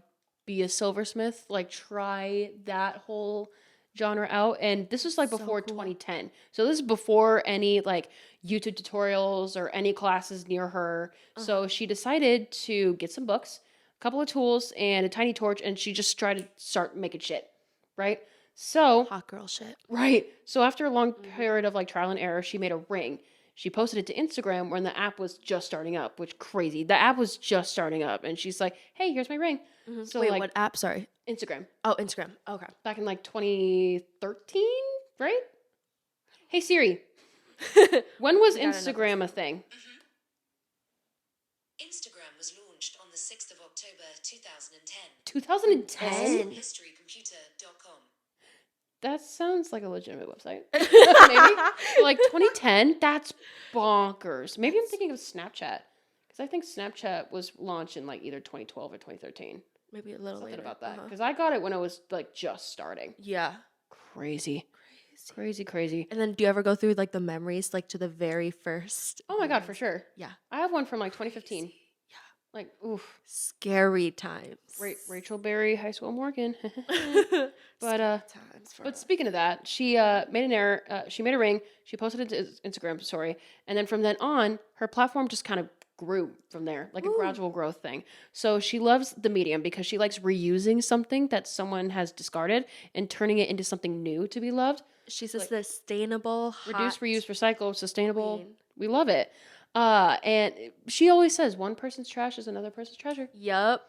be a silversmith, like try that whole genre out. And this was like before 2010. So this is before any like YouTube tutorials or any classes near her. So she decided to get some books, a couple of tools, and a tiny torch, and she just tried to start making shit, right? So hot girl shit. Right. So after a long period of like trial and error, she made a ring. She posted it to Instagram when the app was just starting up, which crazy. The app was just starting up, and she's like, "Hey, here's my ring." So wait, like, what app? Sorry. Instagram. Oh, Instagram. Okay. Back in like 2013, right? Hey Siri, when was Instagram a thing? Instagram was launched on the 6th of October 2010. 2010? Historycomputer.com. That sounds like a legitimate website. Maybe. Like 2010? That's bonkers. Maybe I'm thinking of Snapchat. Because I think Snapchat was launched in like either 2012 or 2013. Maybe a little Something later. about that. Because I got it when it was like just starting. Yeah. Crazy. And then do you ever go through like the memories, like to the very first? Oh my God, for sure. Yeah. I have one from like 2015. Yeah. Like, oof. Scary times. Rachel Berry, High School Morgan. But But speaking of that, she made an error. She made a ring. She posted it to Instagram story, and then from then on, her platform just kind of grew from there, like a gradual growth thing. So she loves the medium because she likes reusing something that someone has discarded and turning it into something new to be loved. She's a sustainable, Reduce, reuse, recycle, sustainable. queen. We love it. And she always says one person's trash is another person's treasure. Yep.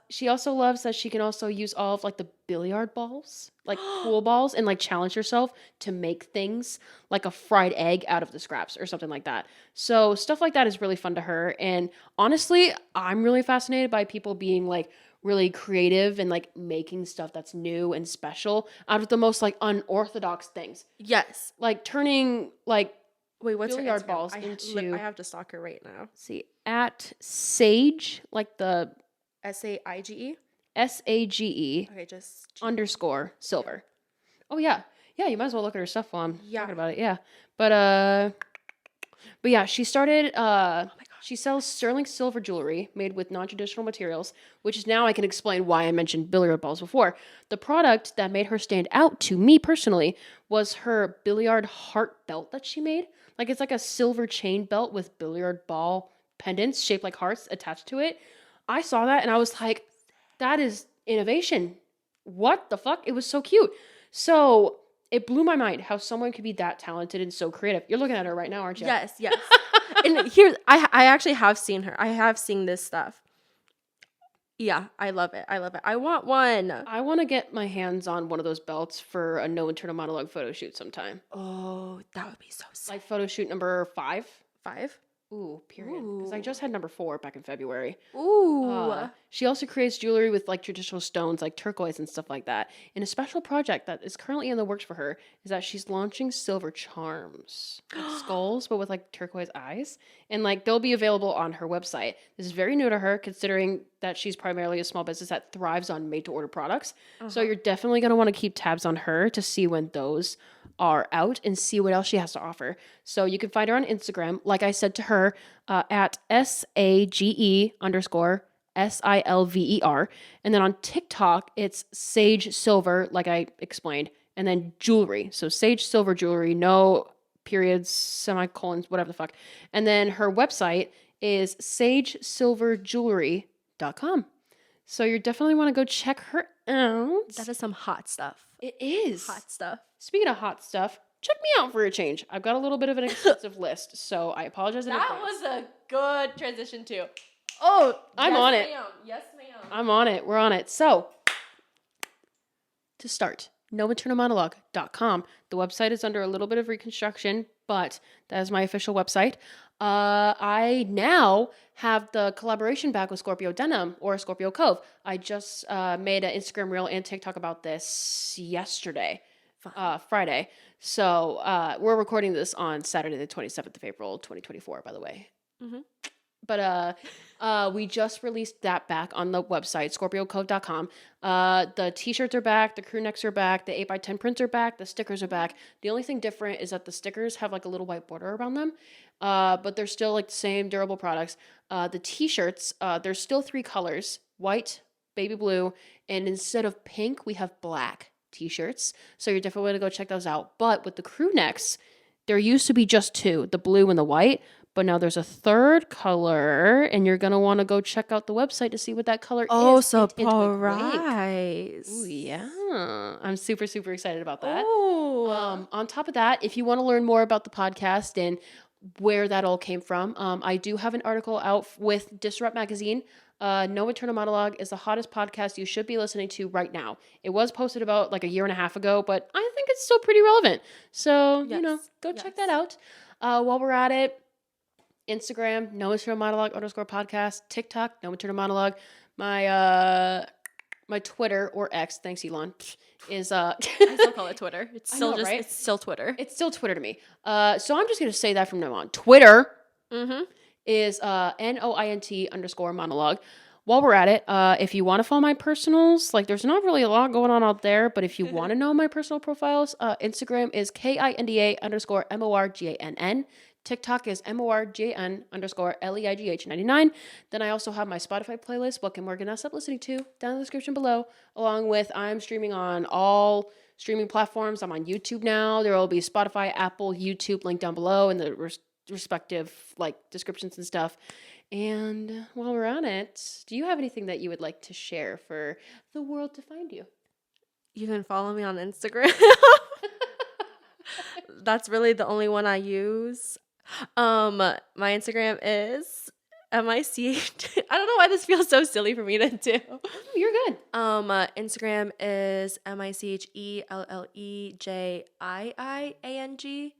She also loves that she can also use all of like the billiard balls, like pool balls, and like challenge herself to make things like a fried egg out of the scraps or something like that. So stuff like that is really fun to her. And honestly, I'm really fascinated by people being like really creative and like making stuff that's new and special out of the most like unorthodox things. Yes. Like turning like Wait, what's billiard her Instagram? balls I into have to stalk her right now. see at Sage, like the SAIGE. SAGE Okay, just underscore silver. Oh yeah. Yeah, you might as well look at her stuff while I'm Yeah. talking about it. Yeah. But yeah, she started Oh my god. she sells sterling silver jewelry made with non-traditional materials, which is now I can explain why I mentioned billiard balls before. The product that made her stand out to me personally was her billiard heart belt that she made. Like it's like a silver chain belt with billiard ball pendants shaped like hearts attached to it. I saw that and I was like, that is innovation. What the fuck? It was so cute. So it blew my mind how someone could be that talented and so creative. You're looking at her right now, aren't you? Yes. And here, I actually have seen her. I have seen this stuff. Yeah, I love it. I want one. I want to get my hands on one of those belts for a no internal monologue photo shoot sometime. Oh, that would be so sick. Like photo shoot number 5. 5? Ooh, period. Because I just had number 4 back in February. Ooh. She also creates jewelry with like traditional stones like turquoise and stuff like that. And a special project that is currently in the works for her is that she's launching silver charms. Like skulls, but with like turquoise eyes. And like they'll be available on her website. This is very new to her considering that she's primarily a small business that thrives on made to order products. So you're definitely going to want to keep tabs on her to see when those are out and see what else she has to offer. So you can find her on Instagram, like I said to her, at SAGE underscore SILVER. And then on TikTok, it's Sage Silver, like I explained, and then jewelry. So Sage Silver Jewelry, no periods, semicolons, whatever the fuck. And then her website is sagesilverjewelry.com. So you definitely want to go check her out. That is some hot stuff. It is. Hot stuff. Speaking of hot stuff, check me out for a change. I've got a little bit of an extensive list, so I apologize in That advance. was a good transition too. Oh, I'm yes, on it. Ma'am. Yes, ma'am. I'm on it. We're on it. So, to start, nomaternalmonologue.com. The website is under a little bit of reconstruction, but that is my official website. I now have the collaboration back with Scorpio Denim or Scorpio Cove. I just made an Instagram reel and TikTok about this yesterday, Friday. So we're recording this on Saturday, the 27th of April, 2024, by the way. Mm-hmm. But we just released that back on the website, scorpiocode.com. The t-shirts are back, the crew necks are back, the 8x10 prints are back, the stickers are back. The only thing different is that the stickers have like a little white border around them, but they're still like the same durable products. The t-shirts, there's still 3 colors, white, baby blue, and instead of pink, we have black t-shirts. So you're definitely going to go check those out. But with the crew necks, there used to be just 2, the blue and the white. But now there's a 3rd color, and you're going to want to go check out the website to see what that color Oh, is. Hint, hint, wink, wink. surprise. Ooh, yeah. I'm super, super excited about that. Oh. On top of that, if you want to learn more about the podcast and where that all came from, I do have an article out with Disrupt Magazine. No Eternal Monologue is the hottest podcast you should be listening to right now. It was posted about like a year and a half ago, but I think it's still pretty relevant. So, go check that out. While we're at it, Instagram, No Maternal Monologue _podcast. TikTok, No Maternal Monologue. My Twitter or X, thanks Elon, is I still call it Twitter. It's I still know, right? It's still Twitter. It's still Twitter to me. So I'm just gonna say that from now on. Twitter Mm-hmm. is NOINT _monologue. While we're at it, if you want to follow my personals, like there's not really a lot going on out there, but if you want to know my personal profiles, Instagram is KINDA _MORGANN. TikTok is MORGN _LEIGH99. Then I also have my Spotify playlist, What Can Morgan Stop Listening To, down in the description below, along with I'm streaming on all streaming platforms. I'm on YouTube now. There will be Spotify, Apple, YouTube linked down below in the respective like descriptions and stuff. And while we're on it, do you have anything that you would like to share for the world to find you? You can follow me on Instagram. That's really the only one I use. My Instagram is MICH. I don't know why this feels so silly for me to do. You're good. Instagram is MICHELLEJIIANG.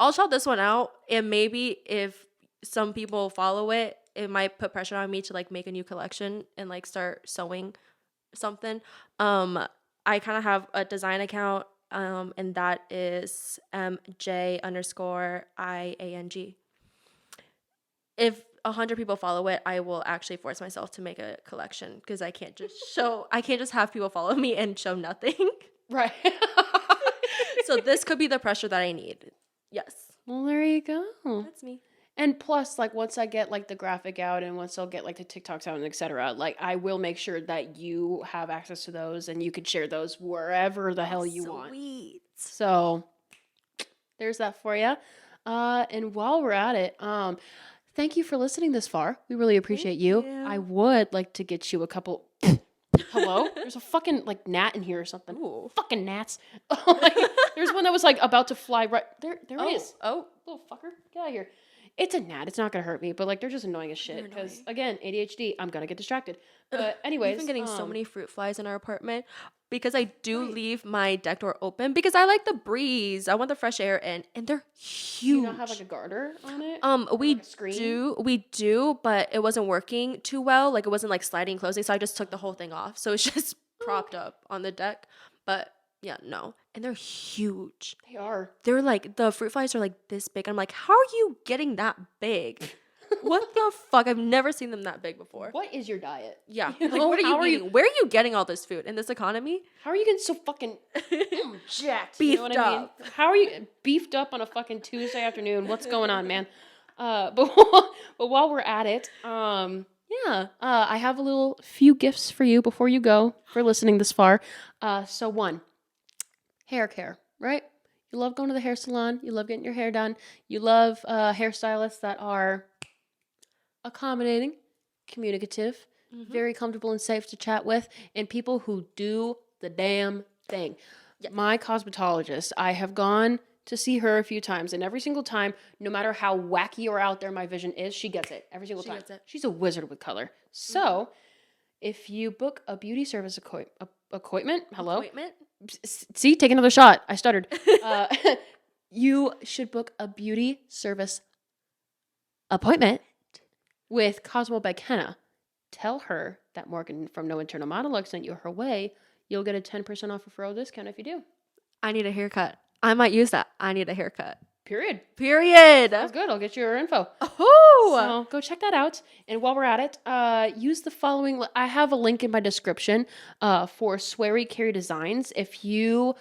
I'll shout this one out, and maybe if some people follow it, it might put pressure on me to like make a new collection and like start sewing something. I kind of have a design account, and that is MJ_IANG. If 100 people follow it, I will actually force myself to make a collection because I can't just have people follow me and show nothing. Right. So this could be the pressure that I need. Yes, Well, there you go. that's me. And plus, like, once I get, like, the graphic out and once I'll get, like, the TikToks out and etc., like, I will make sure that you have access to those and you can share those wherever the hell you want. Sweet. So, there's that for you. And while we're at it, thank you for listening this far. We really appreciate you. you. I would like to get you a couple... Hello? There's a fucking, like, gnat in here or something. Ooh. Fucking gnats. Like, there's one that was, like, about to fly right... There it is. Oh. Little fucker. Get out of here. It's a gnat. It's not going to hurt me, but, like, they're just annoying as shit. They're Because, annoying. again, ADHD, I'm going to get distracted. But anyways... We've been getting so many fruit flies in our apartment because I do Right. leave my deck door open because I like the breeze. I want the fresh air in, and they're Do huge. you not have, like, a garter on it? We like a screen? we do, but it wasn't working too well. Like it wasn't like sliding closing, so I just took the whole thing off. So it's just propped up on the deck. But yeah, no. And they're huge. They are. They're like the fruit flies are like this big. I'm like, how are you getting that big? What the fuck? I've never seen them that big before. What is your diet? Yeah. You Like, know, what are how you eating? Where are you getting all this food in this economy? How are you getting so fucking jacked? You know what Beefed I mean? up. How are you beefed up on a fucking Tuesday afternoon? What's going on, man? But while we're at it, I have a little few gifts for you before you go for listening this far. So one, hair care, right? You love going to the hair salon. You love getting your hair done. You love hairstylists that are accommodating, communicative, very comfortable and safe to chat with, and people who do the damn thing. Yes. My cosmetologist, I have gone to see her a few times, and every single time, no matter how wacky or out there my vision is, she gets it every single She time. gets it. She's a wizard with color. So, if you book a beauty service appointment, hello? Appointment? See, take another shot. I stuttered. You should book a beauty service appointment with Cosmo by Kenna. Tell her that Morgan from No Internal Monologue sent you her way. You'll get a 10% off referral discount if you do. I need a haircut. I might use that. I need a haircut. Period. Period. That's good. I'll get you her info. Oh. So go check that out. And while we're at it, use the following. I have a link in my description for Sweary Carry Designs. If you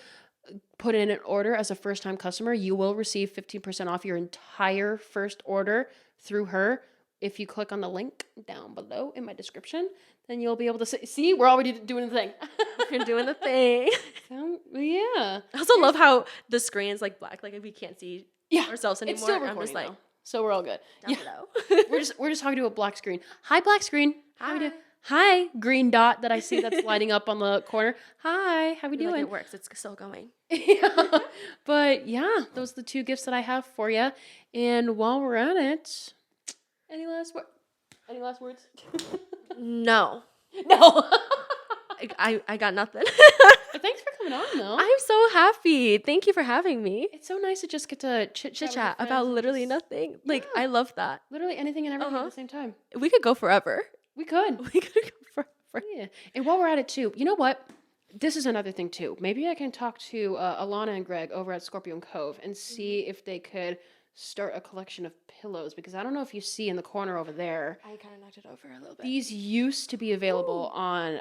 put in an order as a first-time customer, you will receive 15% off your entire first order through her. If you click on the link down below in my description, then you'll be able to see we're already doing the thing. You're doing the thing. So, yeah. I also love how the screen is like black. Like if we can't see Yeah. ourselves anymore. It's still I'm recording just like though, so we're all good. down Yeah. below. we're just talking to a black screen. Hi, black screen. How we Hi. doing? Hi, green dot that I see that's lighting up on the corner. Hi, how we Like, doing? it works. It's still going. Yeah. But yeah, those are the two gifts that I have for you. And while we're at it, any last words? No. No. I got nothing. But thanks for coming on, though. I'm so happy. Thank you for having me. It's so nice to just get to chit Chit chat chat about literally nothing. Like I love that. literally anything and everything at Uh-huh. the same time. We could go forever. We could. We could go forever. Yeah. And while we're at it too, you know what? This is another thing too. Maybe I can talk to Alana and Greg over at Scorpion Cove and see if they could start a collection of pillows, because I don't know if you see in the corner over there. I kind of knocked it over a little bit. These used to be available on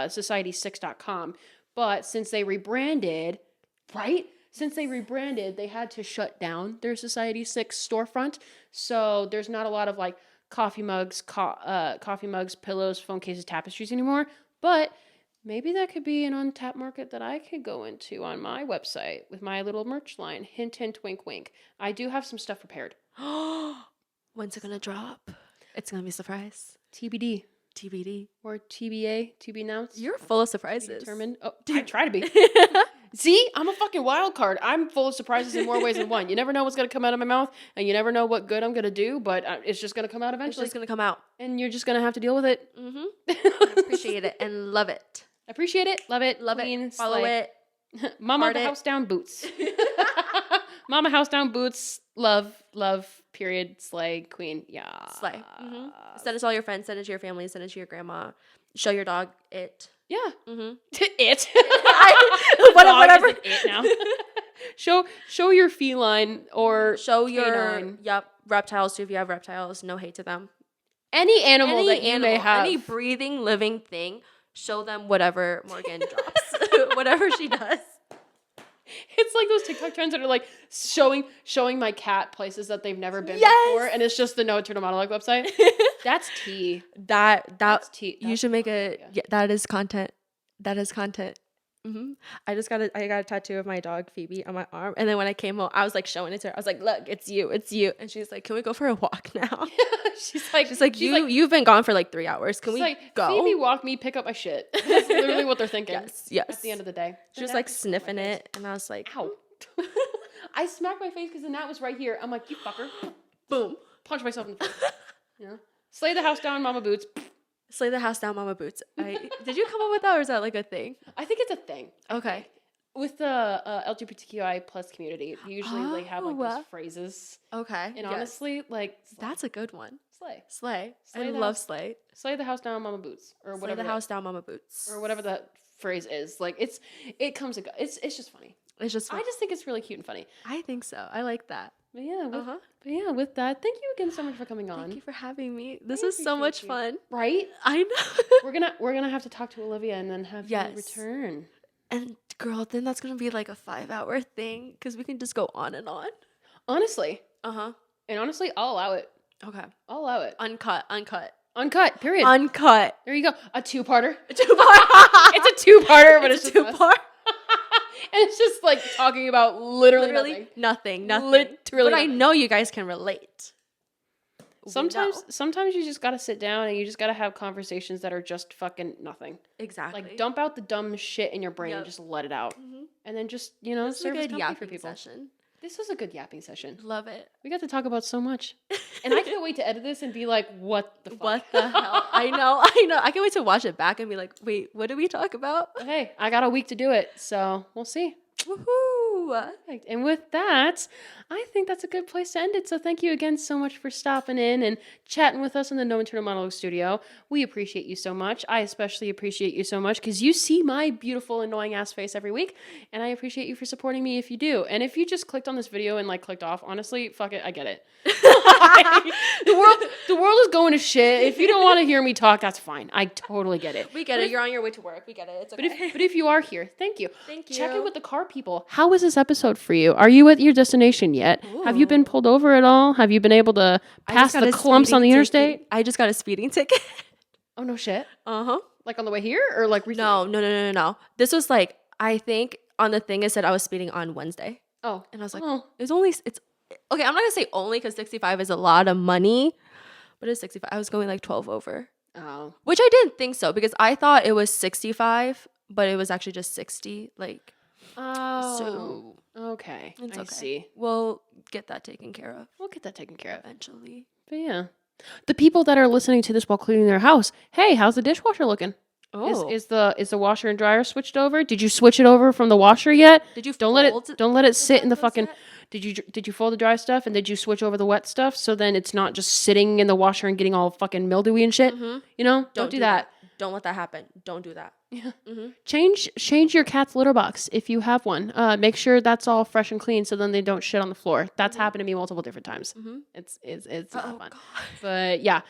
society6.com, but since they rebranded, right? Since they rebranded, they had to shut down their Society 6 storefront. So there's not a lot of like coffee mugs, pillows, phone cases, tapestries anymore. But maybe that could be an untapped market that I could go into on my website with my little merch line. Hint, hint, wink, wink. I do have some stuff prepared. When's it gonna drop? It's gonna be a surprise. TBD TBD. or TBA, to be announced. You're full of To be surprises. determined. Oh, I try to be. See, I'm a fucking wild card. I'm full of surprises in more ways than one. You never know what's going to come out of my mouth, and you never know what good I'm going to do, but it's just going to come out It's eventually. just gonna come out. And you're just going to have to deal with it. Mm-hmm. Appreciate it and love it. Appreciate it. Love it. Love Queen, it. Follow slay. it. Mama Heart the it. house down boots. Mama house down boots. Love, period, slay, queen. Yeah. Slay. Mm-hmm. Send it to all your friends. Send it to your family. Send it to your grandma. Show your dog it. Yeah. Mm-hmm. It. Whatever. Dog is an it now. show your feline or Show your canine. reptiles too if you have reptiles. No hate to them. Any animal that you may have. any breathing living thing. Show them whatever Morgan drops, whatever she does. It's like those TikTok trends that are like showing my cat places that they've never been Yes! before, and it's just the No Eternal Monologue website. That's tea. That's tea. you should make a yeah. yeah, that is content. That is content. Mm-hmm. I got a tattoo of my dog Phoebe on my arm, and then when I came home, I was like showing it to her. I was like, "Look, it's you," and she's like, "Can we go for a walk now?" she's like, you've been gone for like 3 hours. Can we like, go? Phoebe, walk me, pick up my shit. That's literally what they're thinking. Yes. At the end of the day, She was like sniffing it, and I was like, ow. I smacked my face because the gnat was right here. I'm like, you fucker. boom. Punch myself in the face. You know? Slay the house down, mama boots. Slay the house down, mama boots. Did you come up with that, or is that like a thing? I think it's a thing. Okay. With the LGBTQI plus community, usually they have like Oh. those phrases. Okay. And honestly, like, that's a good one. slay. Slay. Slay I the love house- slay. Slay the house down, mama boots. Or Slay whatever the house down, mama boots. or whatever that phrase is. Like, it comes and goes. It's just funny. It's just I just think it's really cute and funny. I think so. I like that. But yeah, Uh-huh. with that, thank you again so much for coming on. Thank you for having me. This I is so much appreciate you. fun. Right? I know. We're gonna have to talk to Olivia and then have you Yes. return. And girl, then that's gonna be like a 5-hour thing because we can just go on and on. Honestly. Uh-huh. And honestly, I'll allow it. Okay. I'll allow it. Uncut. Uncut, period. Uncut. There you go. A two-parter. Two-part. It's a two-parter, but it's just us. two-part. And it's just like talking about literally nothing. Nothing. Literally But I nothing. know you guys can relate. We know. Sometimes you just gotta sit down and you just gotta have conversations that are just fucking nothing. Exactly. Like dump out the dumb shit in your brain and Yep. just let it out. Mhm. And then just, This is a serve as good company yapping for people. session. This was a good yapping session. Love it. We got to talk about so much. And I can't wait to edit this and be like, what the fuck? What the hell? I know. I can't wait to watch it back and be like, wait, what did we talk about? Hey, I got a week to do it, so we'll see. Woohoo! Perfect. And with that, I think that's a good place to end it. So thank you again so much for stopping in and chatting with us in the No Internal Monologue studio. We appreciate you so much. I especially appreciate you so much because you see my beautiful, annoying ass face every week. And I appreciate you for supporting me if you do. And if you just clicked on this video and clicked off, honestly, fuck it, I get it. the world is going to shit. If you don't want to hear me talk, that's fine. I totally get it. We get it. You're on your way to work. We get it. It's okay. But if you are here, thank you. Thank you. Check in with the car people. How was this episode for you? Are you at your destination yet? Have you been pulled over at all? Have you been able to pass the clumps on the interstate? I just got a speeding ticket. Oh, no shit. Uh-huh. Like on the way here or like recently? No. This was I think on the thing it said I was speeding on Wednesday. Oh. And I was like, oh. it's okay, I'm not going to say only because 65 is a lot of money, but it's 65. I was going 12 over. Oh. Which I didn't think so because I thought it was 65, but it was actually just 60. Oh. So okay. it's I okay. see. We'll get that taken care of We'll get that taken care of. eventually. But yeah. The people that are listening to this while cleaning their house, hey, how's the dishwasher looking? Oh, Is the washer and dryer switched over? Did you switch it over from the washer yet? did you Don't let it sit in the dry fucking. set? Did you fold the dry stuff and did you switch over the wet stuff so then it's not just sitting in the washer and getting all fucking mildewy and shit? Mhm. You know, don't do that. Don't let that happen. Don't do that. Yeah. Mhm. Change your cat's litter box if you have one. Make sure that's all fresh and clean so then they don't shit on the floor. That's happened to me multiple different times. Mhm. It's Oh, not fun. God. But yeah,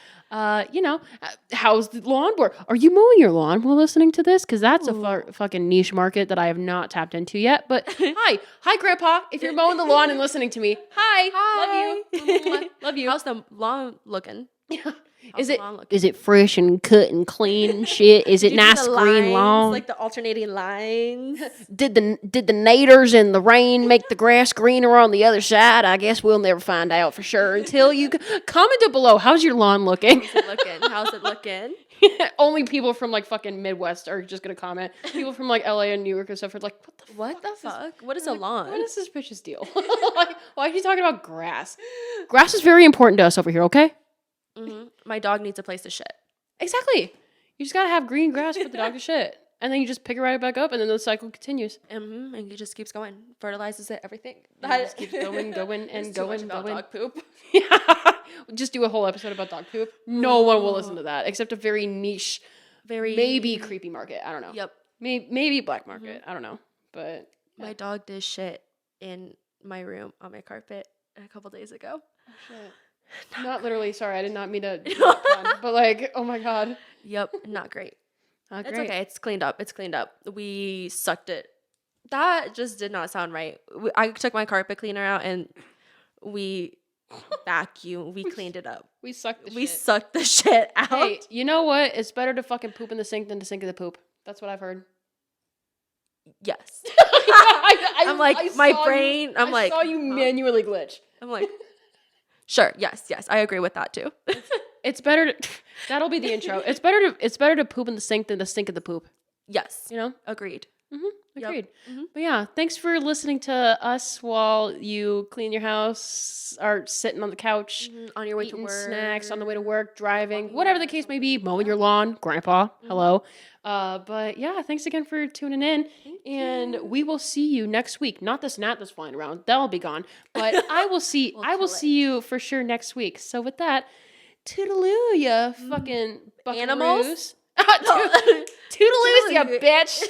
how's the lawnmower? Are you mowing your lawn while listening to this? Because that's a fucking niche market that I have not tapped into yet. But hi, Grandpa. If you're mowing the lawn and listening to me, hi. Love you. Love you. How's the lawn looking? Yeah. How's the lawn looking? Is it fresh and cut and clean and shit? Is it Did you do nice the green lines, lawn? like the alternating lines? Did the naders and the rain make the grass greener on the other side? I guess we'll never find out for sure until you comment it below. How's your lawn looking? How's it looking? Only people from like fucking Midwest are just gonna comment. People from like LA and New York and stuff are like, What the fuck? What is a lawn? what is this bitch's deal? Like, why are you talking about grass? Grass is very important to us over here, okay? My dog needs a place to shit. Exactly. You just gotta have green grass for the dog to shit. And then you just pick it right back up and then the cycle continues. And it just keeps going. Fertilizes it, everything. And it just keeps going and Too much going. about dog poop. Yeah. Just do a whole episode about dog poop. No one will listen to that except a very niche, maybe creepy market. I don't know. Yep. Maybe black market. I don't know. But My dog did shit in my room on my carpet a couple days ago. oh, shit. Not literally. Sorry, I did not mean to. Do that pun, but like, oh my god. Yep, not great. Not It's great. okay. It's cleaned up. We sucked it. That just did not sound right. I took my carpet cleaner out and we we cleaned it up. We sucked the We shit. sucked the shit out. Hey, you know what? It's better to fucking poop in the sink than to sink in the poop. That's what I've heard. Yes. I I'm like, I my saw brain, You, I'm like, I saw you huh? manually glitch. I'm like, sure, yes, I agree with that too. It's better to. That'll be the intro. It's better to poop in the sink than to sink in the poop. Yes, You know. agreed. Agreed. Mhm. But yeah, thanks for listening to us while you clean your house, or sitting on the couch, On your way to eating work, snacks on the way to work, driving, whatever the case may be, mowing your lawn, grandpa, hello. But yeah, thanks again for tuning in, and we will see you next week. Not this gnat that's flying around; that'll be gone. But I will see. I will kill see you for sure next week. So with that, toodaloo, ya fucking Animals? buckaroos. Toodaloo, ya Toodaloo. bitch.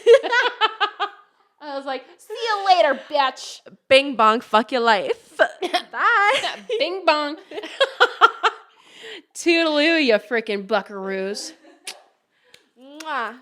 I was like, see you later, bitch. Bing bong, fuck your life. Bye. Bing bong. Toodaloo, you freaking buckaroos. Mwah.